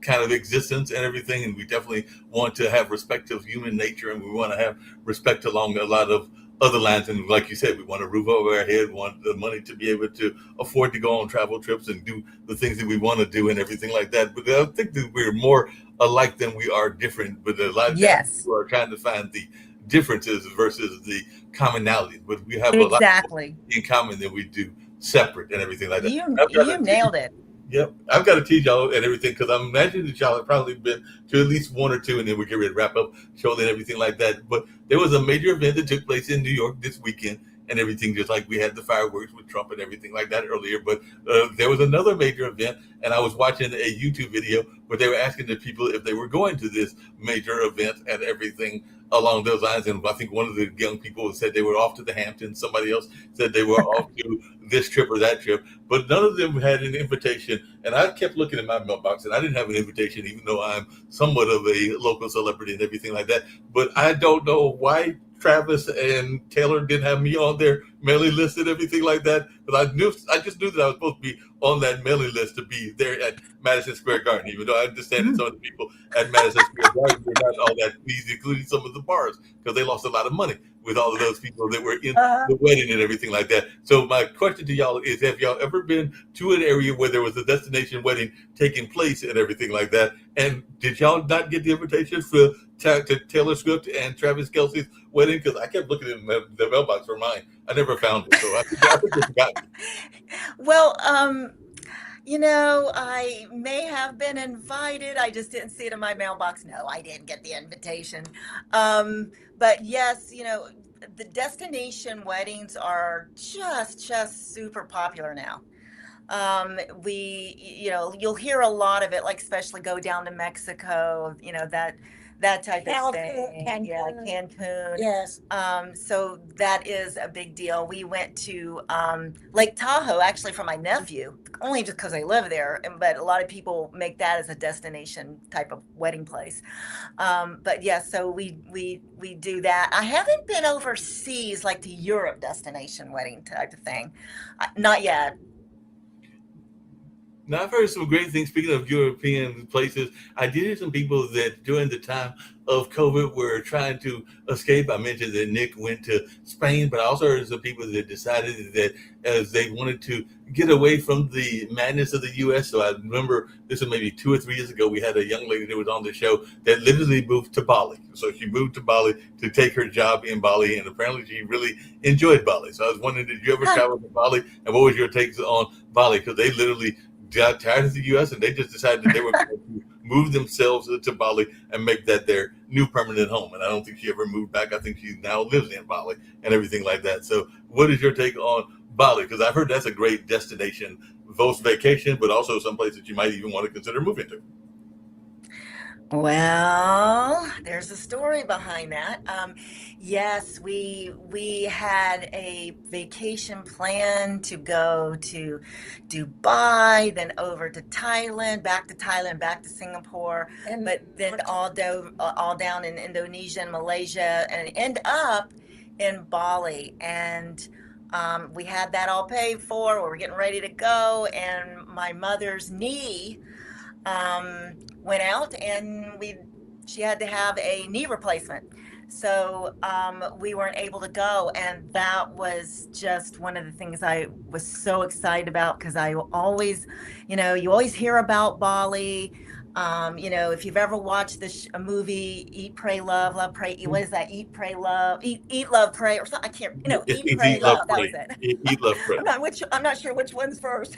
kind of existence and everything, and we definitely want to have respect of human nature, and we want to have respect along a lot of other lines. And like you said, we want a roof over our head, want the money to be able to afford to go on travel trips and do the things that we want to do and everything like that. But I think that we're more alike than we are different. But a lot of times Yes, people are trying to find the differences versus the commonalities. But we have a lot exactly. in common than we do separate and everything like that. You I've got you to nailed it. Yep, I've got to teach y'all and everything because I'm imagining that y'all have probably been to at least one or two, and then we get ready to wrap up show and everything like that. But there was a major event that took place in New York this weekend and everything, just like we had the fireworks with Trump and everything like that earlier. But there was another major event, and I was watching a YouTube video where they were asking the people if they were going to this major event and everything along those lines. And I think one of the young people said they were off to the Hamptons. Somebody else said they were off to this trip or that trip, but none of them had an invitation. And I kept looking at my mailbox, and I didn't have an invitation, even though I'm somewhat of a local celebrity and everything like that. But I don't know why Travis and Taylor didn't have me on their mailing list and everything like that. But I just knew that I was supposed to be on that mailing list to be there at Madison Square Garden, even though I understand that some of the people at Madison Square Garden were not all that pleased, including some of the bars, because they lost a lot of money with all of those people that were in Uh, the wedding and everything like that. So my question to y'all is, have y'all ever been to an area where there was a destination wedding taking place and everything like that? And did y'all not get the invitation to Taylor Swift and Travis Kelce's wedding? Because I kept looking in the mailbox for mine. I never found it. So I think it's forgotten. well, you know, I may have been invited. I just didn't see it in my mailbox. No, I didn't get the invitation. But yes, you know, the destination weddings are just super popular now. You know, you'll hear a lot of it, like especially go down to Mexico, you know, that type of thing. Yeah, Cancun, Cancun. yes. So that is a big deal. We went to Lake Tahoe actually for my nephew, only just because I live there. But a lot of people make that as a destination type of wedding place. But yeah, so we do that. I haven't been overseas, like to Europe destination wedding type of thing, not yet. Now, I've heard some great things. Speaking of European places, I did hear some people that during the time of COVID were trying to escape. I mentioned that Nick went to Spain, but I also heard some people that decided that as they wanted to get away from the madness of the U.S. So I remember this was maybe 2 or 3 years ago. We had a young lady that was on the show that literally moved to Bali. So she moved to Bali to take her job in Bali, and apparently she really enjoyed Bali. So I was wondering, did you ever travel to Bali, and what was your takes on Bali? Because they literally got tired of the U.S. and they just decided that they were going to move themselves to Bali and make that their new permanent home. And I don't think she ever moved back. I think she now lives in Bali and everything like that. So what is your take on Bali? Because I've heard that's a great destination, both vacation, but also someplace that you might even want to consider moving to. Well, there's a story behind that. Yes, we had a vacation plan to go to Dubai, then over to Thailand, back to Singapore, And but then all down in Indonesia and Malaysia, and end up in Bali. And We had that all paid for. We were getting ready to go, and my mother's knee went out, and she had to have a knee replacement. So we weren't able to go, and that was just one of the things I was so excited about, because I always, you always hear about Bali. If you've ever watched a movie, Eat, Pray, Love, Love, Pray, what is that? Eat, Pray, Love, Eat, Love, Pray, or something. I can't, Eat, Pray, Love. That was it. Eat, love, pray. I'm not sure which one's first.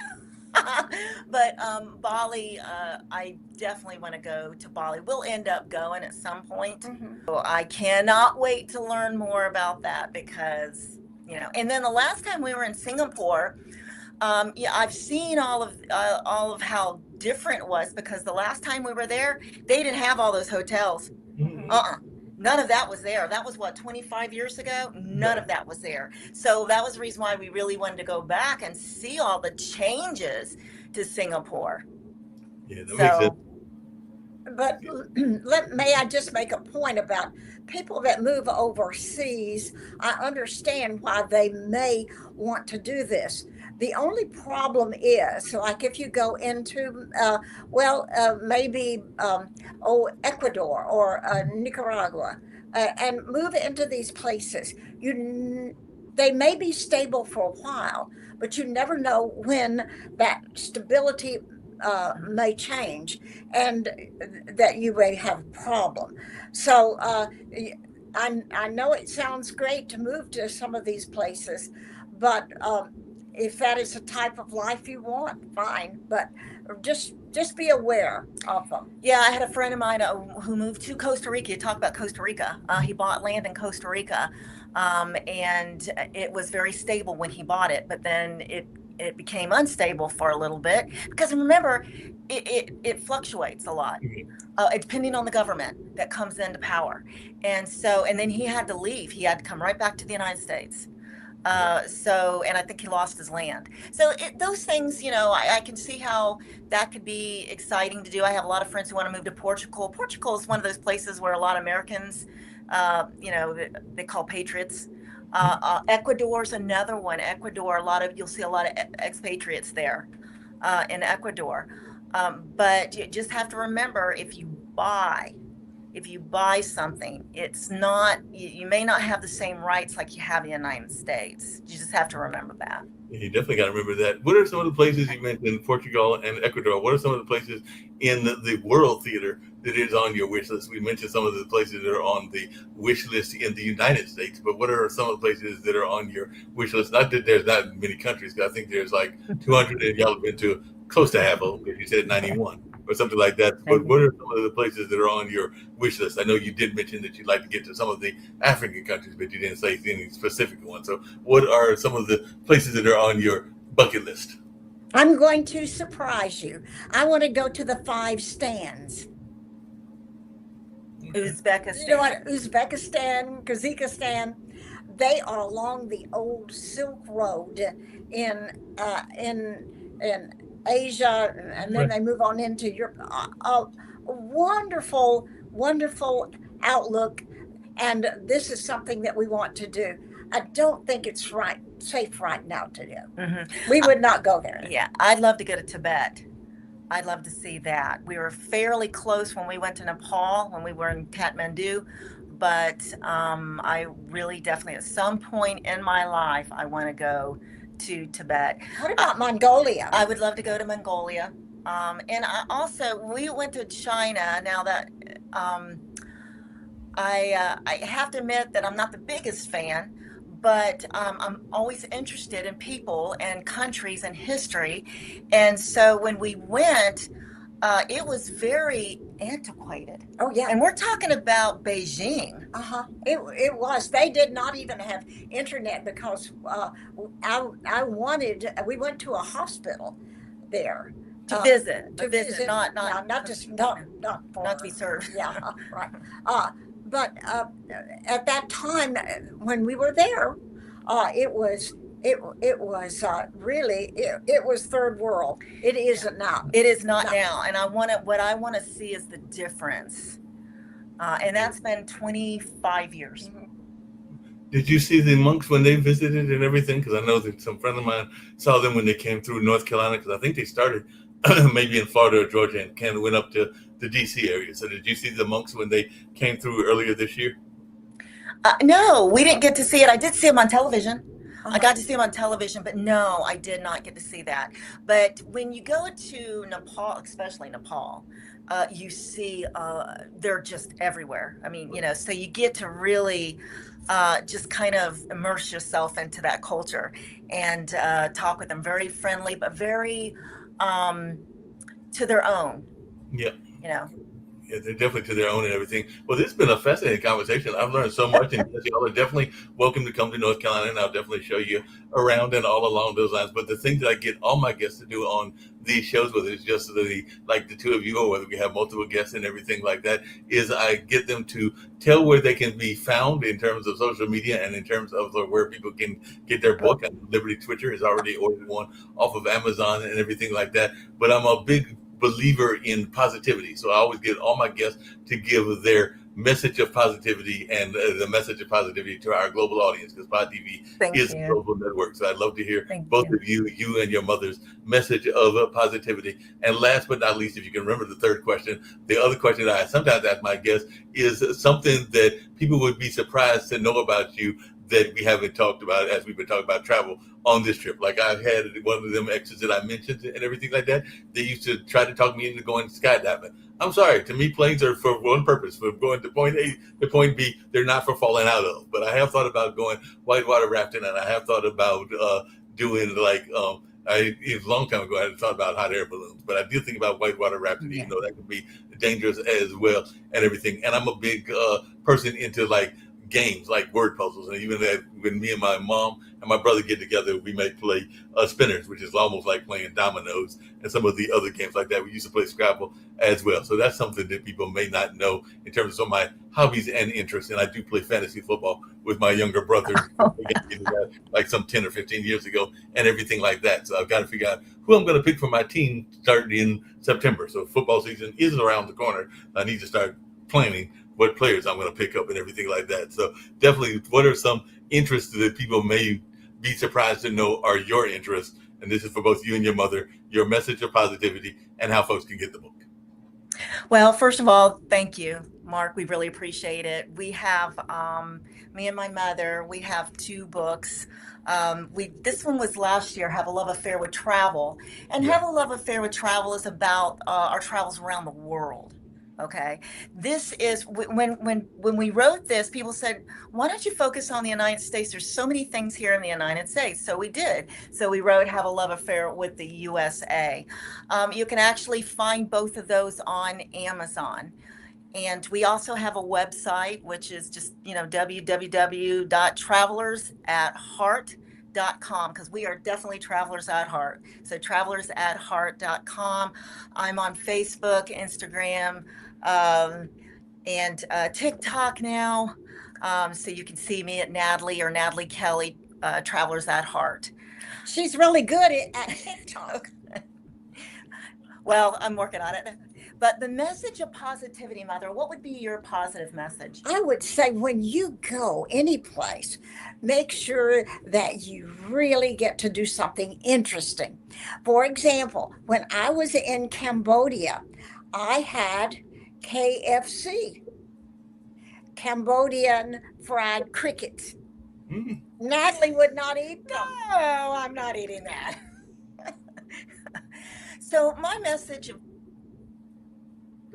But Bali, I definitely want to go to Bali. We'll end up going at some point. So I cannot wait to learn more about that, because, and then the last time we were in Singapore, I've seen all of how different it was, because the last time we were there, they didn't have all those hotels. None of that was there. That was 25 years ago? None of that was there. So that was the reason why we really wanted to go back and see all the changes to Singapore. Yeah, that makes sense. But may I just make a point about people that move overseas? I understand why they may want to do this. The only problem is, like, if you go into, maybe Ecuador or Nicaragua, and move into these places, they may be stable for a while, but you never know when that stability may change, and that you may have a problem. So I know it sounds great to move to some of these places, but if that is the type of life you want, fine. But just be aware of them. Yeah, I had a friend of mine who moved to Costa Rica. You talk about Costa Rica. He bought land in Costa Rica, and it was very stable when he bought it. But then it became unstable for a little bit, because remember, it fluctuates a lot, depending on the government that comes into power. And then he had to leave. He had to come right back to the United States. And I think he lost his land. So those things, I can see how that could be exciting to do. I have a lot of friends who want to move to Portugal. Portugal is one of those places where a lot of Americans, they call patriots. Ecuador's another one. Ecuador, you'll see a lot of expatriates there in Ecuador. But you just have to remember, if you buy something, it's not, you may not have the same rights like you have in the United States. You just have to remember that. You definitely got to remember that. What are some of the places you mentioned, Portugal and Ecuador? What are some of the places in the world theater that is on your wish list? We mentioned some of the places that are on the wish list in the United States, but what are some of the places that are on your wish list? Not that there's not many countries, because I think there's like 200, and y'all have been to close to half of them, if you said 91. Or something like that. But what are some of the places that are on your wish list? I know you did mention that you'd like to get to some of the African countries, but you didn't say any specific ones. So what are some of the places that are on your bucket list? I'm going to surprise you. I want to go to the 5 stands. Uzbekistan. You know what? Uzbekistan, Kazakhstan, they are along the old Silk Road in Asia, and then they move on into Europe. A wonderful, wonderful outlook, and this is something that we want to do. I don't think it's safe right now to do. We would not go there. Yeah, I'd love to go to Tibet. I'd love to see that. We were fairly close when we went to Nepal, when we were in Kathmandu, but I really definitely, at some point in my life, I want to go to Tibet. What about Mongolia? I would love to go to Mongolia. And we went to China. Now that I have to admit that I'm not the biggest fan, but I'm always interested in people and countries and history. And so when we went, it was very antiquated. Oh, yeah. And we're talking about Beijing. It was. They did not even have internet, because we went to a hospital there. To visit, not to be served. Yeah, right. But at that time, when we were there, it was really, it was third world. It isn't now. It is not now. And what I want to see is the difference. And that's been 25 years. Did you see the monks when they visited and everything? Because I know that some friend of mine saw them when they came through North Carolina, because I think they started maybe in Florida or Georgia and kind of went up to the DC area. So did you see the monks when they came through earlier this year? No, we didn't get to see it. I did see him on television. I Uh-huh. got to see him on television, but no, I did not get to see that. But when you go to Nepal, especially Nepal, you see they're just everywhere. I mean, so you get to really just kind of immerse yourself into that culture and talk with them. Very friendly, but very to their own, Yeah. you know. Yeah, they're definitely to their own and everything. Well, this has been a fascinating conversation. I've learned so much, and y'all are definitely welcome to come to North Carolina, and I'll definitely show you around and all along those lines. But the thing that I get all my guests to do on these shows, whether it's just like the two of you, or whether we have multiple guests and everything like that, is I get them to tell where they can be found in terms of social media and in terms of where people can get their book. And Liberty Twitcher has already ordered one off of Amazon and everything like that. But I'm a big believer in positivity. So I always get all my guests to give their message of positivity and the message of positivity to our global audience, because Pod TV Thank is a you. global network. So I'd love to hear Thank both you. of you and your mother's message of positivity. And last but not least, if you can remember the third question, the other question that I sometimes ask my guests is something that people would be surprised to know about you that we haven't talked about as we've been talking about travel on this trip. Like I've had one of them exes that I mentioned and everything like that. They used to try to talk me into going skydiving. I'm sorry, to me, planes are for one purpose, for going to point A to point B. They're not for falling out of. But I have thought about going whitewater rafting, and I have thought about doing a long time ago, I had thought about hot air balloons, but I did think about whitewater rafting, even though that could be dangerous as well and everything. And I'm a big person into games like word puzzles, and even that when me and my mom and my brother get together, we may play spinners, which is almost like playing dominoes, and some of the other games like that. We used to play Scrabble as well. So that's something that people may not know in terms of some of my hobbies and interests. And I do play fantasy football with my younger brother, like some 10 or 15 years ago, and everything like that. So I've got to figure out who I'm going to pick for my team starting in September. So football season is around the corner. I need to start planning what players I'm going to pick up and everything like that. So definitely, what are some interests that people may be surprised to know are your interests? And this is for both you and your mother, your message of positivity, and how folks can get the book. Well, first of all, thank you, Mark. We really appreciate it. We have me and my mother. We have 2 books. This one was last year. Have a Love Affair with Travel, and Yeah. Have a Love Affair with Travel is about our travels around the world. Okay, this is when we wrote this, people said, "Why don't you focus on the United States? There's so many things here in the United States." So we did. So we wrote "Have a Love Affair with the USA." You can actually find both of those on Amazon. And we also have a website, which is just, www.travelersatheart.com, because we are definitely travelers at heart. So travelersatheart.com. I'm on Facebook, Instagram, and TikTok now. So you can see me at Natalie or Natalie Kelly, Travelers at Heart. She's really good at TikTok. Well, I'm working on it. But the message of positivity, Mother, what would be your positive message? I would say when you go any place, make sure that you really get to do something interesting. For example, when I was in Cambodia, I had KFC, Cambodian fried crickets. Mm. Natalie would not eat them. No, I'm not eating that. So my message of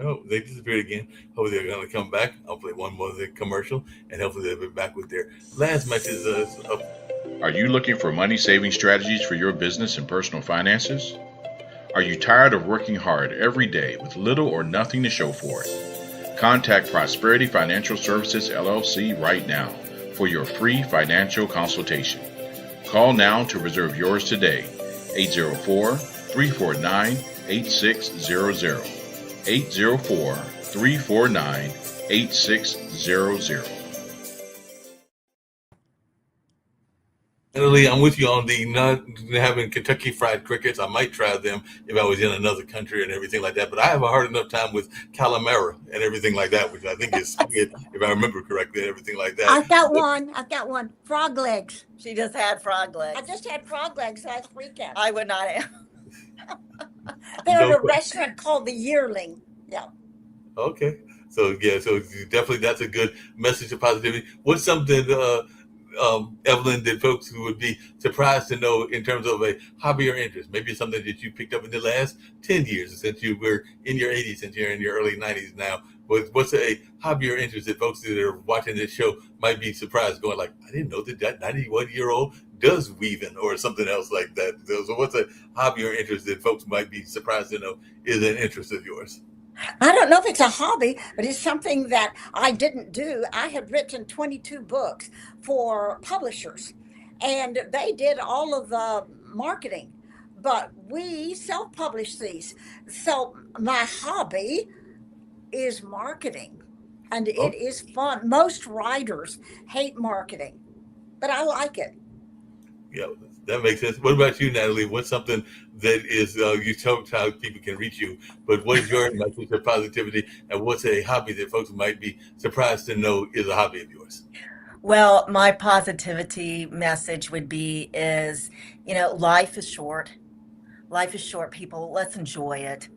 Oh, they disappeared again. Hopefully they're going to come back. I'll play one more commercial, and hopefully they'll be back with their last message. Are you looking for money-saving strategies for your business and personal finances? Are you tired of working hard every day with little or nothing to show for it? Contact Prosperity Financial Services, LLC right now for your free financial consultation. Call now to reserve yours today. 804-349-8600. 804-349-8600. Natalie, I'm with you on the not having Kentucky Fried Crickets. I might try them if I was in another country and everything like that. But I have a hard enough time with calamari and everything like that, which I think is squid, if I remember correctly, and everything like that. I've got one. I've got one. Frog legs. She just had frog legs. I just had frog legs last weekend. I would not have. They're No at a question. restaurant called the Yearling. Yeah. Okay. So yeah, so definitely that's a good message of positivity. What's something, Evelyn, that folks who would be surprised to know in terms of a hobby or interest? Maybe something that you picked up in the last 10 years since you were in your 80s, since you're in your early 90s now. What's a hobby or interest that folks that are watching this show might be surprised, going like, I didn't know that 91-year-old does weaving or something else like that. So what's a hobby or interest that folks might be surprised to know is an interest of yours? I don't know if it's a hobby, but it's something that I didn't do. I had written 22 books for publishers, and they did all of the marketing, but we self-published these. So my hobby is marketing, and it is fun. Most writers hate marketing, but I like it. Yeah, that makes sense. What about you, Natalie? What's something that is, you told how people can reach you, but what is your message of positivity, and what's a hobby that folks might be surprised to know is a hobby of yours? Well, my positivity message would be is, life is short. Life is short, people. Let's enjoy it.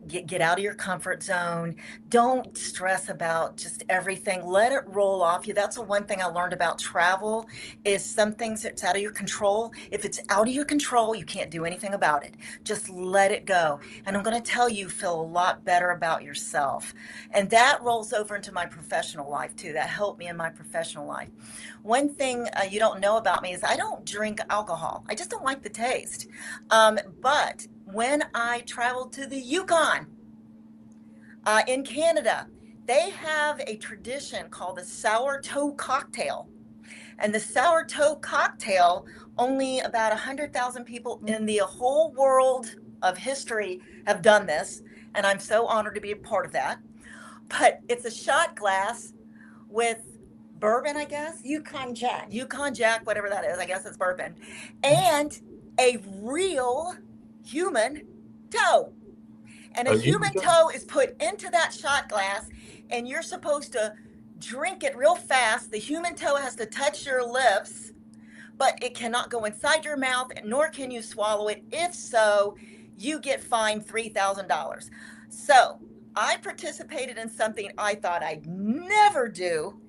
Get out of your comfort zone. Don't stress about just everything. Let it roll off you. That's the one thing I learned about travel is some things it's out of your control. If it's out of your control, you can't do anything about it. Just let it go. And I'm going to tell you, feel a lot better about yourself. And that rolls over into my professional life too. That helped me in my professional life. One thing you don't know about me is I don't drink alcohol. I just don't like the taste. But when I traveled to the Yukon in Canada, they have a tradition called the sour toe cocktail. And the sour toe cocktail, only about 100,000 people in the whole world of history have done this. And I'm so honored to be a part of that. But it's a shot glass with bourbon, I guess. Yukon Jack. Yukon Jack, whatever that is. I guess it's bourbon. And a real human toe. And a human toe is put into that shot glass, and you're supposed to drink it real fast. The human toe has to touch your lips, but it cannot go inside your mouth, nor can you swallow it. If so, you get fined $3,000. So I participated in something I thought I'd never do,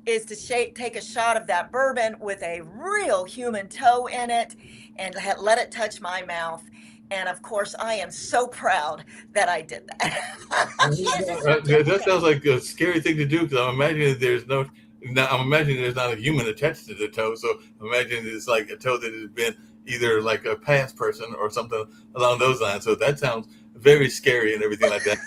is to take a shot of that bourbon with a real human toe in it and let it touch my mouth. And of course, I am so proud that I did that. That sounds like a scary thing to do, because I'm imagining there's not a human attached to the toe. So I'm imagining it's like a toe that has been either like a past person or something along those lines. So that sounds very scary and everything like that.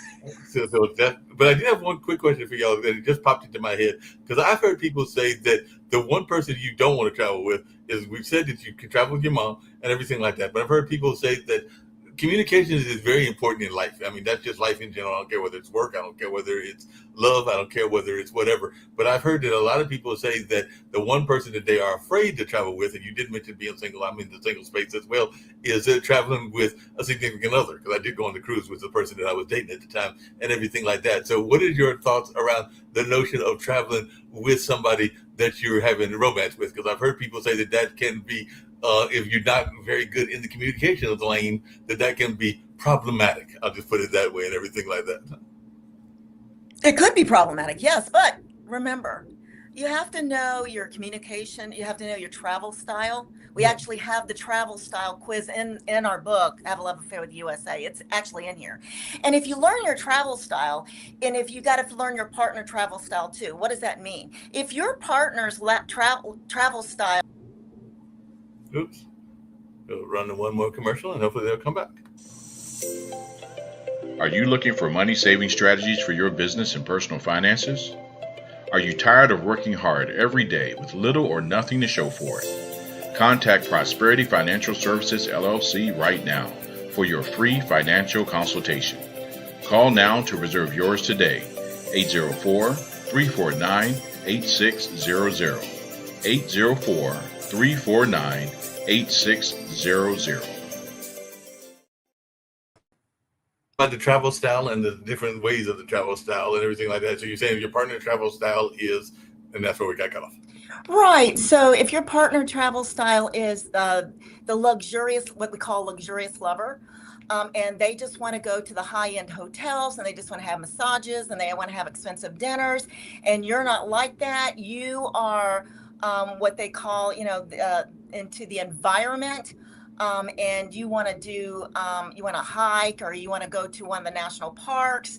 But I did have one quick question for y'all that just popped into my head, because I've heard people say that the one person you don't want to travel with is, we've said that you can travel with your mom and everything like that, but I've heard people say that communication is very important in life. I mean, that's just life in general. I don't care whether it's work. I don't care whether it's love. I don't care whether it's whatever. But I've heard that a lot of people say that the one person that they are afraid to travel with, and you did mention being single, I'm in the single space as well, is traveling with a significant other. Because I did go on the cruise with the person that I was dating at the time and everything like that. So what is your thoughts around the notion of traveling with somebody that you're having romance with? Because I've heard people say that can be, if you're not very good in the communications lane, that can be problematic. I'll just put it that way and everything like that. It could be problematic, yes, but remember, you have to know your communication. You have to know your travel style. We actually have the travel style quiz in our book, Have a Love Affair with USA. It's actually in here. And if you learn your travel style, and if you got to learn your partner travel style too, what does that mean? If your partner's travel style. Oops. We'll run one more commercial and hopefully they'll come back. Are you looking for money saving strategies for your business and personal finances? Are you tired of working hard every day with little or nothing to show for it? Contact Prosperity Financial Services LLC right now for your free financial consultation. Call now to reserve yours today. 804-349-8600. 349-8600. About the travel style and the different ways of the travel style and everything like that. So you're saying your partner travel style is, and that's where we got cut off. Right. So if your partner travel style is the luxurious, what we call luxurious lover, and they just want to go to the high-end hotels and they just want to have massages and they want to have expensive dinners, and you're not like that, you are what they call, into the environment. And you want to do, you want to hike or you want to go to one of the national parks,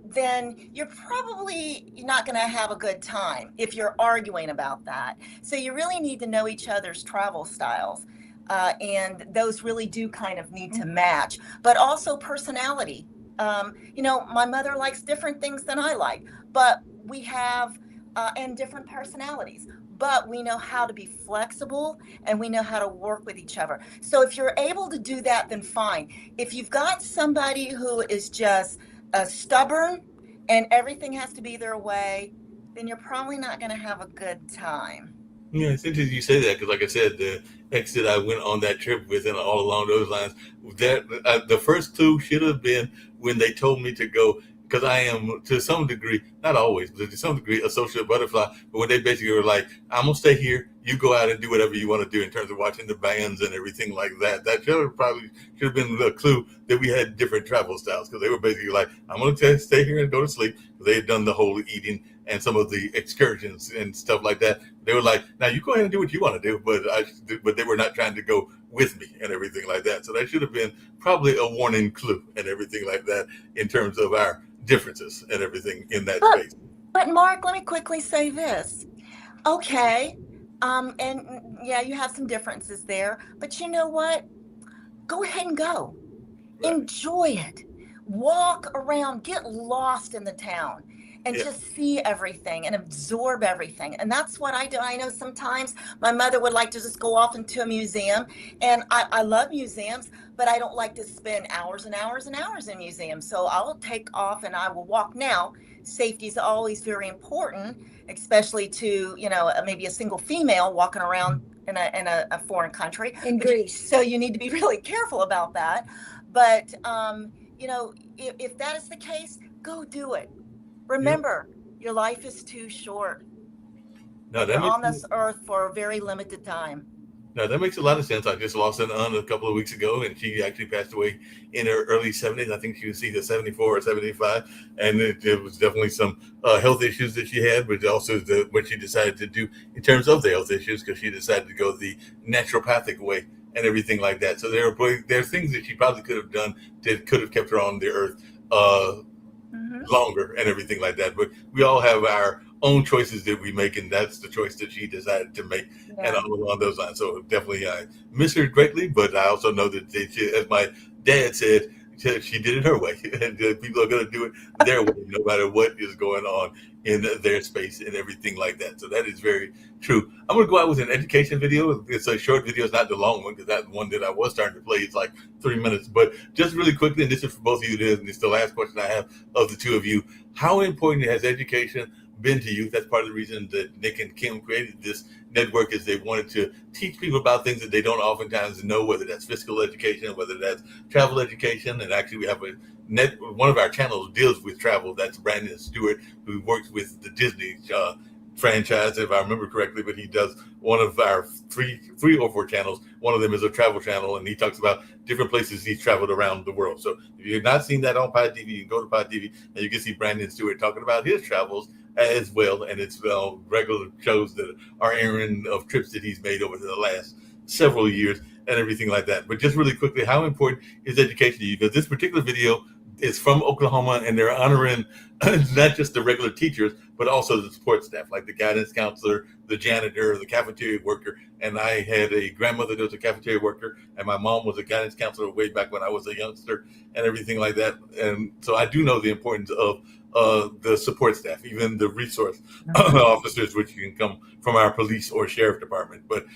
then you're probably not going to have a good time if you're arguing about that. So you really need to know each other's travel styles. And those really do kind of need to match, but also personality. My mother likes different things than I like, but we have, and different personalities. But we know how to be flexible and we know how to work with each other. So if you're able to do that, then fine. If you've got somebody who is just stubborn and everything has to be their way, then you're probably not going to have a good time. Yeah, it's interesting you say that because, like I said, the ex that I went on that trip with and all along those lines, that the first clue should have been when they told me to go, because I am, to some degree, not always, but to some degree, a social butterfly. But when they basically were like, I'm going to stay here, you go out and do whatever you want to do in terms of watching the bands and everything like that. That should have been the clue that we had different travel styles, because they were basically like, I'm going to stay here and go to sleep. They had done the whole eating and some of the excursions and stuff like that. They were like, now you go ahead and do what you want to do, but they were not trying to go with me and everything like that. So that should have been probably a warning clue and everything like that in terms of our differences and everything in that space. But Mark, let me quickly say this. Okay, and yeah, you have some differences there, but you know what? Go ahead and go. Right. Enjoy it. Walk around, get lost in the town and just see everything and absorb everything. And that's what I do. I know sometimes my mother would like to just go off into a museum, and I love museums, but I don't like to spend hours and hours and hours in museums. So I'll take off and I will walk. Now, safety is always very important, especially to, maybe a single female walking around in a foreign country. In Greece. So you need to be really careful about that. But, if that is the case, go do it. Remember, your life is too short. You're on this earth for a very limited time. No, that makes a lot of sense. I just lost an aunt a couple of weeks ago, and she actually passed away in her early 70s. I think she was either 74 or 75, and it was definitely some health issues that she had, but also what she decided to do in terms of the health issues, because she decided to go the naturopathic way and everything like that. So there are things that she probably could have done that could have kept her on the earth longer and everything like that. But we all have our own choices that we make, and that's the choice that she decided to make, and all along those lines. So definitely I miss her greatly, but I also know that she, as my dad said, she did it her way, and people are going to do it their way, no matter what is going on in their space and everything like that. So that is very true. I'm going to go out with an education video. It's a short video. It's not the long one, because that one that I was starting to play is like 3 minutes. But just really quickly, and this is for both of you, and it's the last question I have of the two of you. How important has education been to you? That's part of the reason that Nick and Kim created this network, is they wanted to teach people about things that they don't oftentimes know, whether that's physical education, whether that's travel education. And actually we have one of our channels deals with travel. That's Brandon Stewart, who works with the Disney franchise, if I remember correctly, but he does one of our three or four channels. One of them is a travel channel, and he talks about different places he's traveled around the world. So if you've not seen that on Pod TV, you can go to Pod TV and you can see Brandon Stewart talking about his travels as well. And it's regular shows that are airing of trips that he's made over the last several years and everything like that. But just really quickly, how important is education to you? Because this particular video is from Oklahoma, and they're honoring not just the regular teachers, but also the support staff, like the guidance counselor, the janitor, the cafeteria worker. And I had a grandmother that was a cafeteria worker, and my mom was a guidance counselor way back when I was a youngster and everything like that. And so I do know the importance of the support staff, even the resource officers, which can come from our police or sheriff department. But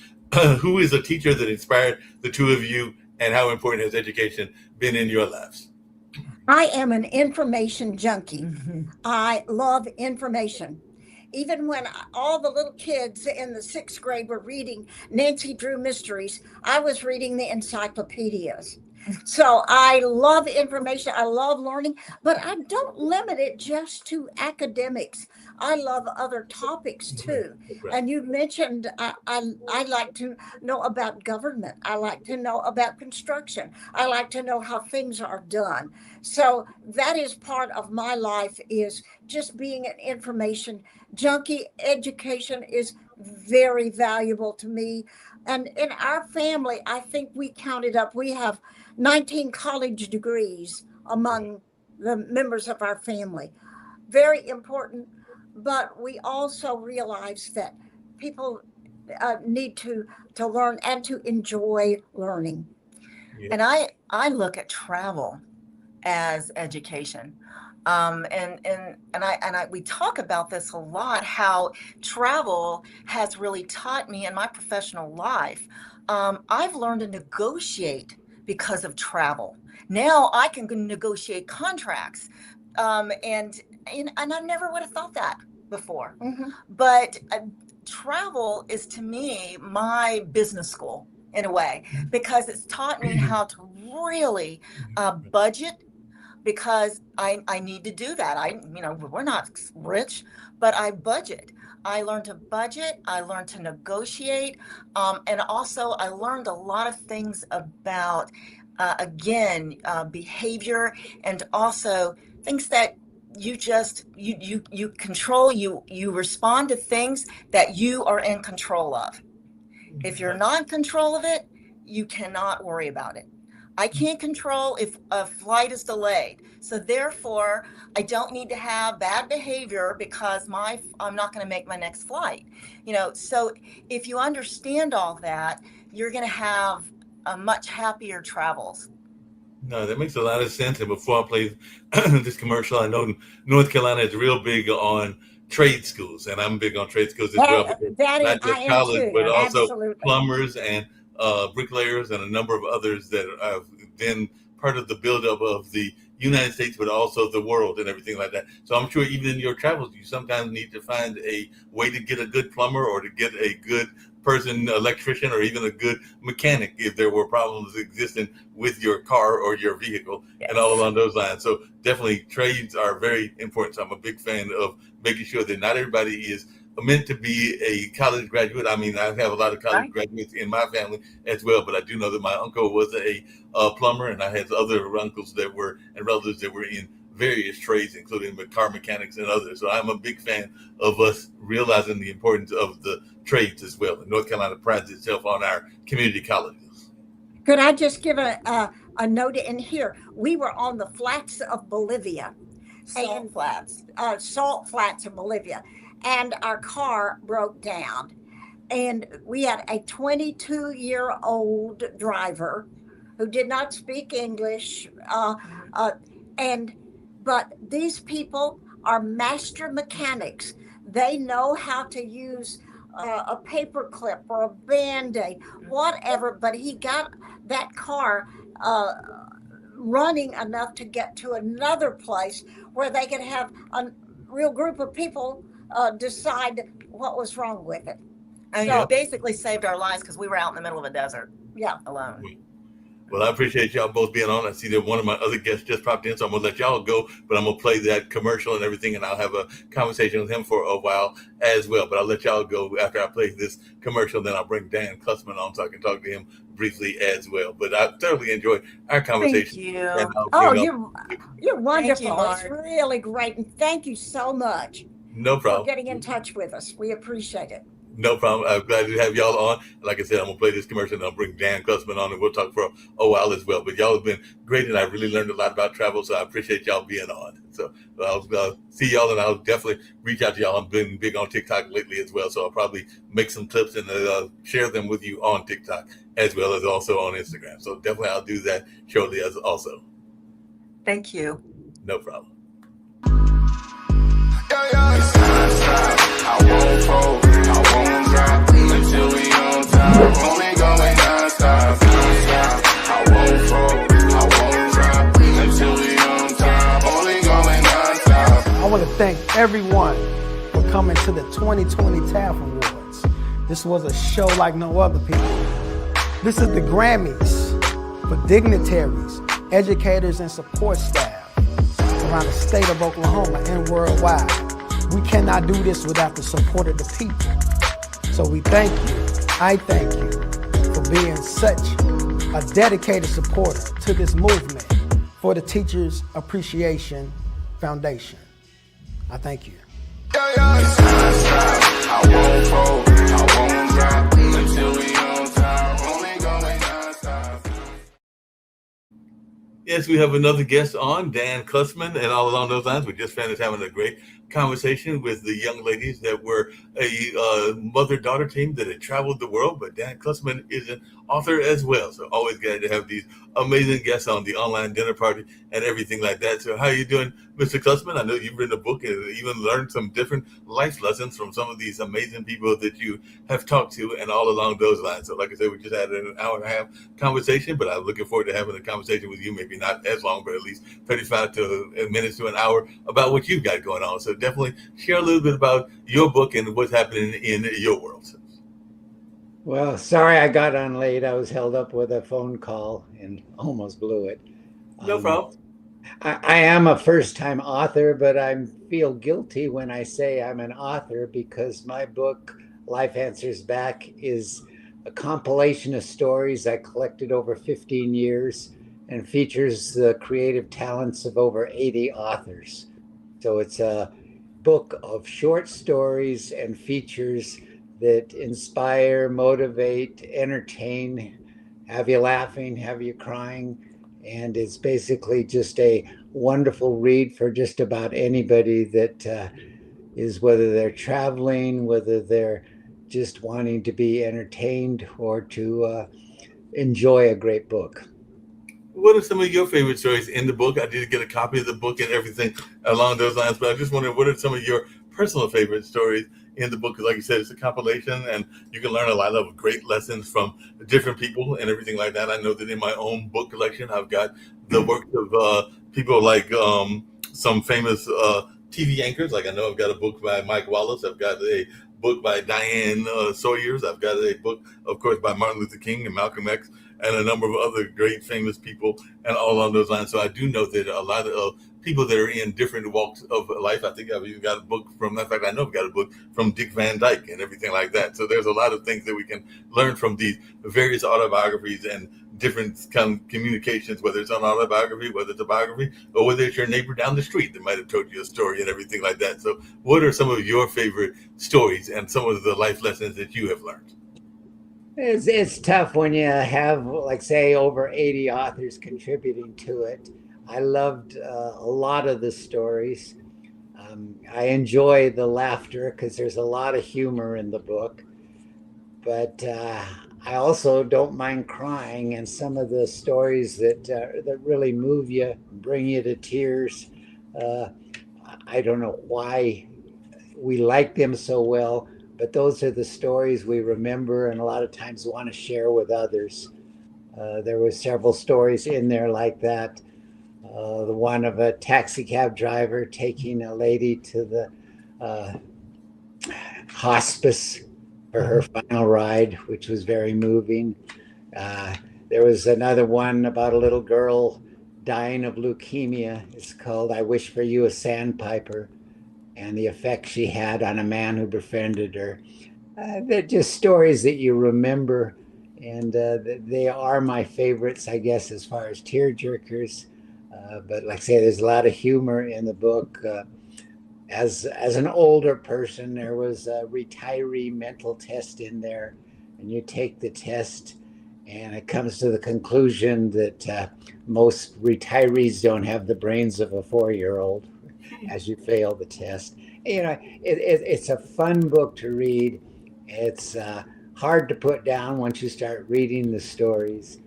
who is a teacher that inspired the two of you, and how important has education been in your lives? I am an information junkie. I love information. even when all the little kids in the 6th grade were reading Nancy Drew mysteries, I was reading the encyclopedias. So I love information. I love learning, but I don't limit it just to academics. I love other topics too. Right. And you mentioned I like to know about government. I like to know about construction. I like to know how things are done. So that is part of my life, is just being an information junkie. Education is very valuable to me. And in our family, I think we counted up, we have 19 college degrees among the members of our family. Very important, but we also realize that people need to learn and to enjoy learning. Yeah. And I look at travel as education. We talk about this a lot, how travel has really taught me in my professional life. I've learned to negotiate because of travel. Now I can negotiate contracts. And I never would have thought that before. Mm-hmm. But travel is, to me, my business school in a way, because it's taught me how to really budget, because I need to do that. We're not rich, but I budget. I learned to budget. I learned to negotiate. And also I learned a lot of things about, behavior, and also things that you control. You respond to things that you are in control of. If you're not in control of it, you cannot worry about it. I can't control if a flight is delayed. So therefore, I don't need to have bad behavior because I'm not going to make my next flight. So if you understand all that, you're going to have a much happier travels. No, that makes a lot of sense. And before I play this commercial, I know North Carolina is real big on trade schools, and I'm big on trade schools as well. Not just college, but also absolutely. Plumbers and bricklayers and a number of others that have been part of the buildup of the United States, but also the world and everything like that. So I'm sure even in your travels, you sometimes need to find a way to get a good plumber or to get a good electrician, or even a good mechanic if there were problems existing with your car or your vehicle. Yes. And all along those lines. So definitely trades are very important. So I'm a big fan of making sure that not everybody is meant to be a college graduate. I mean, I have a lot of college graduates in my family as well, but I do know that my uncle was a plumber, and I had other uncles and relatives that were in various trades, including car mechanics and others. So I'm a big fan of us realizing the importance of the trades as well. And North Carolina prides itself on our community colleges. Could I just give a note in here? We were on the flats of Bolivia. Salt flats. Salt flats of Bolivia. And our car broke down. And we had a 22-year-old driver who did not speak English. But these people are master mechanics. They know how to use a paper clip or a Band-Aid, whatever. But he got that car running enough to get to another place where they could have a real group of people decide what was wrong with it. And So- it basically saved our lives because we were out in the middle of a desert Yeah. alone. Well, I appreciate y'all both being on. I see that one of my other guests just popped in, so I'm going to let y'all go, but I'm going to play that commercial and everything, and I'll have a conversation with him for a while as well. But I'll let y'all go after I play this commercial, then I'll bring Dan Klussman on so I can talk to him briefly as well. But I thoroughly enjoyed our conversation. Thank you. And Oh, I'll- you're wonderful. Mark. It's really great. And thank you so much no for problem. getting in touch with us. We appreciate it. No problem. I'm glad to have y'all on. Like I said, I'm going to play this commercial and I'll bring Dan Klussman on and we'll talk for a while as well. But y'all have been great and I really learned a lot about travel. So I appreciate y'all being on. So I'll see y'all and I'll definitely reach out to y'all. I've been big on TikTok lately as well. So I'll probably make some clips and share them with you on TikTok as well as also on Instagram. So definitely I'll do that shortly as also. Thank you. No problem. I won't fold, I won't drop until we on top. Only going non-stop. I won't fold, I won't drop until we on top. Only going non-stop. I want to thank everyone for coming to the 2020 TAF Awards. This was a show like no other, people. This is the Grammys for dignitaries, educators, and support staff around the state of Oklahoma and worldwide. We cannot do this without the support of the people. So we thank you, I thank you, for being such a dedicated supporter to this movement for the Teachers Appreciation Foundation. I thank you. It's non-stop. I won't fold, I won't drop until we on top. Only going non-stop. Yes, we have another guest on, Dan Klussman, and all along those lines, we just finished having a great conversation with the young ladies that were a mother-daughter team that had traveled the world, but Dan Klussman is an author as well, so always glad to have these amazing guests on the online dinner party and everything like that. So how are you doing, Mr. Klussman? I know you've written a book and even learned some different life lessons from some of these amazing people that you have talked to and all along those lines. So like I said, we just had an hour and a half conversation, but I'm looking forward to having a conversation with you, maybe not as long, but at least 35 minutes to an hour about what you've got going on. So definitely share a little bit about your book and what's happening in your world. Well, sorry I got on late. I was held up with a phone call and almost blew it. No problem. I am a first-time author, but I feel guilty when I say I'm an author because my book, Life Answers Back, is a compilation of stories I collected over 15 years and features the creative talents of over 80 authors. So it's a book of short stories and features that inspire, motivate, entertain, have you laughing, have you crying. And it's basically just a wonderful read for just about anybody that is, whether they're traveling, whether they're just wanting to be entertained or to enjoy a great book. What are some of your favorite stories in the book? I did get a copy of the book and everything along those lines, but I just wondering, what are some of your personal favorite stories in the book? Because like you said, it's a compilation and you can learn a lot of great lessons from different people and everything like that. I know that in my own book collection, I've got the works of people like some famous TV anchors. Like I know I've got a book by Mike Wallace. I've got a book by Diane Sawyers. I've got a book, of course, by Martin Luther King and Malcolm X and a number of other great famous people and all along those lines. So I do know that a lot of people that are in different walks of life. I think I've even got a book from, in fact, I know I've got a book from Dick Van Dyke and everything like that. So there's a lot of things that we can learn from these various autobiographies and different kind of communications, whether it's an autobiography, whether it's a biography, or whether it's your neighbor down the street that might have told you a story and everything like that. So what are some of your favorite stories and some of the life lessons that you have learned? It's tough when you have, like, say, over 80 authors contributing to it. I loved a lot of the stories. I enjoy the laughter because there's a lot of humor in the book. But I also don't mind crying, and some of the stories that really move you, bring you to tears. I don't know why we like them so well, but those are the stories we remember and a lot of times want to share with others. There were several stories in there like that. The one of a taxi cab driver taking a lady to the hospice for her final ride, which was very moving. There was another one about a little girl dying of leukemia. It's called I Wish for You a Sandpiper, and the effect she had on a man who befriended her. They're just stories that you remember, and they are my favorites, I guess, as far as tearjerkers. But like I say, there's a lot of humor in the book. As an older person, there was a retiree mental test in there, and you take the test, and it comes to the conclusion that most retirees don't have the brains of a 4-year-old as you fail the test. You know, it's a fun book to read. It's hard to put down once you start reading the stories.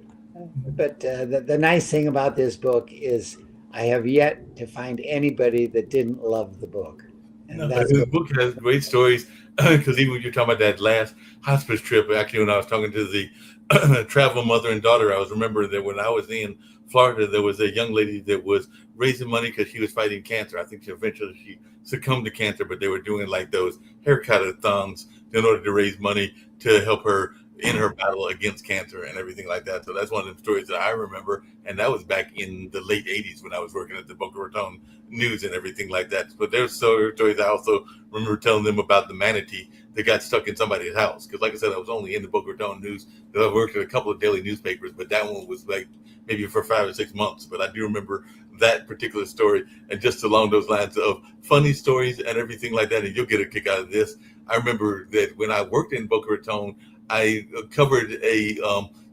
But the nice thing about this book is I have yet to find anybody that didn't love the book. And No, that's his what, book has great stories because even when you're talking about that last hospice trip, actually, when I was talking to the travel mother and daughter, I was remembering that when I was in Florida, there was a young lady that was raising money because she was fighting cancer. I think she succumbed to cancer, but they were doing like those haircut-a-thons in order to raise money to help her in her battle against cancer and everything like that. So that's one of the stories that I remember. And that was back in the late 80s when I was working at the Boca Raton News and everything like that. But there's stories I also remember telling them about the manatee that got stuck in somebody's house. Because like I said, I was only in the Boca Raton News. I worked at a couple of daily newspapers, but that one was like maybe for 5 or 6 months. But I do remember that particular story, and just along those lines of funny stories and everything like that. And you'll get a kick out of this. I remember that when I worked in Boca Raton, I covered a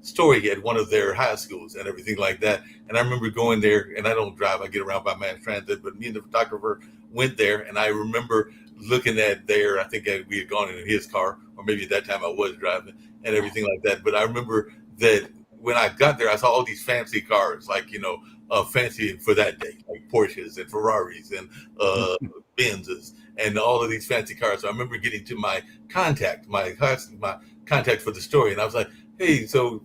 story at one of their high schools and everything like that. And I remember going there, and I don't drive, I get around by mass transit, but me and the photographer went there, and I remember looking at I think that we had gone in his car, or maybe at that time I was driving and everything like that. But I remember that when I got there, I saw all these fancy cars, like, fancy for that day, like Porsches and Ferraris and Benzes and all of these fancy cars. So I remember getting to my contact for the story, and I was like, hey, so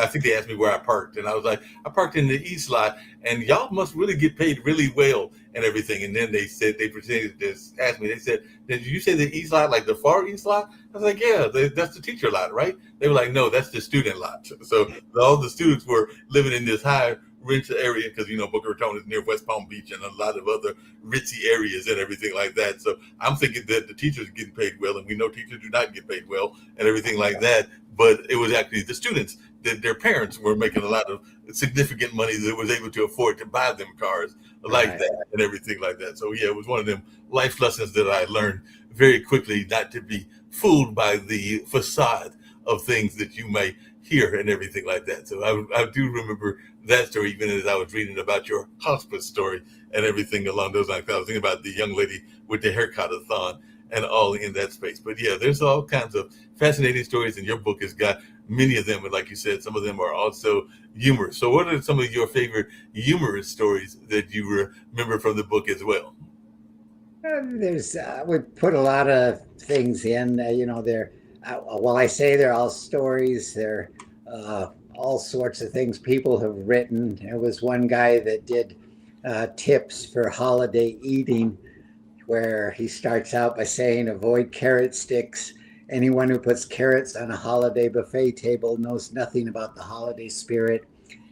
I think they asked me where I parked, and I was like, I parked in the east lot, and y'all must really get paid really well and everything. And then they proceeded to ask me, they said, did you say the east lot, like the far east lot? I was like, yeah, that's the teacher lot, right? They were like, no, that's the student lot. So all the students were living in this high rich area because, Boca Raton is near West Palm Beach and a lot of other ritzy areas and everything like that. So I'm thinking that the teachers are getting paid well, and we know teachers do not get paid well and everything like that. But it was actually the students that their parents were making a lot of significant money that was able to afford to buy them cars like that and everything like that. So yeah, it was one of them life lessons that I learned very quickly, not to be fooled by the facade of things that you may hear and everything like that. So I do remember that story, even as I was reading about your hospice story and everything along those lines. I was thinking about the young lady with the haircut-a-thon and all in that space. But yeah, there's all kinds of fascinating stories, and your book has got many of them. And like you said, some of them are also humorous. So what are some of your favorite humorous stories that you remember from the book as well? we put a lot of things in, they're, while I say they're all stories, they're all sorts of things people have written. There was one guy that did tips for holiday eating, where he starts out by saying, avoid carrot sticks. Anyone who puts carrots on a holiday buffet table knows nothing about the holiday spirit.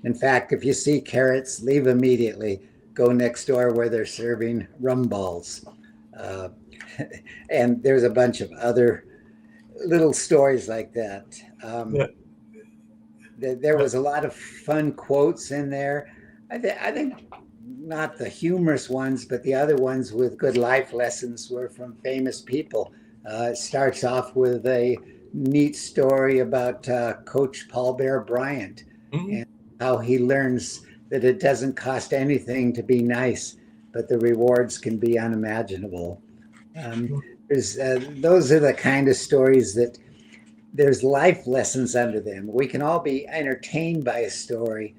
In fact, if you see carrots, leave immediately. Go next door where they're serving rum balls. And there's a bunch of other little stories like that. There was a lot of fun quotes in there. I think not the humorous ones, but the other ones with good life lessons were from famous people. It starts off with a neat story about Coach Paul Bear Bryant and how he learns that it doesn't cost anything to be nice, but the rewards can be unimaginable. Those are the kind of stories that there's life lessons under them. We can all be entertained by a story,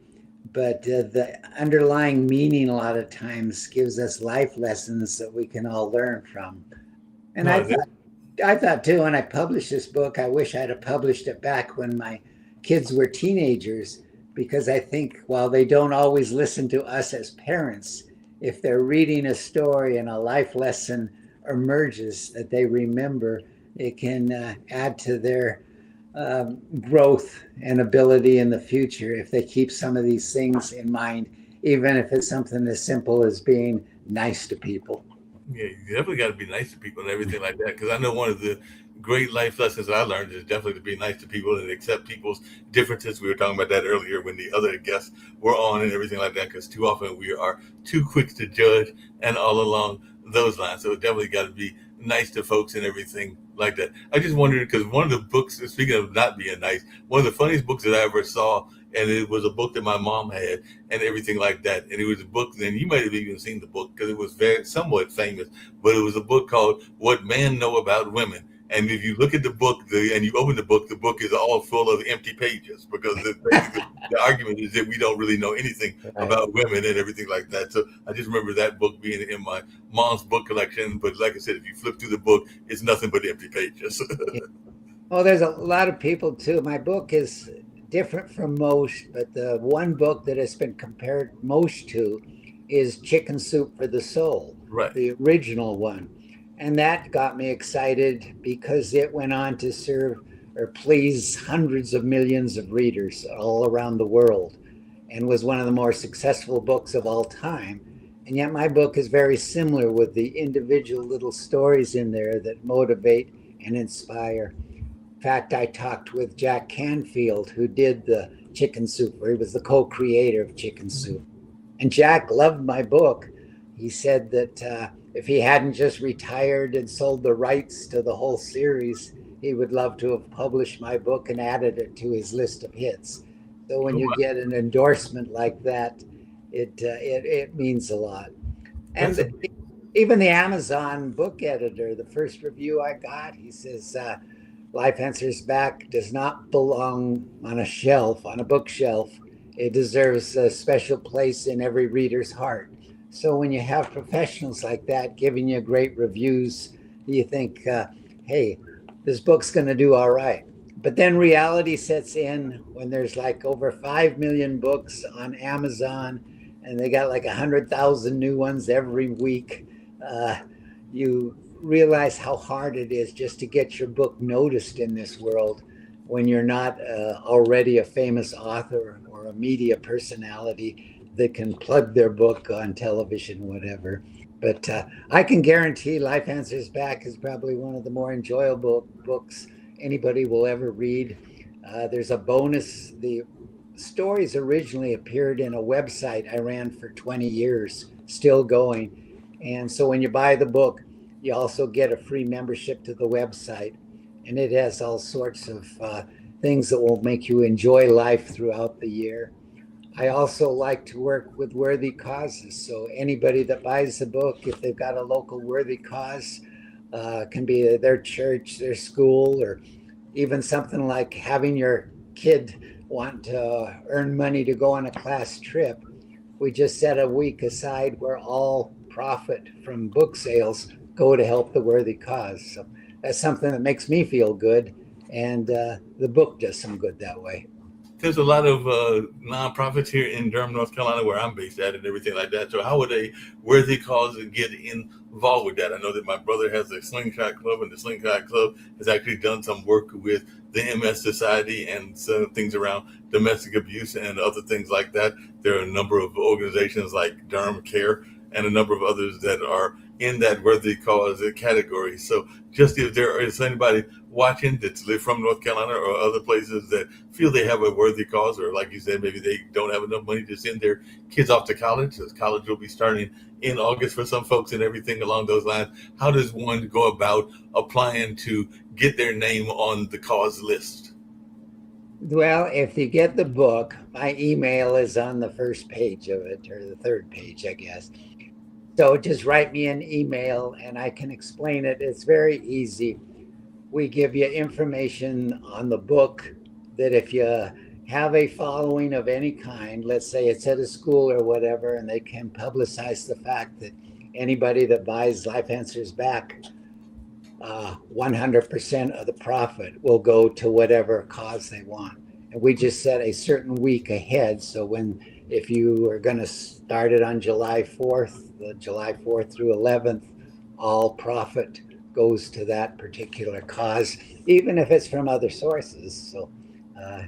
but the underlying meaning a lot of times gives us life lessons that we can all learn from. And I thought too, when I published this book, I wish I'd have published it back when my kids were teenagers, because I think while they don't always listen to us as parents, if they're reading a story and a life lesson emerges that they remember, it can add to their growth and ability in the future if they keep some of these things in mind, even if it's something as simple as being nice to people. Yeah, you definitely got to be nice to people and everything like that. Because I know one of the great life lessons I learned is definitely to be nice to people and accept people's differences. We were talking about that earlier when the other guests were on and everything like that, because too often we are too quick to judge and all along those lines. So it definitely got to be nice to folks and everything like that. I just wondered, because one of the books, speaking of not being nice, one of the funniest books that I ever saw, and it was a book that my mom had and everything like that. And it was a book, and you might have even seen the book because it was somewhat famous, but it was a book called What Men Know About Women. And if you look at the book and you open the book is all full of empty pages because the argument is that we don't really know anything about women and everything like that. So I just remember that book being in my mom's book collection. But like I said, if you flip through the book, it's nothing but empty pages. Well, there's a lot of people too. My book is different from most, but the one book that has been compared most to is Chicken Soup for the Soul, Right. the original one. And that got me excited because it went on to serve or please hundreds of millions of readers all around the world and was one of the more successful books of all time. And yet my book is very similar with the individual little stories in there that motivate and inspire. In fact, I talked with Jack Canfield, who did the Chicken Soup, where he was the co-creator of Chicken Soup. And Jack loved my book. He said that if he hadn't just retired and sold the rights to the whole series, he would love to have published my book and added it to his list of hits. So when you get an endorsement like that, it means a lot. And even the Amazon book editor, the first review I got, he says, Life Answers Back does not belong on a shelf, on a bookshelf. It deserves a special place in every reader's heart. So when you have professionals like that giving you great reviews, you think, hey, this book's going to do all right. But then reality sets in when there's like over 5 million books on Amazon and they got like 100,000 new ones every week. You realize how hard it is just to get your book noticed in this world when you're not already a famous author or a media personality that can plug their book on television, whatever. But I can guarantee Life Answers Back is probably one of the more enjoyable books anybody will ever read. There's a bonus. The stories originally appeared in a website I ran for 20 years, still going. And so when you buy the book, you also get a free membership to the website. And it has all sorts of things that will make you enjoy life throughout the year. I also like to work with worthy causes. So anybody that buys the book, if they've got a local worthy cause, can be their church, their school, or even something like having your kid want to earn money to go on a class trip. We just set a week aside where all profit from book sales go to help the worthy cause. So that's something that makes me feel good. And the book does some good that way. There's a lot of nonprofits here in Durham, North Carolina, where I'm based at and everything like that. So how would a worthy cause get involved with that? I know that my brother has a Slingshot Club, and the Slingshot Club has actually done some work with the MS Society and some things around domestic abuse and other things like that. There are a number of organizations like Durham Care and a number of others that are in that worthy cause category. So just if there is anybody watching that's live from North Carolina or other places that feel they have a worthy cause, or like you said, maybe they don't have enough money to send their kids off to college, as college will be starting in August for some folks and everything along those lines. How does one go about applying to get their name on the cause list? Well, if you get the book, my email is on the first page of it, or the third page, I guess. So just write me an email and I can explain it. It's very easy. We give you information on the book that if you have a following of any kind, let's say it's at a school or whatever, and they can publicize the fact that anybody that buys Life Answers Back, 100% of the profit will go to whatever cause they want. And we just set a certain week ahead. So if you are going to start it on July 4th, July 4th through 11th, all profit goes to that particular cause, even if it's from other sources. So,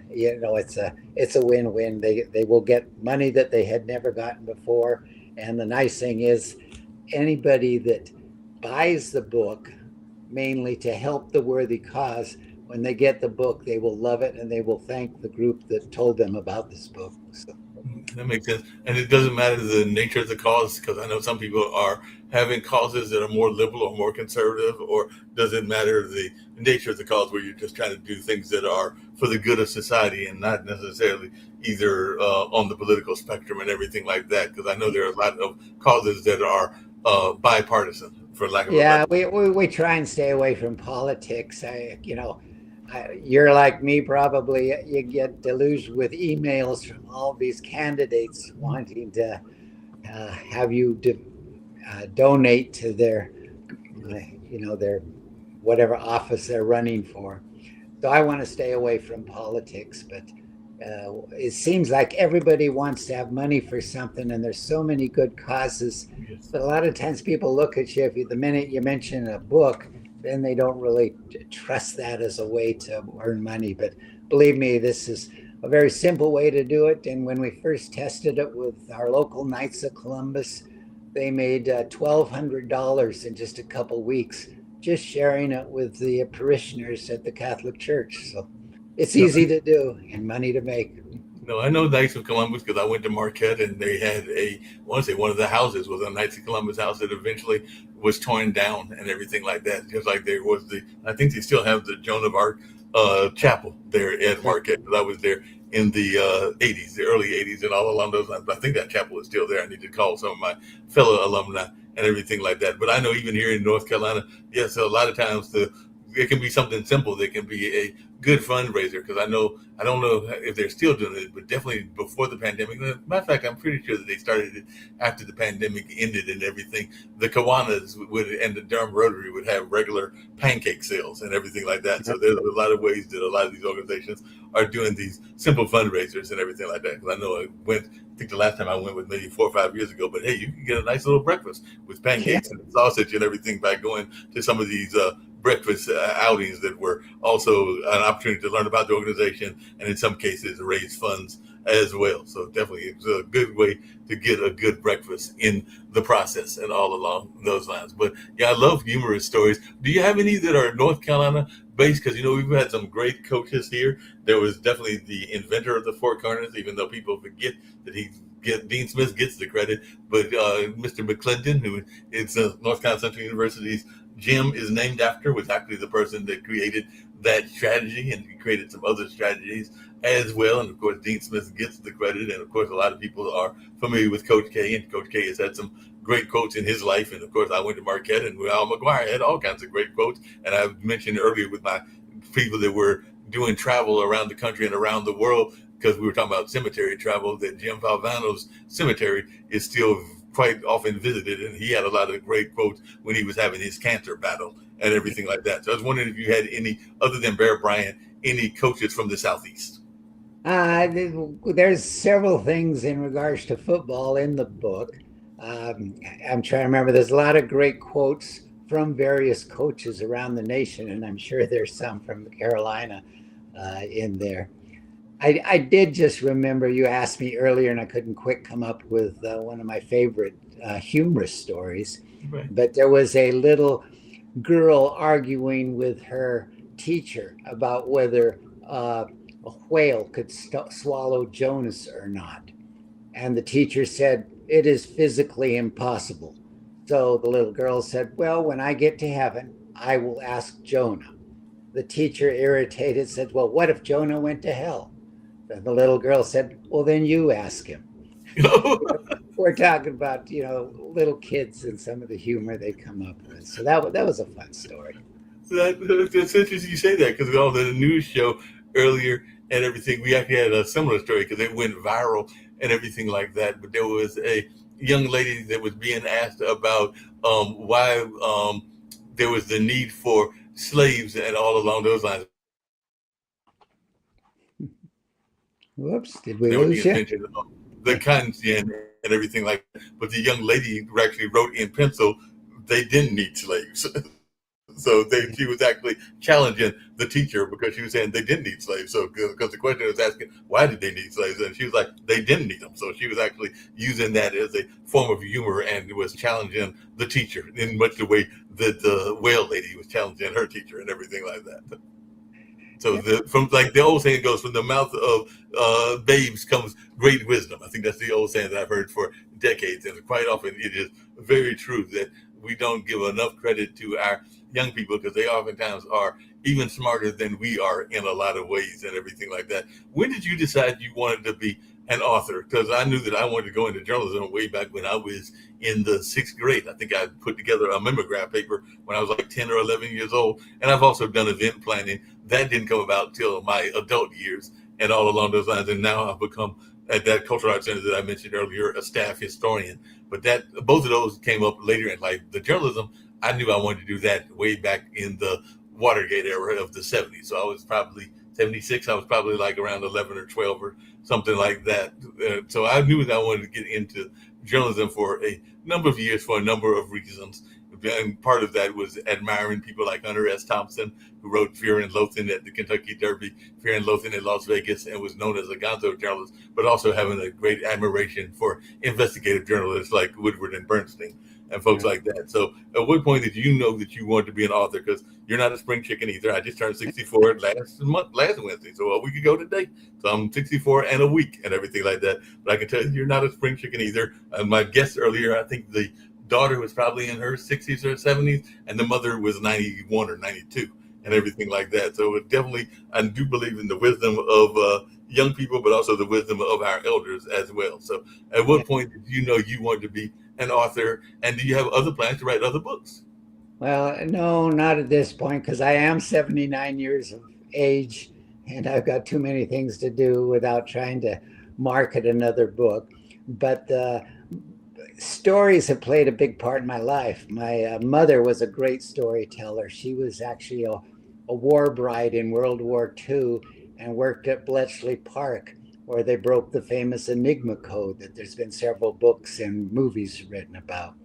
it's a win-win. They will get money that they had never gotten before. And the nice thing is anybody that buys the book, mainly to help the worthy cause, when they get the book, they will love it and they will thank the group that told them about this book. So. That makes sense. And it doesn't matter the nature of the cause, because I know some people are having causes that are more liberal or more conservative, or does it matter the nature of the cause where you're just trying to do things that are for the good of society and not necessarily either on the political spectrum and everything like that? Because I know there are a lot of causes that are bipartisan, for lack of a Yeah, better. we try and stay away from politics. You're like me, probably. You get deluged with emails from all these candidates wanting to have you donate to their, their whatever office they're running for. So I want to stay away from politics, but it seems like everybody wants to have money for something, and there's so many good causes. Yes. But a lot of times people look at you, the minute you mention a book, then they don't really trust that as a way to earn money. But believe me, this is a very simple way to do it. And when we first tested it with our local Knights of Columbus, they made $1,200 in just a couple weeks, just sharing it with the parishioners at the Catholic Church. So it's easy to do and money to make. No, I know Knights of Columbus because I went to Marquette and they had I want to say one of the houses was a Knights of Columbus house that eventually was torn down and everything like that. Just like there was I think they still have the Joan of Arc chapel there at Marquette. But I was there in the 80s, the early 80s, and all along those lines. But I think that chapel is still there. I need to call some of my fellow alumni and everything like that. But I know even here in North Carolina, yes, a lot of times it can be something simple. There can be a good fundraiser because I don't know if they're still doing it, but definitely before the pandemic. Matter of fact, I'm pretty sure that they started it after the pandemic ended and everything. The Kiwanis and the Durham Rotary would have regular pancake sales and everything like that. So there's a lot of ways that a lot of these organizations are doing these simple fundraisers and everything like that. Because I know I think the last time I went was maybe 4 or 5 years ago, but hey, you can get a nice little breakfast with pancakes and sausage and everything by going to some of these breakfast outings that were also an opportunity to learn about the organization and in some cases raise funds as well. So definitely it's a good way to get a good breakfast in the process and all along those lines. But yeah, I love humorous stories. Do you have any that are North Carolina based? Because we've had some great coaches here. There was definitely the inventor of the Four Corners, even though people forget that Dean Smith gets the credit, but Mr. McClendon, who is North Carolina Central University's gym is named after, was actually the person that created that strategy, and he created some other strategies as well. And of course, Dean Smith gets the credit. And of course, a lot of people are familiar with Coach K, and Coach K has had some great quotes in his life. And of course, I went to Marquette, and Al McGuire had all kinds of great quotes. And I mentioned earlier with my people that were doing travel around the country and around the world, because we were talking about cemetery travel, that Jim Valvano's cemetery is still quite often visited, and he had a lot of great quotes when he was having his cancer battle and everything like that. So I was wondering if you had any, other than Bear Bryant, any coaches from the Southeast. There's several things in regards to football in the book. I'm trying to remember. There's a lot of great quotes from various coaches around the nation, and I'm sure there's some from Carolina in there. I did just remember you asked me earlier, and I couldn't quick come up with one of my favorite humorous stories. Right. But there was a little girl arguing with her teacher about whether a whale could swallow Jonas or not. And the teacher said, "It is physically impossible." So the little girl said, "Well, when I get to heaven, I will ask Jonah." The teacher, irritated, said, "Well, what if Jonah went to hell?" And the little girl said, "Well, then you ask him." We're talking about, little kids and some of the humor they come up with. So that was a fun story. That's interesting you say that, because on the news show earlier and everything, we actually had a similar story because it went viral and everything like that. But there was a young lady that was being asked about why there was the need for slaves and all along those lines. Whoops, did we lose you? The cotton and everything like that. But the young lady who actually wrote in pencil, they didn't need slaves. So she was actually challenging the teacher because she was saying they didn't need slaves. So because the question was asking, why did they need slaves? And she was like, they didn't need them. So she was actually using that as a form of humor and was challenging the teacher in much the way that the whale lady was challenging her teacher and everything like that. So from the old saying goes, from the mouth of babes comes great wisdom. I think that's the old saying that I've heard for decades. And quite often it is very true that we don't give enough credit to our young people because they oftentimes are even smarter than we are in a lot of ways and everything like that. When did you decide you wanted to be an author, because I knew that I wanted to go into journalism way back when I was in the 6th grade. I think I put together a mimeograph paper when I was like 10 or 11 years old. And I've also done event planning. That didn't come about till my adult years and all along those lines. And now I've become, at that Cultural Arts Center that I mentioned earlier, a staff historian. But that both of those came up later in life. The journalism, I knew I wanted to do that way back in the Watergate era of the 70s. So I was probably 76. I was probably like around 11 or 12 or something like that. So I knew that I wanted to get into journalism for a number of years for a number of reasons. And part of that was admiring people like Hunter S. Thompson, who wrote Fear and Loathing at the Kentucky Derby, Fear and Loathing in Las Vegas, and was known as a gonzo journalist, but also having a great admiration for investigative journalists like Woodward and Bernstein and folks like that. So at what point did you know that you wanted to be an author? Because you're not a spring chicken either. I just turned 64 last Wednesday, so a week ago today. So I'm 64 and a week and everything like that. But I can tell you, you're not a spring chicken either. My guest earlier, I think the daughter was probably in her 60s or 70s, and the mother was 91 or 92 and everything like that. So it definitely, I do believe in the wisdom of young people, but also the wisdom of our elders as well. So at what point did you know you wanted to be an author, and do you have other plans to write other books? Well, no, not at this point, because I am 79 years of age and I've got too many things to do without trying to market another book. But stories have played a big part in my life. My mother was a great storyteller. She was actually a war bride in World War II and worked at Bletchley Park, where they broke the famous Enigma code that there's been several books and movies written about.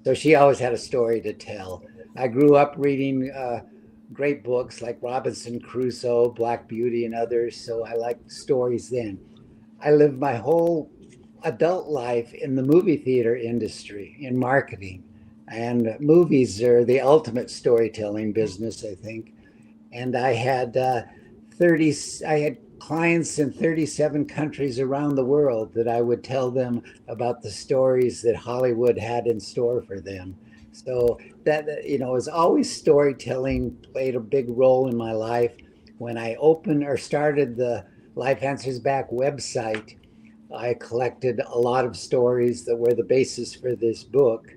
So she always had a story to tell. I grew up reading great books like Robinson Crusoe, Black Beauty, and others, so I liked stories then. I lived my whole adult life in the movie theater industry, in marketing. And movies are the ultimate storytelling business, I think. And I had clients in 37 countries around the world that I would tell them about the stories that Hollywood had in store for them. So that, as always, storytelling played a big role in my life. When I started the Life Answers Back website, I collected a lot of stories that were the basis for this book.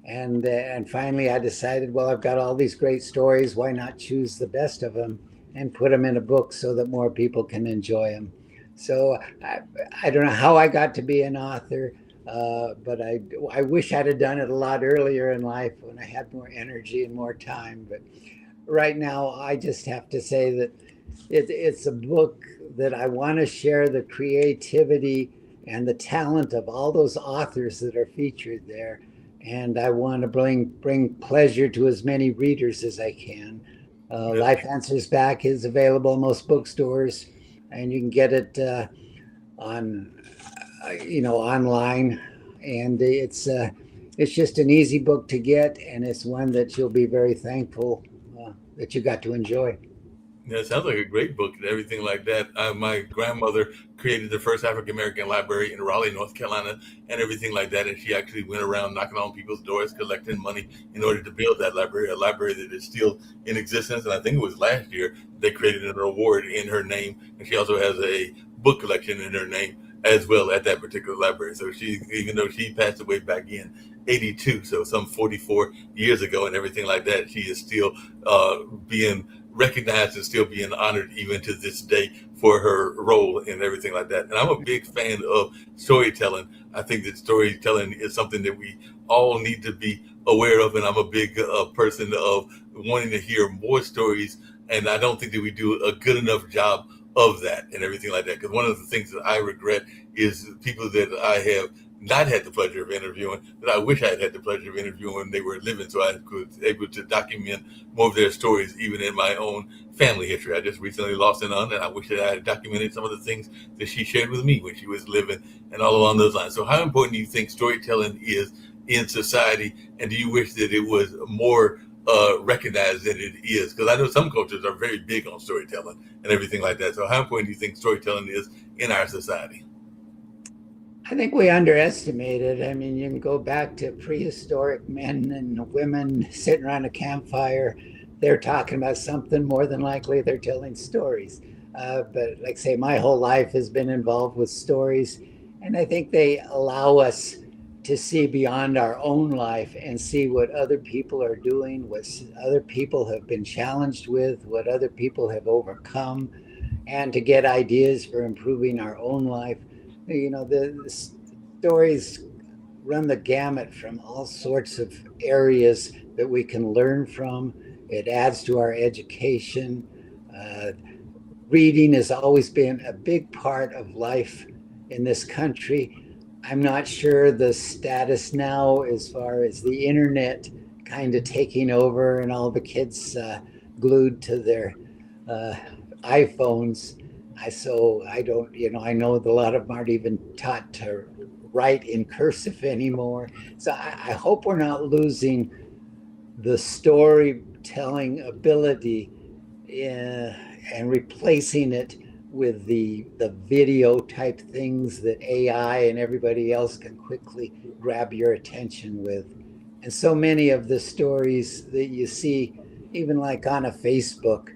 And finally I decided, well, I've got all these great stories. Why not choose the best of them and put them in a book so that more people can enjoy them? So I don't know how I got to be an author, but I wish I'd have done it a lot earlier in life when I had more energy and more time. But right now, I just have to say that it's a book that I want to share the creativity and the talent of all those authors that are featured there. And I want to bring pleasure to as many readers as I can. Life Answers Back is available in most bookstores, and you can get it online. And it's just an easy book to get, and it's one that you'll be very thankful that you got to enjoy. Yeah, it sounds like a great book and everything like that. My grandmother created the first African-American library in Raleigh, North Carolina, and everything like that. And she actually went around knocking on people's doors, collecting money in order to build that library, a library that is still in existence. And I think it was last year they created an award in her name. And she also has a book collection in her name as well at that particular library. So she, even though she passed away back in 82, so some 44 years ago and everything like that, she is still being recognized and still being honored even to this day for her role and everything like that. And I'm a big fan of storytelling. I think that storytelling is something that we all need to be aware of. And I'm a big person of wanting to hear more stories. And I don't think that we do a good enough job of that and everything like that. Because one of the things that I regret is people that I have not had the pleasure of interviewing, that I wish I had had the pleasure of interviewing when they were living, so I could able to document more of their stories, even in my own family history. I just recently lost an aunt, and I wish that I had documented some of the things that she shared with me when she was living, and all along those lines. So how important do you think storytelling is in society, and do you wish that it was more recognized than it is? Because I know some cultures are very big on storytelling and everything like that. So how important do you think storytelling is in our society? I think we underestimate it. I mean, you can go back to prehistoric men and women sitting around a campfire. They're talking about something, more than likely they're telling stories. But like I say, my whole life has been involved with stories, and I think they allow us to see beyond our own life and see what other people are doing, what other people have been challenged with, what other people have overcome, and to get ideas for improving our own life. You know, the stories run the gamut from all sorts of areas that we can learn from. It adds to our education. Reading has always been a big part of life in this country. I'm not sure the status now as far as the internet kind of taking over and all the kids glued to their iPhones. I don't, I know that a lot of them aren't even taught to write in cursive anymore. So I hope we're not losing the storytelling ability and replacing it with the video type things that AI and everybody else can quickly grab your attention with. And so many of the stories that you see, even like on a Facebook,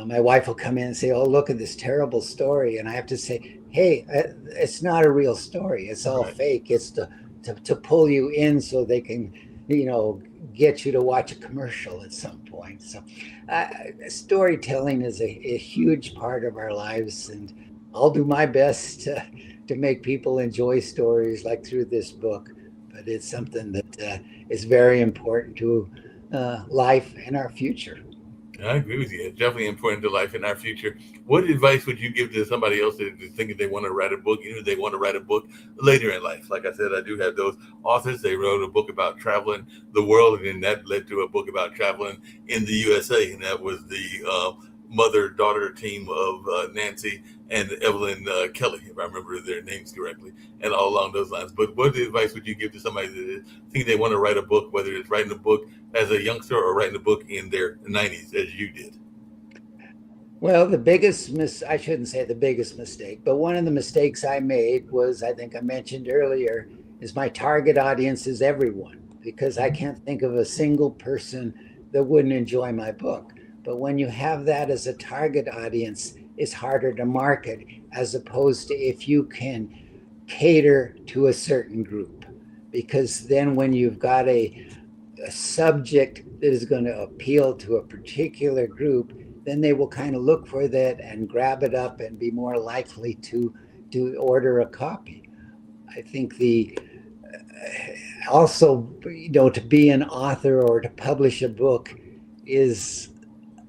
my wife will come in and say, "Oh, look at this terrible story," and I have to say, "Hey, it's not a real story. It's all fake. It's to pull you in so they can, get you to watch a commercial at some point." So storytelling is a huge part of our lives, and I'll do my best to make people enjoy stories like through this book. But it's something that is very important to life and our future. I agree with you. It's definitely important to life in our future. What advice would you give to somebody else that is thinking they want to write a book, even if they want to write a book later in life? Like I said, I do have those authors. They wrote a book about traveling the world, and then that led to a book about traveling in the USA, and that was the mother-daughter team of Nancy and Evelyn Kelly, if I remember their names correctly, and all along those lines. But what advice would you give to somebody that think they want to write a book, whether it's writing a book as a youngster or writing a book in their 90s, as you did? Well, I shouldn't say the biggest mistake, but one of the mistakes I made was, I think I mentioned earlier, is my target audience is everyone, because I can't think of a single person that wouldn't enjoy my book. But when you have that as a target audience, it's harder to market, as opposed to if you can cater to a certain group. Because then when you've got a subject that is going to appeal to a particular group, then they will kind of look for that and grab it up and be more likely to order a copy. I think also, to be an author or to publish a book is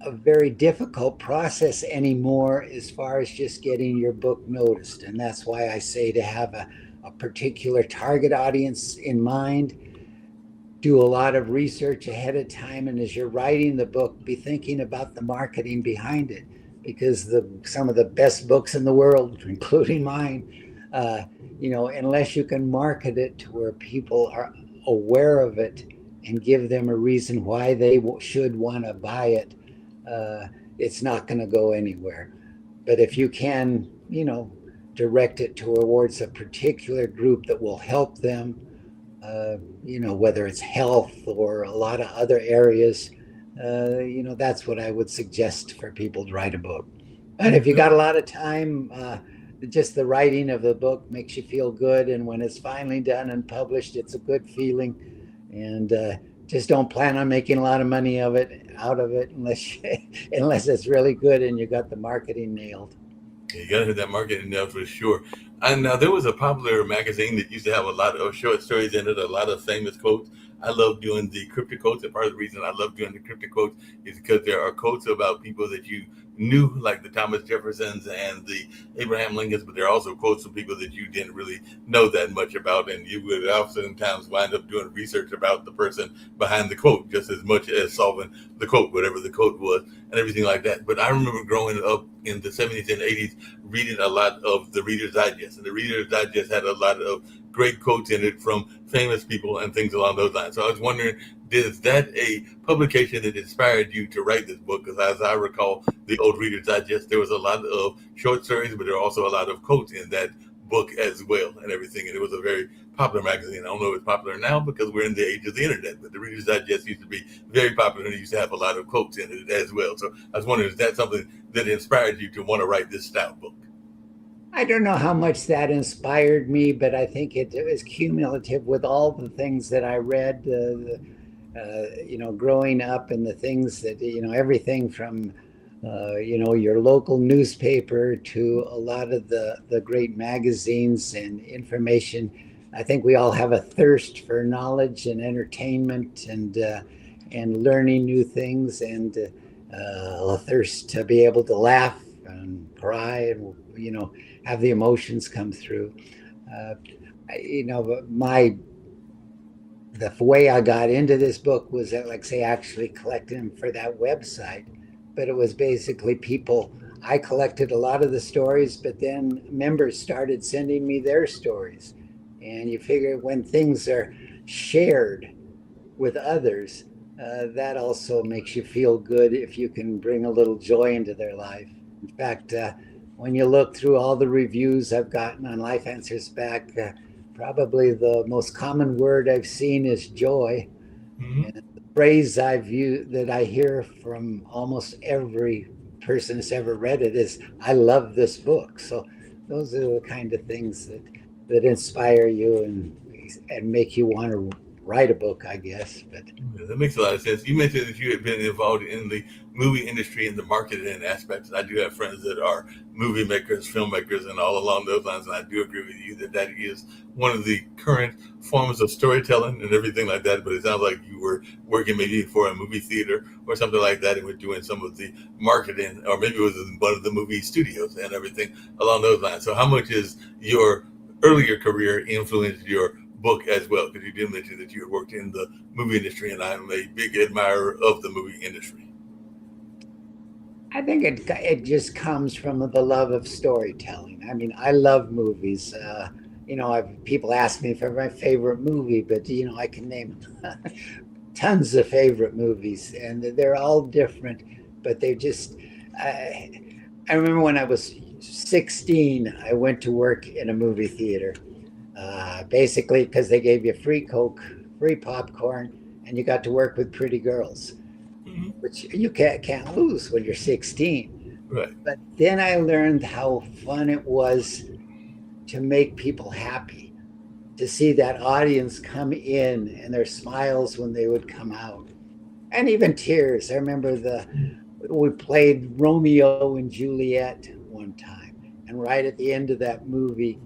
a very difficult process anymore, as far as just getting your book noticed. And that's why I say to have a particular target audience in mind, do a lot of research ahead of time, and as you're writing the book, be thinking about the marketing behind it, because some of the best books in the world, including mine, unless you can market it to where people are aware of it and give them a reason why they should want to buy it, it's not going to go anywhere. But if you can, direct it towards a particular group that will help them, whether it's health or a lot of other areas, that's what I would suggest for people to write a book. And if you got a lot of time, just the writing of the book makes you feel good. And when it's finally done and published, it's a good feeling. And just don't plan on making a lot of money out of it unless it's really good and you got the marketing nailed. You got to have that marketing nailed for sure. And now there was a popular magazine that used to have a lot of short stories in it, a lot of famous quotes. I love doing the cryptic quotes, and part of the reason I love doing the cryptic quotes is because there are quotes about people that you knew, like the Thomas Jeffersons and the Abraham Lincolns, but there are also quotes from people that you didn't really know that much about, and you would oftentimes wind up doing research about the person behind the quote just as much as solving the quote, whatever the quote was, and everything like that. But I remember growing up in the 70s and 80s reading a lot of the Reader's Digest, and the Reader's Digest had a lot of great quotes in it from famous people and things along those lines. So I was wondering, is that a publication that inspired you to write this book? Because as I recall, the old Reader's Digest, there was a lot of short stories, but there were also a lot of quotes in that book as well and everything. And it was a very popular magazine. I don't know if it's popular now because we're in the age of the internet, but the Reader's Digest used to be very popular and it used to have a lot of quotes in it as well. So I was wondering, is that something that inspired you to want to write this style book? I don't know how much that inspired me, but I think it was cumulative with all the things that I read, growing up, and the things that, everything from, your local newspaper to a lot of the great magazines and information. I think we all have a thirst for knowledge and entertainment and learning new things, and a thirst to be able to laugh and cry and, have the emotions come through. The way I got into this book was actually collecting them for that website. But it was basically people. I collected a lot of the stories, but then members started sending me their stories. And you figure when things are shared with others, that also makes you feel good if you can bring a little joy into their life. In fact, when you look through all the reviews I've gotten on Life Answers Back, probably the most common word I've seen is joy. Mm-hmm. And the phrase that I hear from almost every person that's ever read it is, "I love this book." So those are the kind of things that inspire you and make you want to write a book, I guess. But yeah, that makes a lot of sense. You mentioned that you had been involved in the movie industry and the marketing aspects. I do have friends that are movie makers, filmmakers, and all along those lines. And I do agree with you that is one of the current forms of storytelling and everything like that. But it sounds like you were working maybe for a movie theater or something like that, and were doing some of the marketing, or maybe it was in one of the movie studios and everything along those lines. So how much is your earlier career influenced your book as well? Because you did mention that you had worked in the movie industry, and I'm a big admirer of the movie industry. I think it just comes from the love of storytelling. I mean, I love movies. People ask me for my favorite movie, but I can name tons of favorite movies, and they're all different. But they just, I remember when I was 16, I went to work in a movie theater. Basically because they gave you free Coke, free popcorn, and you got to work with pretty girls, mm-hmm. which you can't lose when you're 16. Right. But then I learned how fun it was to make people happy, to see that audience come in and their smiles when they would come out, and even tears. I remember we played Romeo and Juliet one time, and right at the end of that movie,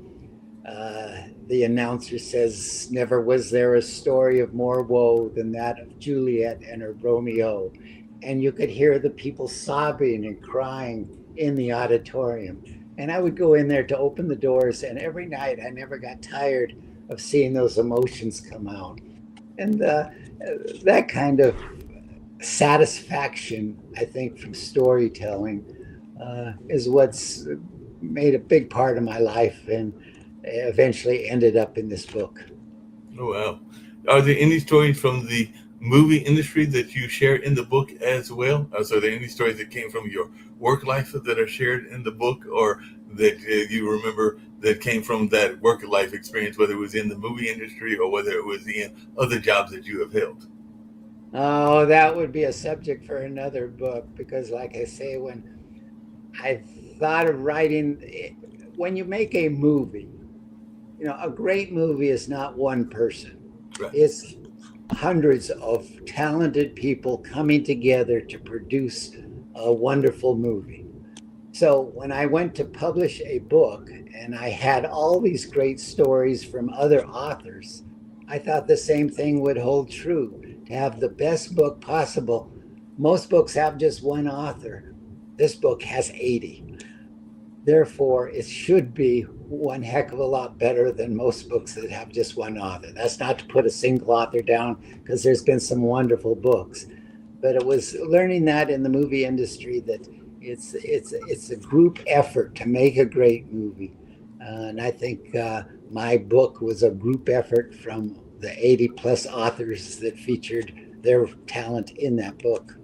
the announcer says, "Never was there a story of more woe than that of Juliet and her Romeo." And you could hear the people sobbing and crying in the auditorium. And I would go in there to open the doors, and every night I never got tired of seeing those emotions come out. And that kind of satisfaction, I think, from storytelling is what's made a big part of my life, and eventually ended up in this book. Oh, wow. Are there any stories from the movie industry that you share in the book as well? So are there any stories that came from your work life that are shared in the book, or that you remember that came from that work life experience, whether it was in the movie industry or whether it was in other jobs that you have held? Oh, that would be a subject for another book, because like I say, when I thought of writing, when you make a movie, a great movie is not one person. Right. It's hundreds of talented people coming together to produce a wonderful movie. So when I went to publish a book and I had all these great stories from other authors, I thought the same thing would hold true, to have the best book possible. Most books have just one author. This book has 80. Therefore, it should be one heck of a lot better than most books that have just one author. That's not to put a single author down, because there's been some wonderful books. But it was learning that in the movie industry, that it's a group effort to make a great movie. And I think my book was a group effort from the 80 plus authors that featured their talent in that book.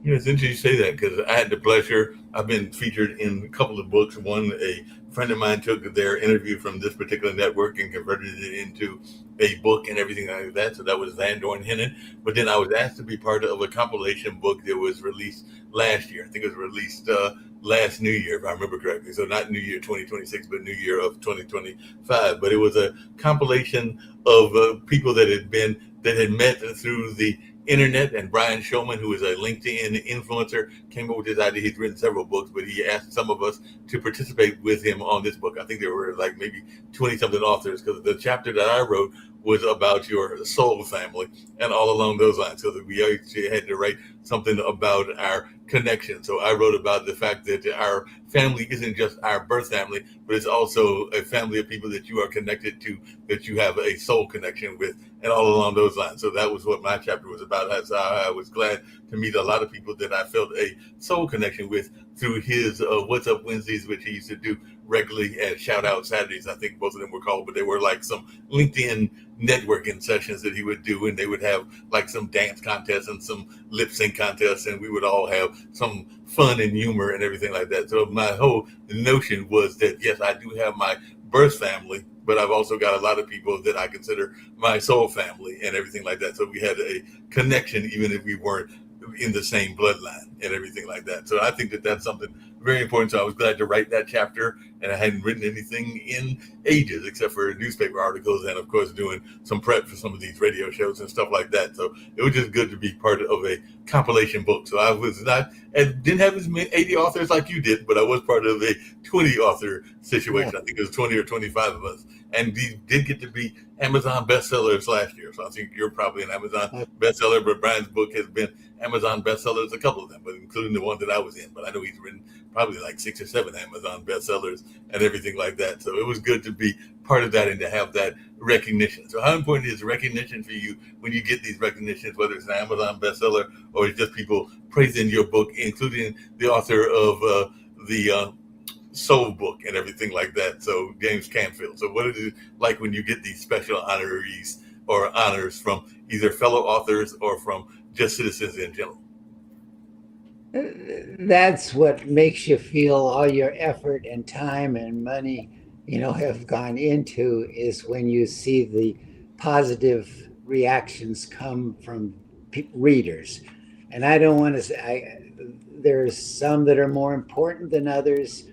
It's interesting you say that, because I had the pleasure, I've been featured in a couple of books, one a friend of mine took their interview from this particular network and converted it into a book and everything like that. So that was Van Dorn Hennon. But then I was asked to be part of a compilation book that was released last year. I think it was released last New Year, if I remember correctly. So not New Year 2026, but New Year of 2025. But it was a compilation of people that had met through the internet. And Brian Shulman, who is a LinkedIn influencer, came up with this idea. He's written several books, but he asked some of us to participate with him on this book. I think there were like maybe 20 something authors, because the chapter that I wrote was about your soul family and all along those lines. So that we actually had to write something about our connection. So I wrote about the fact that our family isn't just our birth family, but it's also a family of people that you are connected to, that you have a soul connection with, and all along those lines. So that was what my chapter was about. That's how I was glad to meet a lot of people that I felt a soul connection with through his What's Up Wednesdays, which he used to do regularly, and Shout Out Saturdays. I think both of them were called, but they were like some LinkedIn networking sessions that he would do, and they would have like some dance contests and some lip sync contests, and we would all have some fun and humor and everything like that. So my whole notion was that, yes, I do have my birth family, but I've also got a lot of people that I consider my soul family and everything like that. So we had a connection, even if we weren't in the same bloodline and everything like that. So I think that that's something very important. So I was glad to write that chapter, and I hadn't written anything in ages except for newspaper articles and, of course, doing some prep for some of these radio shows and stuff like that. So it was just good to be part of a compilation book. So I was not, and didn't have as many 80 authors like you did, but I was part of a 20 author situation. I think it was 20 or 25 of us. And these did get to be Amazon bestsellers last year. So I think you're probably an Amazon bestseller, but Brian's book has been Amazon bestsellers, a couple of them, but including the one that I was in. But I know he's written probably like 6 or 7 Amazon bestsellers and everything like that. So it was good to be part of that and to have that recognition. So how important is recognition for you when you get these recognitions, whether it's an Amazon bestseller or it's just people praising your book, including the author of the Soul book and everything like that? So James Canfield. So what is it like when you get these special honorees or honors from either fellow authors or from just citizens in general? That's what makes you feel all your effort and time and money, have gone into, is when you see the positive reactions come from readers. And I don't want to say, there's some that are more important than others.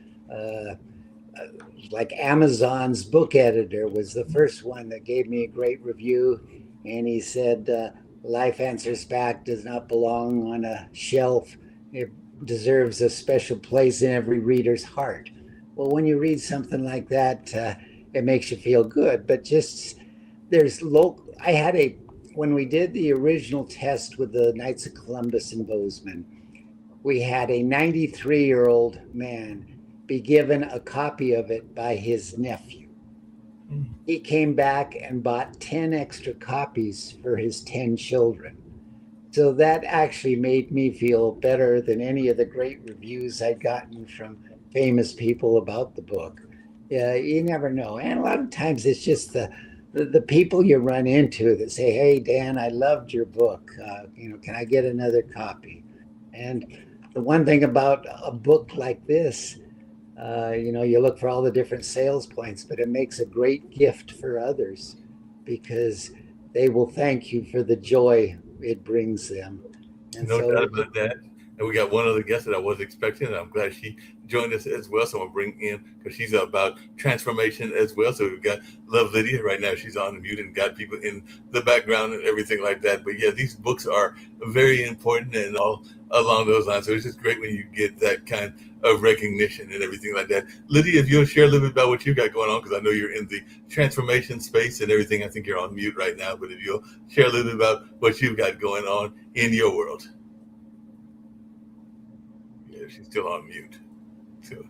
Like Amazon's book editor was the first one that gave me a great review, and he said, Life Answers Back does not belong on a shelf. It deserves a special place in every reader's heart. Well, when you read something like that, it makes you feel good. But just when we did the original test with the Knights of Columbus in Bozeman, we had a 93-year-old man be given a copy of it by his nephew. He came back and bought 10 extra copies for his 10 children. So that actually made me feel better than any of the great reviews I'd gotten from famous people about the book. You never know. And a lot of times it's just the people you run into that say, hey, Dan, I loved your book. Can I get another copy? And the one thing about a book like this, you look for all the different sales points, but it makes a great gift for others because they will thank you for the joy it brings them. And no doubt about that. And we got one other guest that I wasn't expecting, and I'm glad she joined us as well. So I'm going to bring in, because she's about transformation as well. So we've got Love Lydia right now. She's on mute and got people in the background and everything like that. But yeah, these books are very important and all along those lines. So it's just great when you get that kind of recognition and everything like that. Lydia, if you'll share a little bit about what you got going on, because I know you're in the transformation space and everything. I think you're on mute right now, but if you'll share a little bit about what you've got going on in your world. Yeah, she's still on mute. So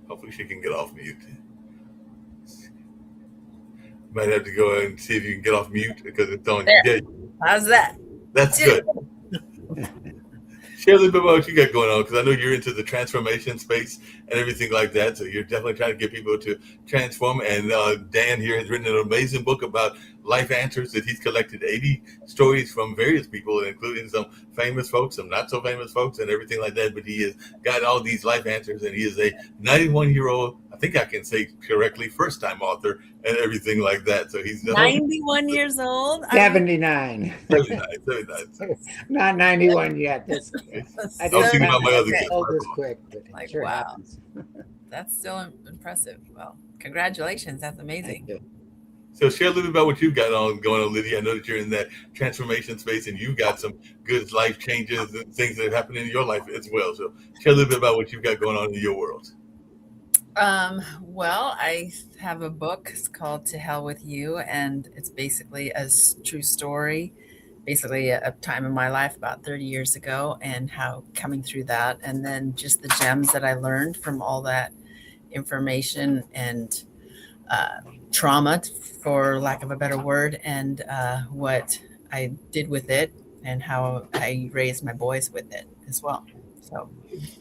hopefully she can get off mute. Might have to go and see if you can get off mute because it's on. Yeah. How's that? That's good. Share a little bit about what you got going on, because I know you're into the transformation space and everything like that. So you're definitely trying to get people to transform. And Dan here has written an amazing book about life answers that he's collected 80 stories from various people, including some famous folks, some not so famous folks, and everything like that. But he has got all these life answers, and he is a 91-year-old, I think I can say correctly, first-time author and everything like that. So he's 91 years old. 79. 79. Not 91 yet. That's I was thinking about my other okay. kids. Old is quick, but Like, sure wow. happens. That's still impressive. Well, congratulations. That's amazing. Thank you. So share a little bit about what you've got going on, Lydia. I know that you're in that transformation space, and you've got some good life changes and things that have happened in your life as well. So share a little bit about what you've got going on in your world. Well, I have a book. It's called To Hell With You, and it's basically a true story, basically a time in my life about 30 years ago, and how coming through that, and then just the gems that I learned from all that information and trauma, for lack of a better word, and what I did with it and how I raised my boys with it as well. So,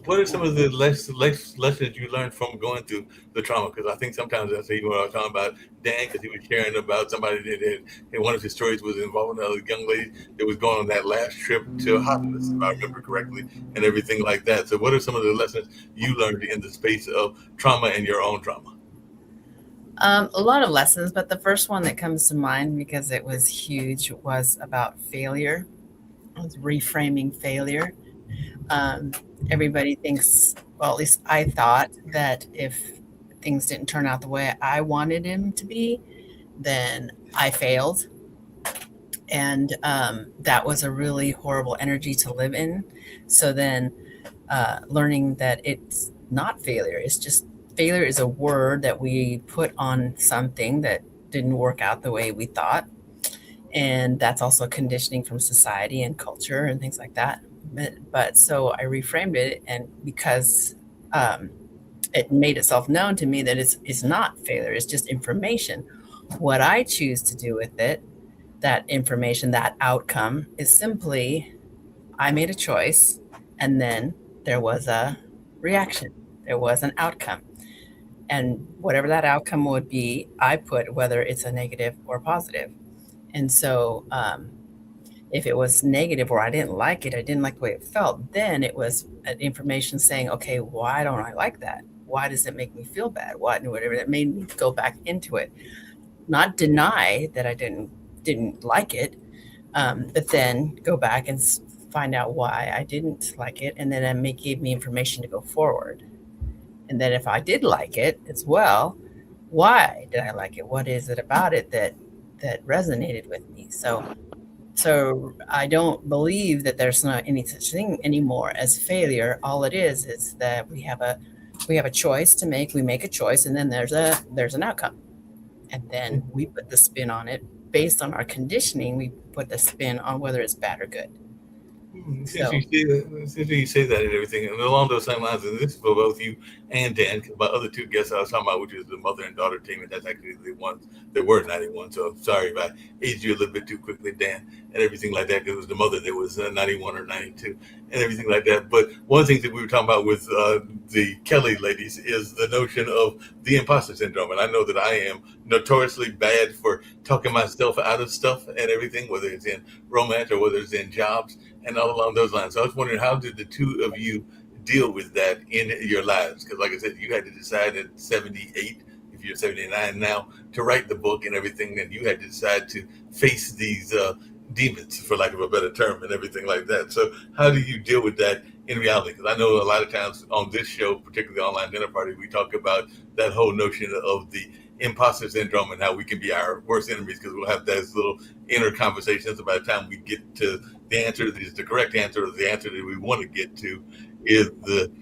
What are some of the lessons you learned from going through the trauma? Because I think sometimes I say when I was talking about Dan, because he was sharing about somebody that one of his stories was involving a young lady that was going on that last trip to hospice, if I remember correctly, and everything like that. So what are some of the lessons you learned in the space of trauma and your own trauma? a lot of lessons, but the first one that comes to mind, because it was huge, was about failure. It was reframing failure. Everybody thinks, well, at least I thought, that if things didn't turn out the way I wanted them to be, then I failed. And that was a really horrible energy to live in. So then learning that it's not failure, it's just failure is a word that we put on something that didn't work out the way we thought. And that's also conditioning from society and culture and things like that. But so I reframed it, and because it made itself known to me that it's not failure, it's just information. What I choose to do with it, that information, that outcome, is simply I made a choice, and then there was a reaction, there was an outcome. And whatever that outcome would be, I put whether it's a negative or positive. And so if it was negative, or I didn't like it, I didn't like the way it felt, then it was information saying, okay, why don't I like that? Why does it make me feel bad? Whatever that made me go back into it. Not deny that I didn't like it, but then go back and find out why I didn't like it, and then it gave me information to go forward. And then if I did like it as well, why did I like it? What is it about it that resonated with me? So I don't believe that there's not any such thing anymore as failure. All it is that we have a choice to make. We make a choice, and then there's an outcome, and then we put the spin on it based on our conditioning. We put the spin on whether it's bad or good. Since you say that and everything, and along those same lines, and this is for both you and Dan, because my other two guests I was talking about, which is the mother and daughter team, and that's actually the ones that were 91. So sorry if I aged you a little bit too quickly, Dan, and everything like that, because it was the mother that was 91 or 92 and everything like that. But one of the things that we were talking about with the Kelly ladies is the notion of the imposter syndrome. And I know that I am notoriously bad for talking myself out of stuff and everything, whether it's in romance or whether it's in jobs and all along those lines. So I was wondering, how did the two of you deal with that in your lives? Because like I said, you had to decide at 78, if you're 79 now, to write the book and everything, and you had to decide to face these demons, for lack of a better term, and everything like that. So how do you deal with that in reality? Because I know a lot of times on this show, particularly Online Dinner Party, we talk about that whole notion of the imposter syndrome and how we can be our worst enemies, because we'll have those little inner conversations. By the time we get to the answer that is the correct answer, or the answer that we want to get to, is the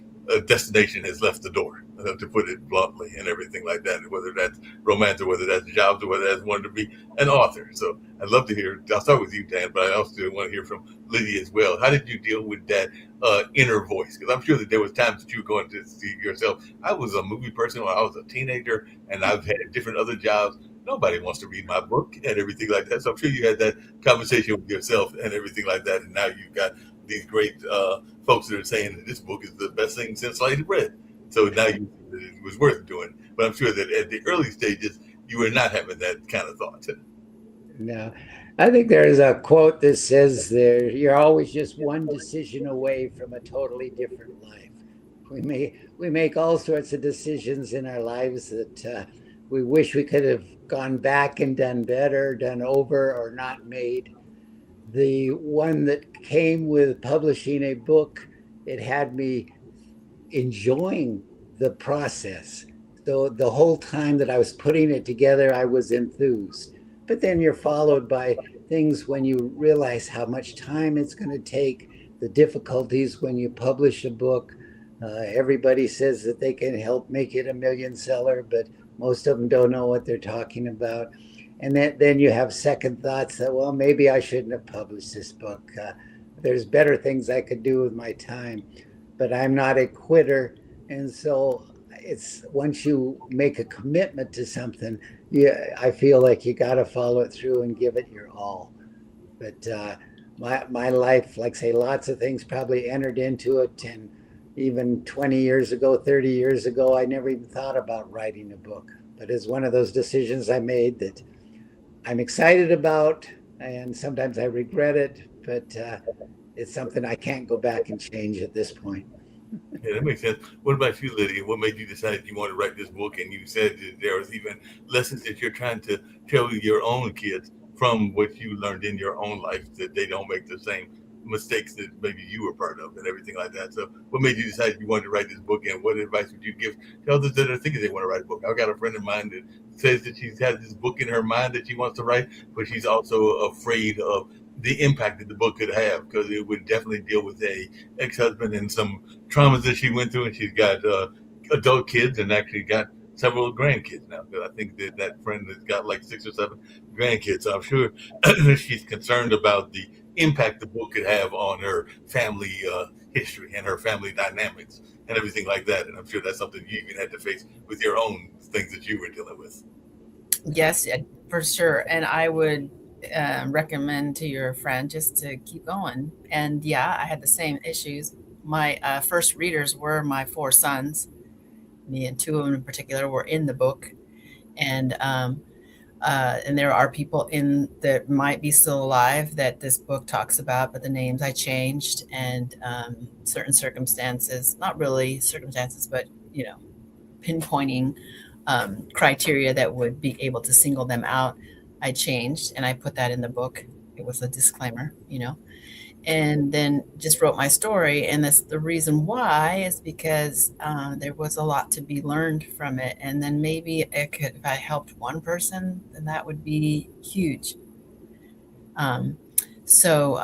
destination has left the door, to put it bluntly, and everything like that, whether that's romance or whether that's jobs or whether that's wanting to be an author. So I'd love to hear, I'll start with you, Dan, but I also want to hear from Lydia as well. How did you deal with that inner voice? Because I'm sure that there was times that you were going to see yourself. I was a movie person when I was a teenager, and I've had different other jobs. Nobody wants to read my book and everything like that. So I'm sure you had that conversation with yourself and everything like that. And now you've got these great folks that are saying that this book is the best thing since sliced bread. So now it was worth doing. But I'm sure that at the early stages, you were not having that kind of thought. No, I think there is a quote that says you're always just one decision away from a totally different life. We make all sorts of decisions in our lives that we wish we could have gone back and done better, done over, or not made. The one that came with publishing a book, it had me enjoying the process. So the whole time that I was putting it together, I was enthused. But then you're followed by things when you realize how much time it's going to take, the difficulties when you publish a book. Everybody says that they can help make it a million seller, but most of them don't know what they're talking about. And then you have second thoughts that, well, maybe I shouldn't have published this book. There's better things I could do with my time, but I'm not a quitter. And so it's once you make a commitment to something, I feel like you got to follow it through and give it your all. But my life, like say, lots of things probably entered into it. And even 20 years ago, 30 years ago, I never even thought about writing a book. But it's one of those decisions I made that I'm excited about, and sometimes I regret it, but it's something I can't go back and change at this point. Yeah, that makes sense. What about you, Lydia? What made you decide you want to write this book? And you said that there was even lessons that you're trying to tell your own kids from what you learned in your own life, that they don't make the same mistakes that maybe you were part of and everything like that. So what made you decide you wanted to write this book, and what advice would you give to others that are thinking they want to write a book? I've got a friend of mine that says that she's had this book in her mind that she wants to write, but she's also afraid of the impact that the book could have, because it would definitely deal with a ex-husband and some traumas that she went through, and she's got adult kids and actually got several grandkids now. Because I think that friend has got like 6 or 7 grandkids. So I'm sure she's concerned about the impact the book could have on her family history and her family dynamics and everything like that. And I'm sure that's something you even had to face with your own things that you were dealing with. Yes, yeah, for sure. And I would recommend to your friend just to keep going. And yeah, I had the same issues. My first readers were my 4 sons. Me and 2 of them in particular were in the book. And there are people in that might be still alive that this book talks about, but the names I changed, and certain circumstances, not really circumstances, but, pinpointing criteria that would be able to single them out, I changed, and I put that in the book. It was a disclaimer, and then just wrote my story. And that's the reason why is because there was a lot to be learned from it. And then maybe if I helped one person, then that would be huge. So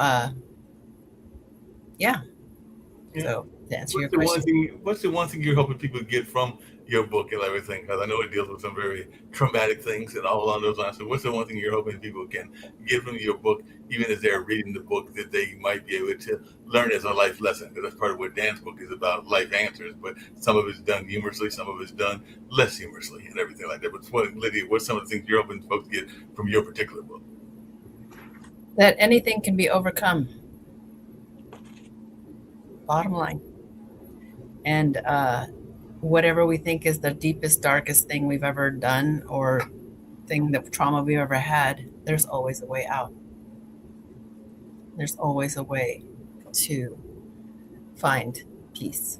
to answer your question. What's the one thing you're hoping people get from your book and everything? Because I know it deals with some very traumatic things and all along those lines. So what's the one thing you're hoping people can get from your book, even as they're reading the book, that they might be able to learn as a life lesson? Because that's part of what Dan's book is about, life answers. But some of it's done humorously, some of it's done less humorously and everything like that. But Lydia, what's some of the things you're hoping folks get from your particular book? That anything can be overcome. Bottom line. And whatever we think is the deepest, darkest thing we've ever done, or trauma we've ever had, there's always a way out. There's always a way to find peace.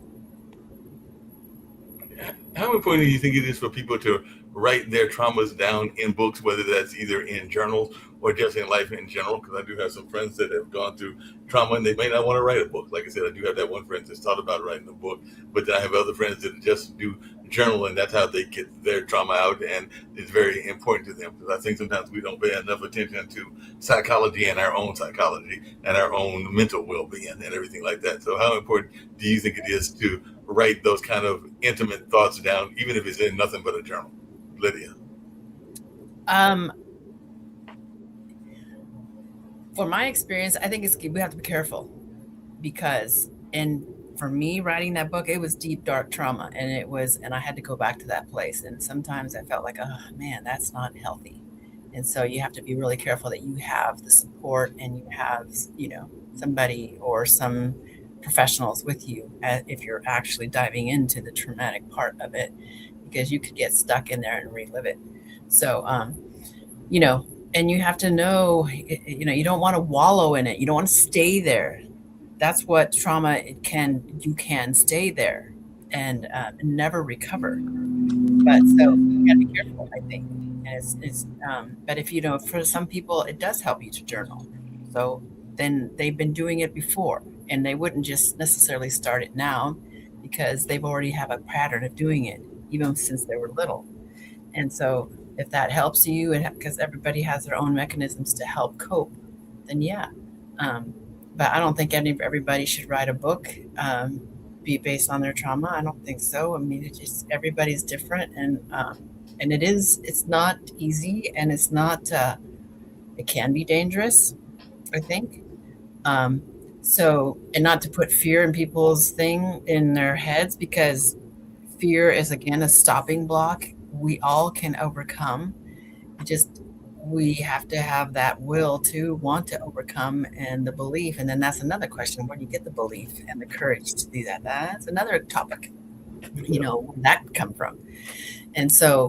How important do you think it is for people to write their traumas down in books, whether that's either in journals or just in life in general? Because I do have some friends that have gone through trauma and they may not want to write a book. Like I said, I do have that one friend that's thought about writing a book, but then I have other friends that just do journal, and that's how they get their trauma out, and it's very important to them. Because I think sometimes we don't pay enough attention to psychology and our own psychology and our own mental well-being and everything like that. So how important do you think it is to write those kind of intimate thoughts down, even if it's in nothing but a journal? Lydia. For my experience, I think we have to be careful, because, and for me writing that book, it was deep, dark trauma, and I had to go back to that place. And sometimes I felt like, oh man, that's not healthy. And so you have to be really careful that you have the support, and you have, somebody or some professionals with you if you're actually diving into the traumatic part of it, because you could get stuck in there and relive it. So, and you have to know, you don't want to wallow in it. You don't want to stay there. That's what trauma you can stay there and never recover. But so you gotta be careful, I think. And but if for some people, it does help you to journal. So then they've been doing it before, and they wouldn't just necessarily start it now because they've already have a pattern of doing it, even since they were little. And so if that helps you, and because everybody has their own mechanisms to help cope, then yeah. But I don't think everybody should write a book be based on their trauma. I don't think so. I mean, everybody's different, and it's not easy, and it's not. It can be dangerous, I think. So, and not to put fear in people's in their heads, because fear is, again, a stopping block we all can overcome. We have to have that will to want to overcome, and the belief. And then that's another question: where do you get the belief and the courage to do that? That's another topic. Where that come from? And so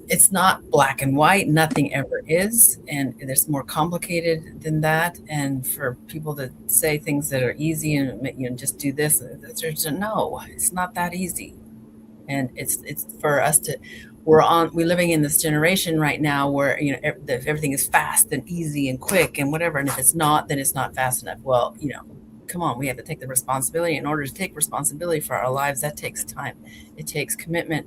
it's not black and white. Nothing ever is, and there's more complicated than that. And for people to say things that are easy and just do this, no, it's not that easy. And it's for us to. We're living in this generation right now where everything is fast and easy and quick and whatever. And if it's not, then it's not fast enough. Well, come on, we have to take the responsibility. In order to take responsibility for our lives, that takes time. It takes commitment.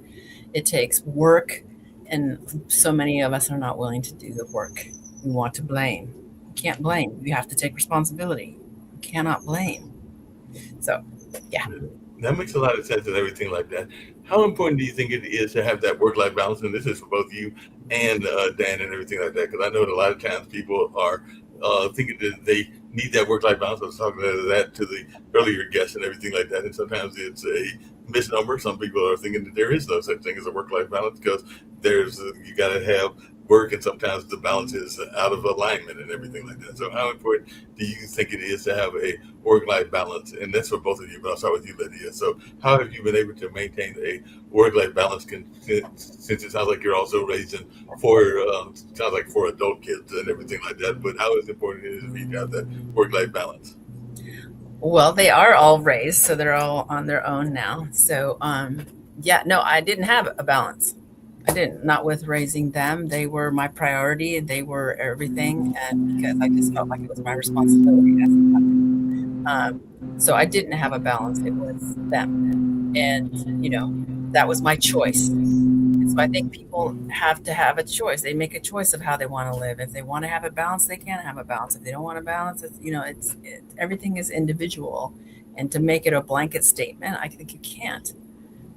It takes work. And so many of us are not willing to do the work. We want to blame. You can't blame. You have to take responsibility. You cannot blame. So, yeah. That makes a lot of sense and everything like that. How important do you think it is to have that work-life balance? And this is for both you and Dan and everything like that, because I know that a lot of times people are thinking that they need that work-life balance. I was talking to the earlier guests and everything like that, and sometimes it's a misnomer. Some people are thinking that there is no such thing as a work-life balance because you got to have work, and sometimes the balance is out of alignment and everything like that. So how important do you think it is to have a work-life balance? And that's for both of you, but I'll start with you, Lydia. So how have you been able to maintain a work-life balance since it sounds like you're also raising four adult kids and everything like that, but how important it is for you to have that work-life balance? Well, they are all raised, so they're all on their own now. So I didn't have a balance. I didn't, not with raising them. They were my priority, and they were everything. And because I just felt like it was my responsibility as a mother. So I didn't have a balance. It was them. And, that was my choice. And so I think people have to have a choice. They make a choice of how they want to live. If they want to have a balance, they can have a balance. If they don't want a balance, everything is individual. And to make it a blanket statement, I think you can't.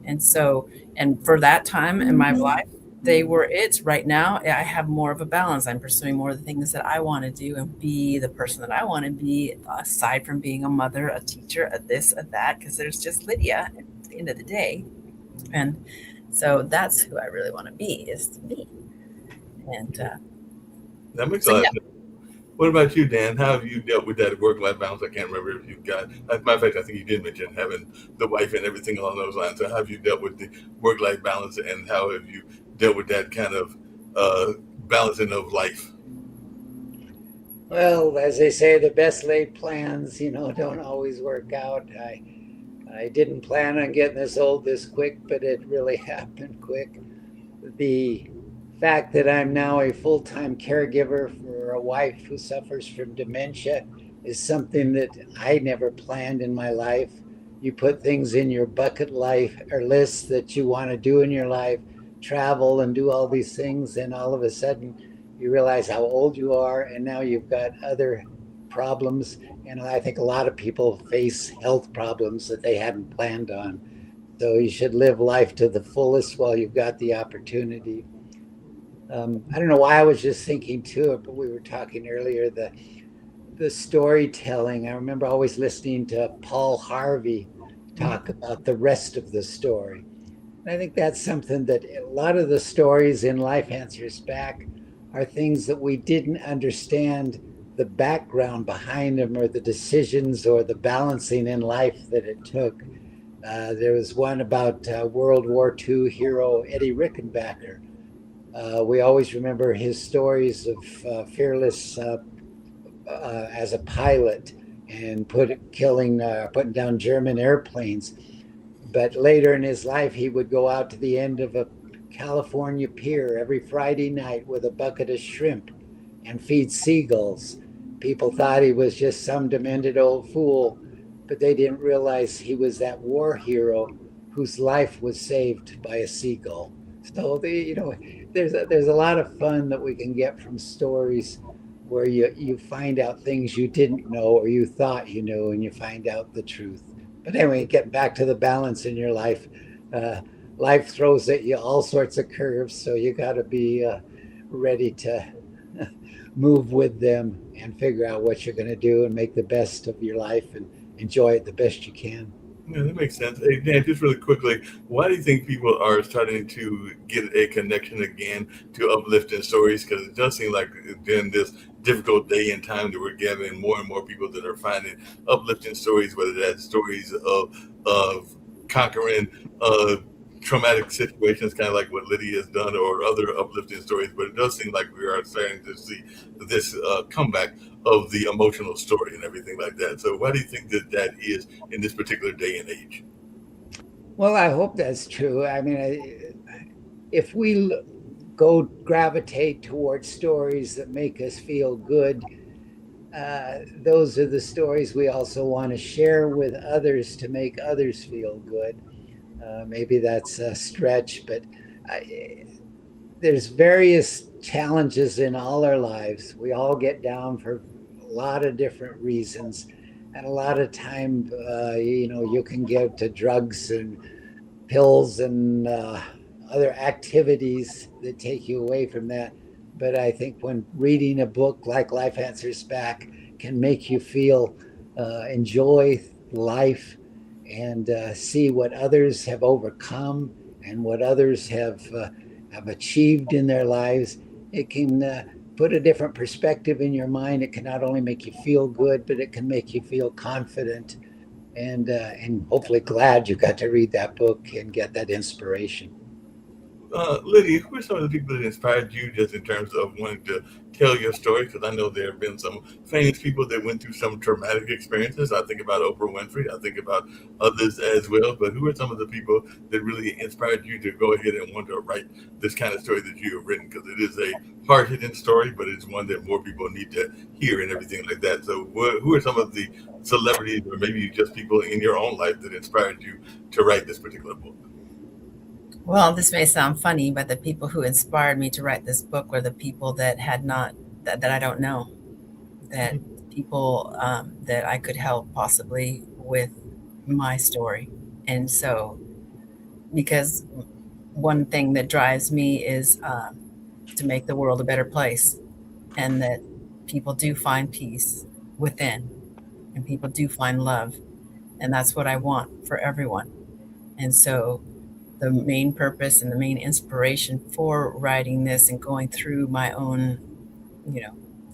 And so, and for that time in my life, they were it. Right now, I have more of a balance. I'm pursuing more of the things that I want to do and be the person that I want to be, aside from being a mother, a teacher, a this, a that, because there's just Lydia at the end of the day. And so that's who I really want to be, is me. And that makes a lot of sense. What about you, Dan? How have you dealt with that work-life balance? I can't remember if you've got, as a matter of fact, I think you did mention having the wife and everything along those lines. So how have you dealt with the work-life balance, and how have you dealt with that kind of balancing of life? Well, as they say, the best laid plans, don't always work out. I didn't plan on getting this old this quick, but it really happened quick. The fact that I'm now a full-time caregiver for a wife who suffers from dementia is something that I never planned in my life. You put things in your bucket list that you want to do in your life, travel and do all these things, and all of a sudden you realize how old you are, and now you've got other problems. And I think a lot of people face health problems that they hadn't planned on. So you should live life to the fullest while you've got the opportunity. I don't know why I was just thinking to it, but we were talking earlier, the storytelling. I remember always listening to Paul Harvey talk about the rest of the story. And I think that's something that a lot of the stories in Life Answers Back are things that we didn't understand the background behind them, or the decisions or the balancing in life that it took. There was one about World War II hero Eddie Rickenbacker, We always remember his stories of fearless as a pilot and putting down German airplanes. But later in his life, he would go out to the end of a California pier every Friday night with a bucket of shrimp and feed seagulls. People thought he was just some demented old fool, but they didn't realize he was that war hero whose life was saved by a seagull. So there's a lot of fun that we can get from stories where you find out things you didn't know or you thought you knew, and you find out the truth. But anyway, getting back to the balance in your life, life throws at you all sorts of curves, so you got to be ready to move with them and figure out what you're going to do and make the best of your life and enjoy it the best you can. Yeah, that makes sense. Hey, Dan, just really quickly, why do you think people are starting to get a connection again to uplifting stories? Because it does seem like during this difficult day and time that we're gathering more and more people that are finding uplifting stories, whether that's stories of conquering traumatic situations, kind of like what Lydia has done, or other uplifting stories. But it does seem like we are starting to see this comeback of the emotional story and everything like that. So why do you think that is in this particular day and age? Well, I hope that's true. I mean, if we gravitate towards stories that make us feel good, those are the stories we also want to share with others to make others feel good. Maybe that's a stretch, but there's various challenges in all our lives. We all get down for a lot of different reasons. And a lot of time, you can get to drugs and pills and other activities that take you away from that. But I think when reading a book like Life Answers Back can make you feel, enjoy life and see what others have overcome and what others have achieved in their lives, it can put a different perspective in your mind. It can not only make you feel good, but it can make you feel confident and hopefully glad you got to read that book and get that inspiration. Lydia, who are some of the people that inspired you just in terms of wanting to tell your story? Because I know there have been some famous people that went through some traumatic experiences. I think about Oprah Winfrey. I think about others as well. But who are some of the people that really inspired you to go ahead and want to write this kind of story that you have written? Because it is a hard-hitting story, but it's one that more people need to hear and everything like that. So who are some of the celebrities or maybe just people in your own life that inspired you to write this particular book? Well, this may sound funny, but the people who inspired me to write this book were the people that had not, that I don't know, that people that I could help possibly with my story. And so, because one thing that drives me is to make the world a better place, and that people do find peace within, and people do find love. And that's what I want for everyone. And so the main purpose and the main inspiration for writing this and going through my own,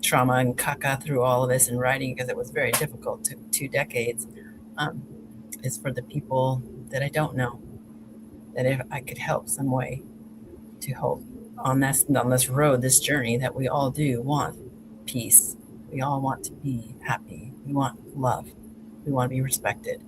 trauma and caca through all of this and writing, because it was very difficult, took 2 decades, is for the people that I don't know, that if I could help some way to hope on this road, this journey that we all do want peace. We all want to be happy. We want love. We want to be respected,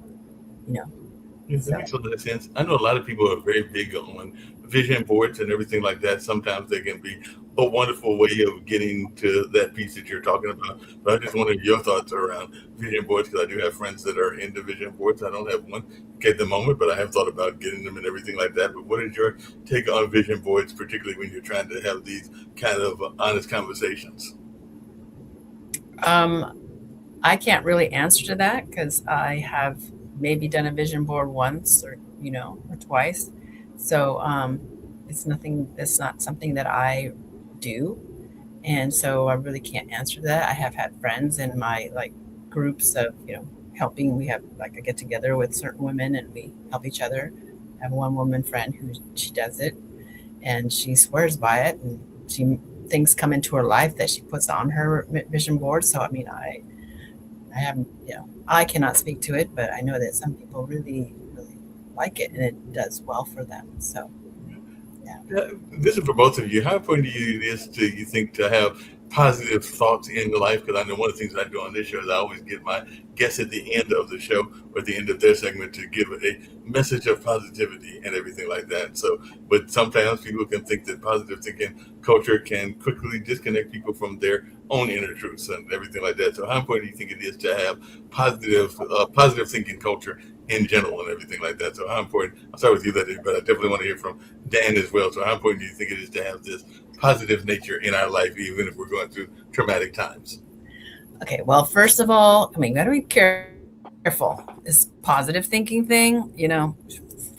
Yes, that makes a lot of sense. I know a lot of people are very big on vision boards and everything like that. Sometimes they can be a wonderful way of getting to that piece that you're talking about. But I just wanted your thoughts around vision boards, because I do have friends that are into vision boards. I don't have one at the moment, but I have thought about getting them and everything like that. But what is your take on vision boards, particularly when you're trying to have these kind of honest conversations? I can't really answer to that, because I have maybe done a vision board once or twice. So it's not something that I do. And so I really can't answer that. I have had friends in my groups of, helping. We have a get together with certain women and we help each other. I have one woman friend she does it and she swears by it, and things come into her life that she puts on her vision board. So, I haven't, I cannot speak to it, but I know that some people really, really like it and it does well for them. So, This is for both of you. How important do you think to have positive thoughts in your life? Because I know one of the things I do on this show is I always get my guests at the end of the show or at the end of their segment to give a message of positivity and everything like that. So, but sometimes people can think that positive thinking culture can quickly disconnect people from their own inner truths and everything like that. So, how important do you think it is to have positive thinking culture in general and everything like that? So, how important? I'll start with you, Letty, but I definitely want to hear from Dan as well. So, how important do you think it is to have this positive nature in our life, even if we're going through traumatic times? Okay, well, first of all, I mean, got to be careful. This positive thinking thing,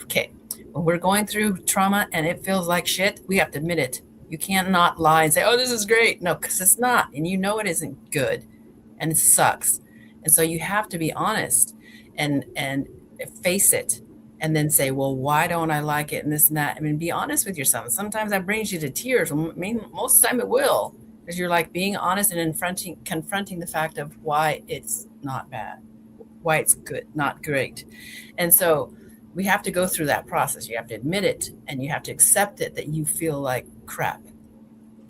okay, when we're going through trauma and it feels like shit, we have to admit it. You can't not lie and say, oh, this is great. No, because it's not. And it isn't good and it sucks. And so you have to be honest and face it and then say, well, why don't I like it and this and that? I mean, be honest with yourself. Sometimes that brings you to tears. I mean, most of the time it will. Because you're like being honest and confronting the fact of why it's not bad, why it's good, not great. And so we have to go through that process. You have to admit it and you have to accept it that you feel like crap.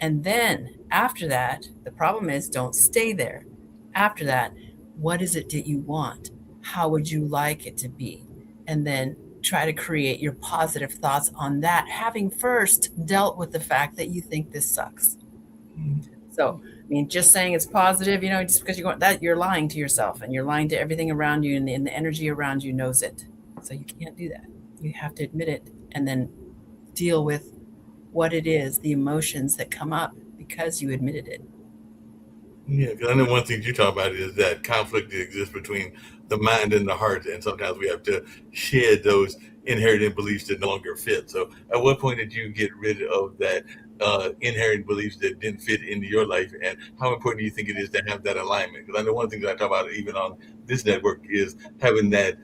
And then after that, the problem is don't stay there. After that, what is it that you want? How would you like it to be? And then try to create your positive thoughts on that, having first dealt with the fact that you think this sucks. So, I mean, just saying it's positive, just because you're lying to yourself and you're lying to everything around you and the energy around you knows it. So you can't do that. You have to admit it and then deal with what it is, the emotions that come up because you admitted it. Yeah, because I know one thing you talk about is that conflict that exists between the mind and the heart, and sometimes we have to shed those inherited beliefs that no longer fit. So, at what point did you get rid of that inherent beliefs that didn't fit into your life, and how important do you think it is to have that alignment? Because I know one thing that I talk about even on this network is having that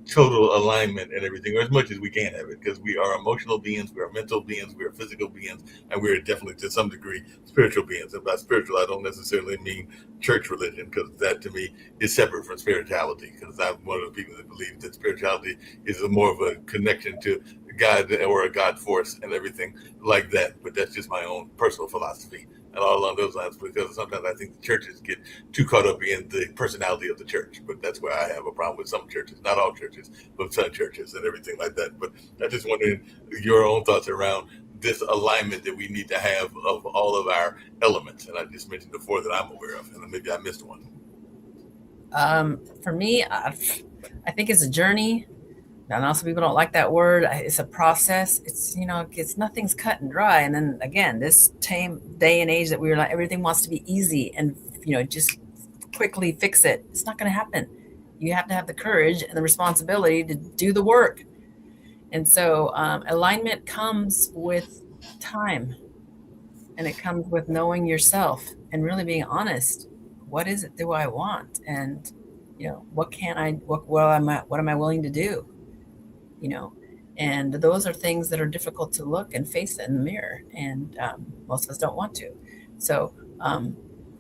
total alignment and everything, or as much as we can have it, because we are emotional beings, we are mental beings, we are physical beings, and we're definitely to some degree spiritual beings. And by spiritual, I don't necessarily mean church religion, because that to me is separate from spirituality, because I'm one of the people that believe that spirituality is more of a connection to God or a God force and everything like that. But that's just my own personal philosophy and all along those lines, because sometimes I think the churches get too caught up in the personality of the church. But that's where I have a problem with some churches, not all churches, but some churches and everything like that. But I just wondering your own thoughts around this alignment that we need to have of all of our elements. And I just mentioned the four that I'm aware of, and maybe I missed one. For me, I think it's a journey. And also people don't like that word. It's a process. It's nothing's cut and dry. And then again, this day and age that we were like, everything wants to be easy and, just quickly fix it. It's not going to happen. You have to have the courage and the responsibility to do the work. And so alignment comes with time, and it comes with knowing yourself and really being honest. What is it do I want? And, what am I willing to do? And those are things that are difficult to look and face in the mirror. And most of us don't want to. So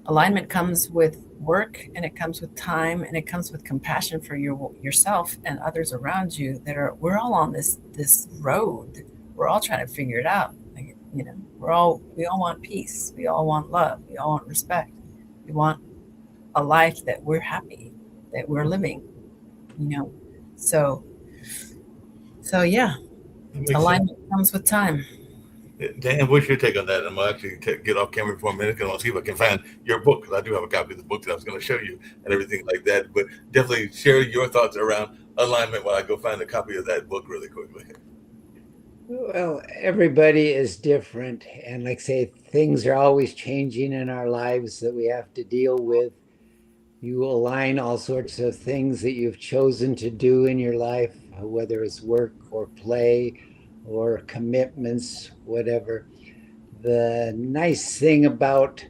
alignment comes with work, and it comes with time, and it comes with compassion for yourself and others around you we're all on this road. We're all trying to figure it out. We all want peace. We all want love. We all want respect. We want a life that we're happy, that we're living, So yeah, alignment comes with time. Dan, what's your take on that? I'm going to actually get off camera for a minute because I want to see if I can find your book, because I do have a copy of the book that I was going to show you and everything like that. But definitely share your thoughts around alignment while I go find a copy of that book really quickly. Well, everybody is different. And like I say, things are always changing in our lives that we have to deal with. You align all sorts of things that you've chosen to do in your life, whether it's work or play or commitments, whatever. The nice thing about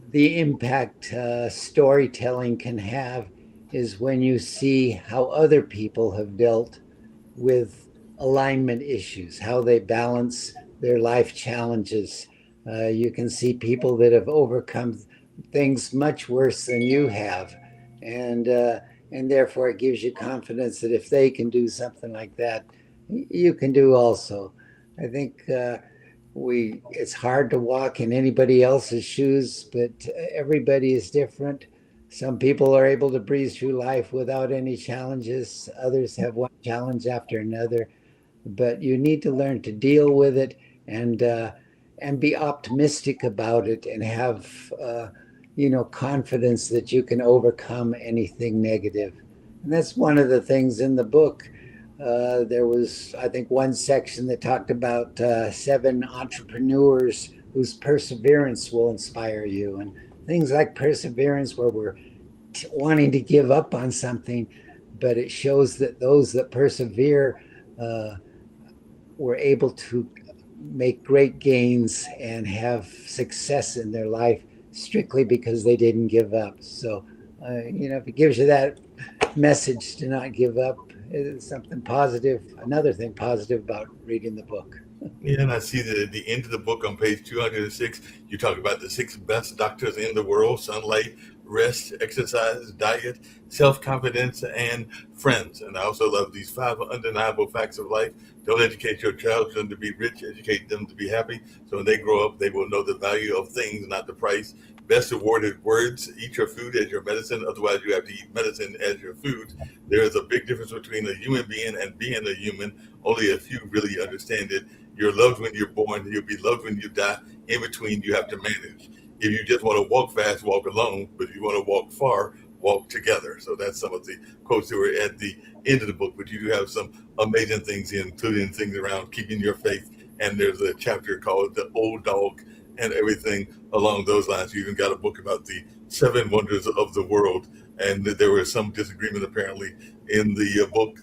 the impact storytelling can have is when you see how other people have dealt with alignment issues, how they balance their life challenges. You can see people that have overcome things much worse than you have. And therefore it gives you confidence that if they can do something like that, you can do also. I think it's hard to walk in anybody else's shoes, but everybody is different. Some people are able to breeze through life without any challenges. Others have one challenge after another. But you need to learn to deal with it and be optimistic about it and have confidence that you can overcome anything negative. And that's one of the things in the book. There was, I think, one section that talked about 7 entrepreneurs whose perseverance will inspire you, and things like perseverance where we're wanting to give up on something, but it shows that those that persevere were able to make great gains and have success in their life strictly because they didn't give up. So, if it gives you that message to not give up, it's something positive. Another thing positive about reading the book. Yeah, and I see that at the end of the book on page 206, you talk about the 6 best doctors in the world: sunlight, rest, exercise, diet, self-confidence, and friends. And I also love these 5 undeniable facts of life. Don't educate your children to be rich, educate them to be happy. So when they grow up, they will know the value of things, not the price. Best awarded words: eat your food as your medicine. Otherwise, you have to eat medicine as your food. There is a big difference between a human being and being a human. Only a few really understand it. You're loved when you're born. You'll be loved when you die. In between, you have to manage. If you just want to walk fast, walk alone. But if you want to walk far, walk together. So that's some of the quotes that were at the end of the book. But you do have some amazing things, including things around keeping your faith. And there's a chapter called The Old Dog and everything along those lines. You even got a book about the 7 wonders of the world. And there was some disagreement apparently in the book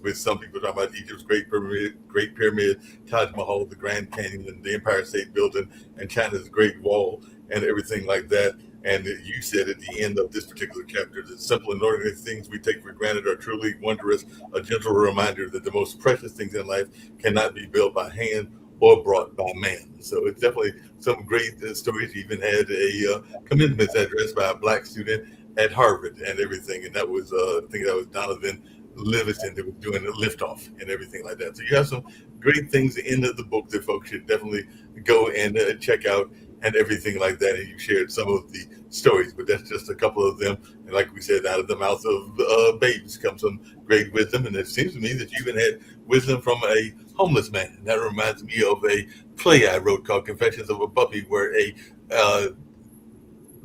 with some people talking about Egypt's Great Pyramid, Taj Mahal, the Grand Canyon, the Empire State Building, and China's Great Wall, and everything like that. And you said at the end of this particular chapter that simple and ordinary things we take for granted are truly wondrous, a gentle reminder that the most precious things in life cannot be built by hand or brought by man. So it's definitely some great stories. You even had a commencement address by a Black student at Harvard and everything. And that was, I think that was Donovan Livingston that was doing the liftoff and everything like that. So you have some great things in the book that folks should definitely go and check out and everything like that. And you shared some of the stories, but that's just a couple of them. And like we said, out of the mouth of babes comes some great wisdom. And it seems to me that you even had wisdom from a homeless man. And that reminds me of a play I wrote called Confessions of a Puppy, where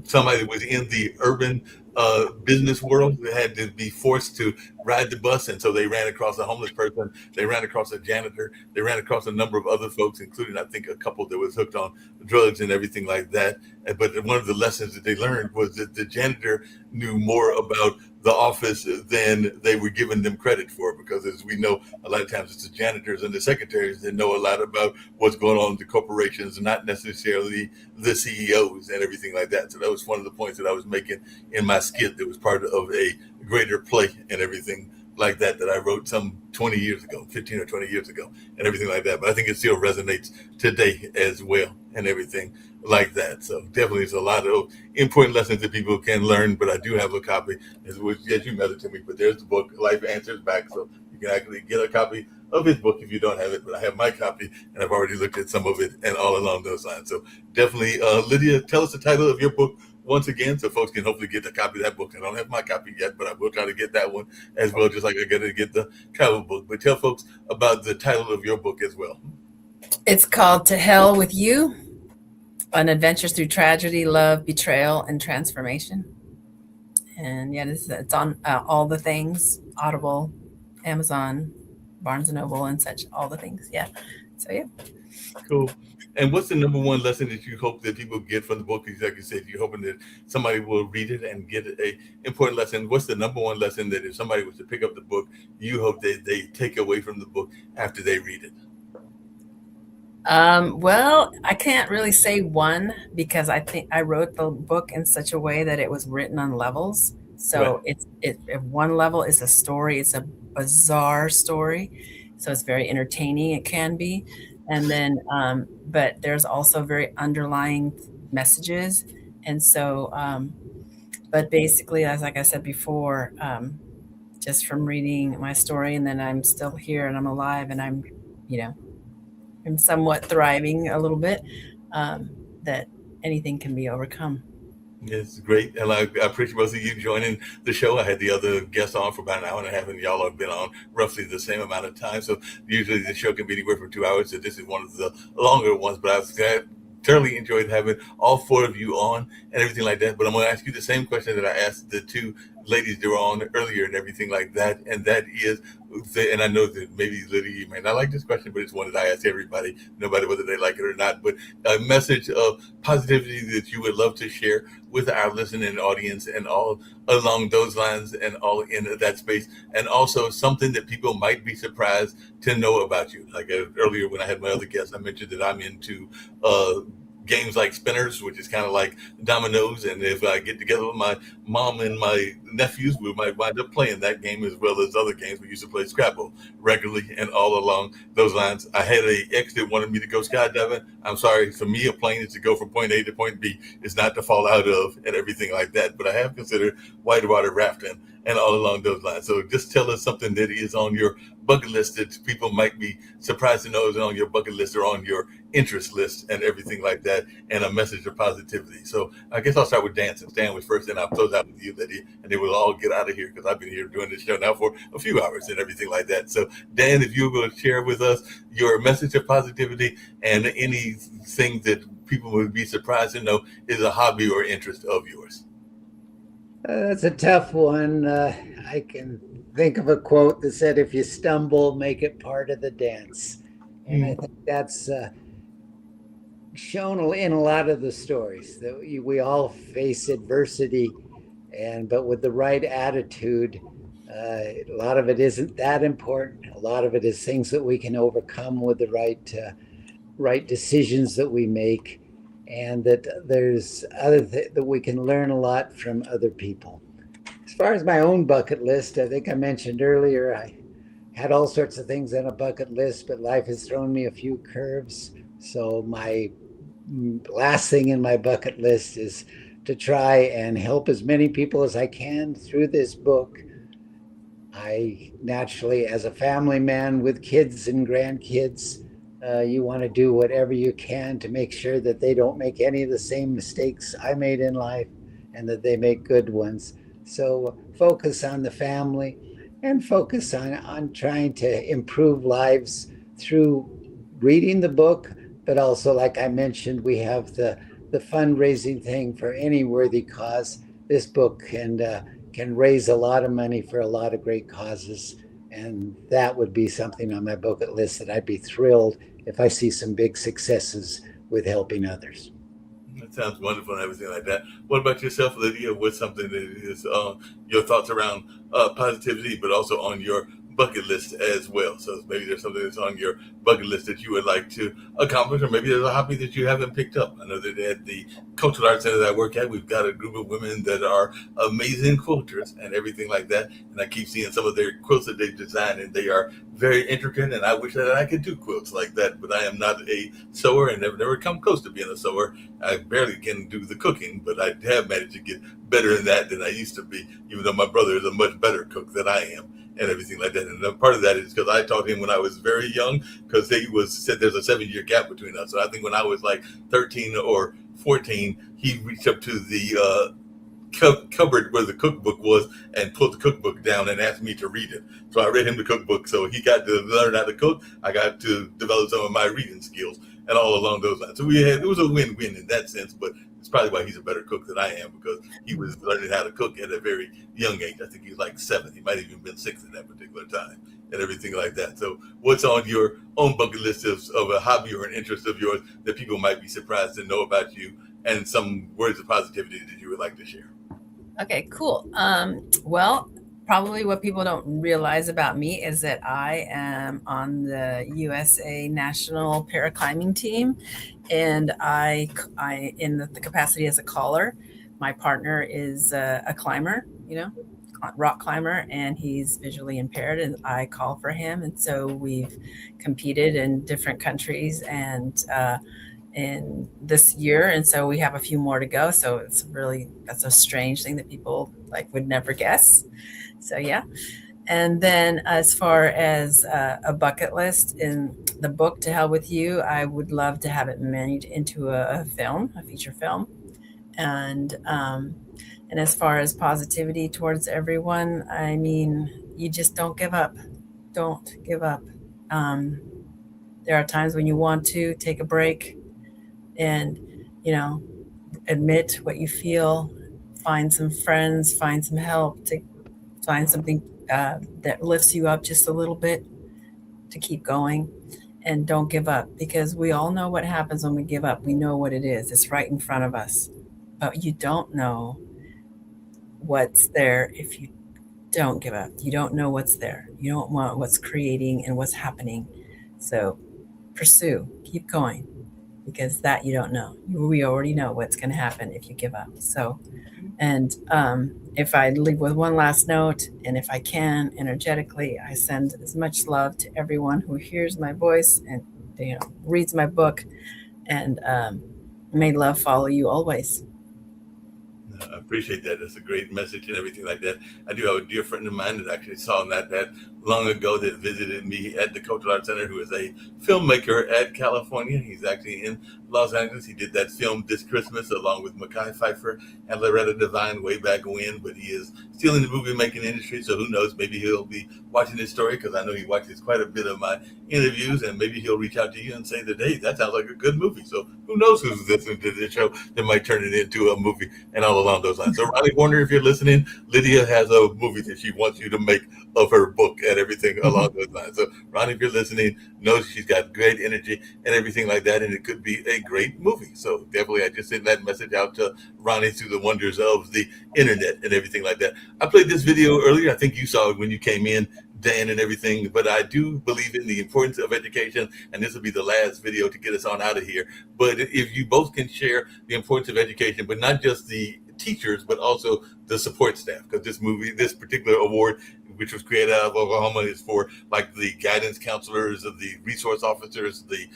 somebody was in the urban business world that had to be forced to ride the bus. And so they ran across a homeless person. They ran across a janitor. They ran across a number of other folks, including, I think, a couple that was hooked on drugs and everything like that. But one of the lessons that they learned was that the janitor knew more about the office than they were giving them credit for, because as we know, a lot of times it's the janitors and the secretaries that know a lot about what's going on in the corporations, and not necessarily the CEOs and everything like that. So that was one of the points that I was making in my skit that was part of a greater play and everything like that I wrote some 20 years ago, 15 or 20 years ago, and everything like that. But I think it still resonates today as well and everything like that. So definitely there's a lot of important lessons that people can learn. But I do have a copy, as you mailed it to me, but there's the book, Life Answers Back. So you can actually get a copy of his book if you don't have it, but I have my copy and I've already looked at some of it and all along those lines. So definitely, Lydia, tell us the title of your book once again, so folks can hopefully get a copy of that book. I don't have my copy yet, but I will try to get that one as well, just like I got to get the travel book. But tell folks about the title of your book as well. It's called To Hell With You, An Adventure Through Tragedy, Love, Betrayal, and Transformation. And yeah, it's on all the things, Audible, Amazon, Barnes & Noble, and such, all the things. Yeah. So yeah. Cool. And what's the number one lesson that you hope that people get from the book? Like you said, you're hoping that somebody will read it and get a important lesson. What's the number one lesson that if somebody was to pick up the book, you hope that they take away from the book after they read it? Well, I can't really say one, because I think I wrote the book in such a way that it was written on levels. So Right. If one level is a story, it's a bizarre story. So it's very entertaining. It can be. And then, but there's also very underlying messages. And so, but basically, as like I said before, just from reading my story, and then I'm still here and I'm alive and I'm, and somewhat thriving a little bit, that anything can be overcome. It's great. And I appreciate both of you joining the show. I had the other guests on for about an hour and a half, and y'all have been on roughly the same amount of time. So usually the show can be anywhere from 2 hours. So this is one of the longer ones, but I've thoroughly enjoyed having all four of you on and everything like that. But I'm going to ask you the same question that I asked the two ladies that were on earlier and everything like that. And that is, and I know that maybe Lydia, you may not like this question, but it's one that I ask everybody, no matter whether they like it or not, but a message of positivity that you would love to share with our listening audience and all along those lines and all in that space. And also something that people might be surprised to know about you. Like earlier when I had my other guests, I mentioned that I'm into games like spinners, which is kind of like dominoes. And if I get together with my mom and my nephews, we might wind up playing that game as well as other games. We used to play Scrabble regularly and all along those lines. I had a ex that wanted me to go skydiving. I'm sorry, for me, a plane is to go from point A to point B. It's not to fall out of and everything like that. But I have considered whitewater rafting and all along those lines. So just tell us something that is on your bucket list that people might be surprised to know is on your bucket list or on your interest list and everything like that, and a message of positivity. So I guess I'll start with Dan, since Dan was first, and I'll close out with you, Lydia, and then we'll all get out of here because I've been here doing this show now for a few hours and everything like that. So Dan, if you will share with us your message of positivity and anything that people would be surprised to know is a hobby or interest of yours. That's a tough one. I can think of a quote that said, if you stumble, make it part of the dance. And I think that's shown in a lot of the stories that we all face adversity, but with the right attitude, a lot of it isn't that important. A lot of it is things that we can overcome with the right decisions that we make, and that there's that we can learn a lot from other people. As far as my own bucket list, I think I mentioned earlier, I had all sorts of things on a bucket list, but life has thrown me a few curves. So my last thing in my bucket list is to try and help as many people as I can through this book. I naturally, as a family man with kids and grandkids, you want to do whatever you can to make sure that they don't make any of the same mistakes I made in life, and that they make good ones. So focus on the family and focus on trying to improve lives through reading the book, but also, like I mentioned, we have the fundraising thing for any worthy cause. This book can raise a lot of money for a lot of great causes, and that would be something on my bucket list that I'd be thrilled if I see some big successes with helping others. That sounds wonderful and everything like that. What about yourself, Lydia? What's something that is your thoughts around positivity, but also on your bucket list as well? So maybe there's something that's on your bucket list that you would like to accomplish, or maybe there's a hobby that you haven't picked up. I know that at the Cultural Arts Center that I work at, we've got a group of women that are amazing quilters and everything like that. And I keep seeing some of their quilts that they've designed, and they are very intricate, and I wish that I could do quilts like that, but I am not a sewer and have never come close to being a sewer. I barely can do the cooking, but I have managed to get better in that than I used to be, even though my brother is a much better cook than I am and everything like that. And part of that is because I taught him when I was very young, because he said there's a 7-year gap between us. So I think when I was like 13 or 14, he reached up to the cupboard where the cookbook was and pulled the cookbook down and asked me to read it. So I read him the cookbook. So he got to learn how to cook. I got to develop some of my reading skills and all along those lines. So it was a win-win in that sense, but it's probably why he's a better cook than I am, because he was learning how to cook at a very young age. I think he was like 7. He might have even been 6 at that particular time and everything like that. So what's on your own bucket list of a hobby or an interest of yours that people might be surprised to know about you, and some words of positivity that you would like to share? Okay, cool. Well, probably what people don't realize about me is that I am on the USA National Paraclimbing team, and I in the capacity as a caller. My partner is a climber, rock climber, and he's visually impaired, and I call for him. And so we've competed in different countries and in this year, and so we have a few more to go. So that's a strange thing that people would never guess. So yeah. And then, as far as a bucket list in the book, To Hell with You, I would love to have it made into a film, a feature film. And as far as positivity towards everyone, I mean, you just don't give up. Don't give up. There are times when you want to take a break and, admit what you feel, find some friends, find some help, to find something that lifts you up just a little bit to keep going, and don't give up, because we all know what happens when we give up. We know what it is. It's right in front of us, but you don't know what's there if you don't give up. You don't know what's there. You don't want what's creating and what's happening. So pursue, keep going, because that you don't know. We already know what's going to happen if you give up. So, and if I leave with one last note, and if I can, energetically, I send as much love to everyone who hears my voice and reads my book, and may love follow you always. I appreciate that. That's a great message and everything like that. I do have a dear friend of mine that actually saw that long ago, that visited me at the Cultural Arts Center, who is a filmmaker at California. He's actually in Los Angeles. He did that film This Christmas along with Mekhi Phifer and Loretta Devine way back when, but he is still in the movie making industry. So who knows, maybe he'll be watching this story, because I know he watches quite a bit of my interviews, and maybe he'll reach out to you and say that, hey, that sounds like a good movie. So who knows who's listening to this show that might turn it into a movie and all along those lines. So Ronnie Warner, if you're listening, Lydia has a movie that she wants you to make of her book and everything along those lines. So Ronnie, if you're listening, know she's got great energy and everything like that, and it could be a great movie. So definitely, I just sent that message out to Ronnie through the wonders of the internet and everything like that. I played this video earlier. I think you saw it when you came in, Dan, and everything, but I do believe in the importance of education, and this will be the last video to get us on out of here. But if you both can share the importance of education, but not just the teachers, but also the support staff, because this particular award, which was created out of Oklahoma, is for like the guidance counselors, the resource officers, the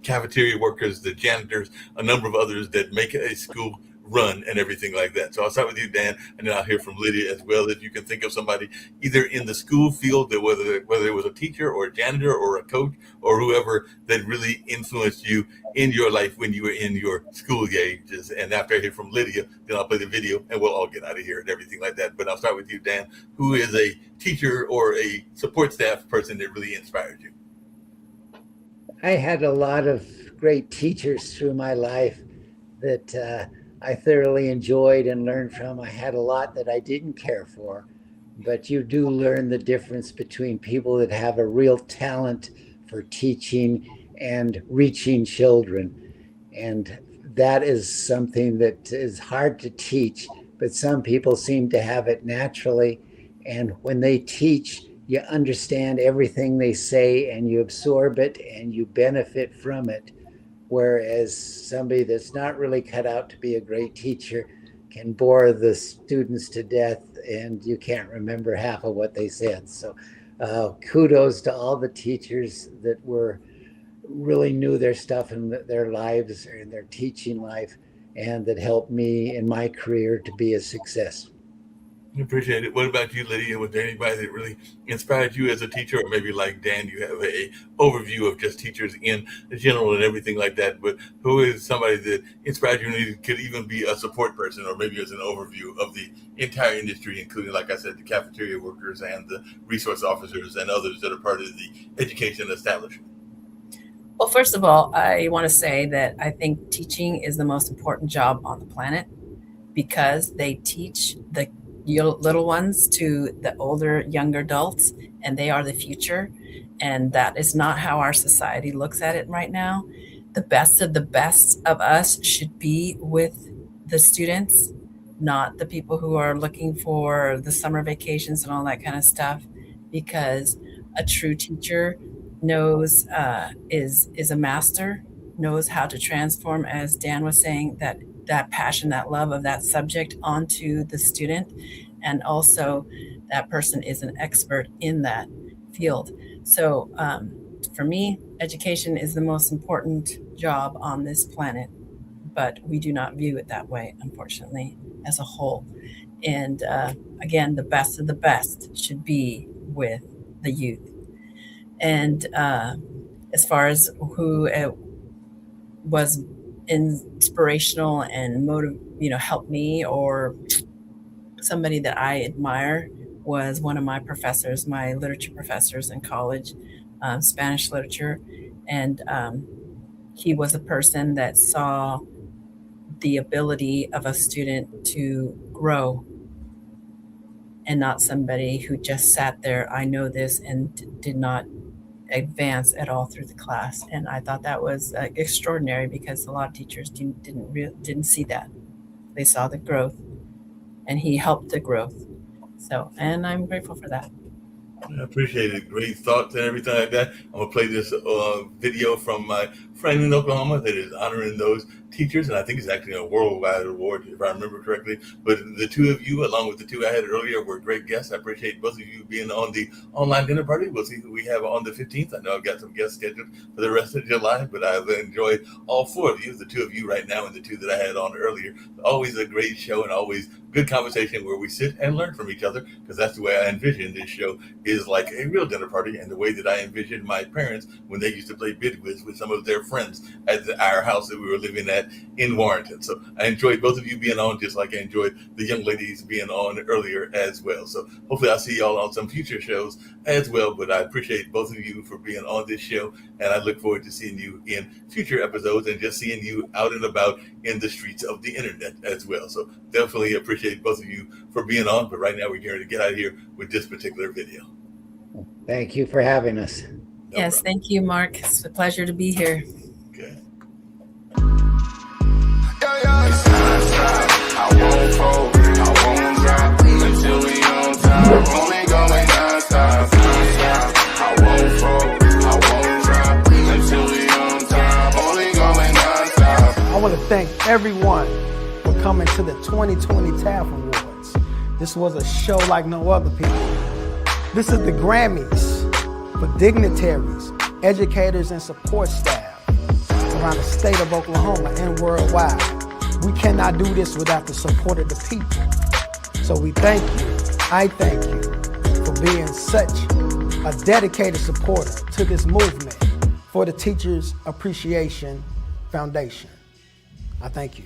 cafeteria workers, the janitors, a number of others that make a school run and everything like that. So I'll start with you, Dan, and then I'll hear from Lydia as well. If you can think of somebody either in the school field, that whether it was a teacher or a janitor or a coach or whoever that really influenced you in your life when you were in your school ages. And after I hear from Lydia, then I'll play the video and we'll all get out of here and everything like that. But I'll start with you, Dan. Who is a teacher or a support staff person that really inspired you? I had a lot of great teachers through my life that I thoroughly enjoyed and learned from. I had a lot that I didn't care for, but you do learn the difference between people that have a real talent for teaching and reaching children. And that is something that is hard to teach, but some people seem to have it naturally. And when they teach, you understand everything they say and you absorb it and you benefit from it. Whereas somebody that's not really cut out to be a great teacher can bore the students to death and you can't remember half of what they said. So kudos to all the teachers that really knew their stuff in their lives or in their teaching life, and that helped me in my career to be a success. Appreciate it. What about you, Lydia? Was there anybody that really inspired you as a teacher, or maybe like Dan, you have a overview of just teachers in general and everything like that? But who is somebody that inspired you and could even be a support person, or maybe as an overview of the entire industry, including, like I said, the cafeteria workers and the resource officers and others that are part of the education establishment? Well, first of all, I want to say that I think teaching is the most important job on the planet, because they teach the little ones to the older, younger adults, and they are the future. And that is not how our society looks at it right now. The best of us should be with the students, not the people who are looking for the summer vacations and all that kind of stuff, because a true teacher knows, is a master, knows how to transform, as Dan was saying, that passion, that love of that subject onto the student. And also that person is an expert in that field. So for me, education is the most important job on this planet, but we do not view it that way, unfortunately, as a whole. And again, the best of the best should be with the youth. And as far as who was inspirational and helped me, or somebody that I admire, was one of my professors, my literature professors in college, Spanish literature. And he was a person that saw the ability of a student to grow, and not somebody who just sat there, I know this, and did not advance at all through the class. And I thought that was extraordinary, because a lot of teachers didn't see that. They saw the growth, and he helped the growth. So, and I'm grateful for that. I appreciate it. Great thoughts and everything like that. I'm going to play this video from my friend in Oklahoma that is honoring those teachers, and I think it's actually a worldwide award, if I remember correctly. But the two of you, along with the two I had earlier, were great guests. I appreciate both of you being on the online dinner party. We'll see who we have on the 15th. I know I've got some guests scheduled for the rest of July, but I've enjoyed all four of you, the two of you right now and the two that I had on earlier. Always a great show, and always good conversation where we sit and learn from each other, because that's the way I envision this show is like a real dinner party, and the way that I envisioned my parents when they used to play bid whist with some of their friends at our house that we were living at in Warrenton. So I enjoyed both of you being on, just like I enjoyed the young ladies being on earlier as well. So hopefully I'll see y'all on some future shows as well, but I appreciate both of you for being on this show, and I look forward to seeing you in future episodes and just seeing you out and about in the streets of the internet as well. So definitely appreciate both of you for being on, but right now we're going to get out of here with this particular video. Thank you for having us. Yes, thank you, Mark. It's a pleasure to be here. Okay. I won't fold, I won't drop until we on top. Only going non-stop. I won't fold, I won't drop until we on top. Only going non-stop. I want to thank everyone for coming to the 2020 TAF Awards. This was a show like no other, people. This is the Grammys for dignitaries, educators, and support staff around the state of Oklahoma and worldwide. We cannot do this without the support of the people. So we thank you, I thank you, for being such a dedicated supporter to this movement for the Teachers Appreciation Foundation. I thank you.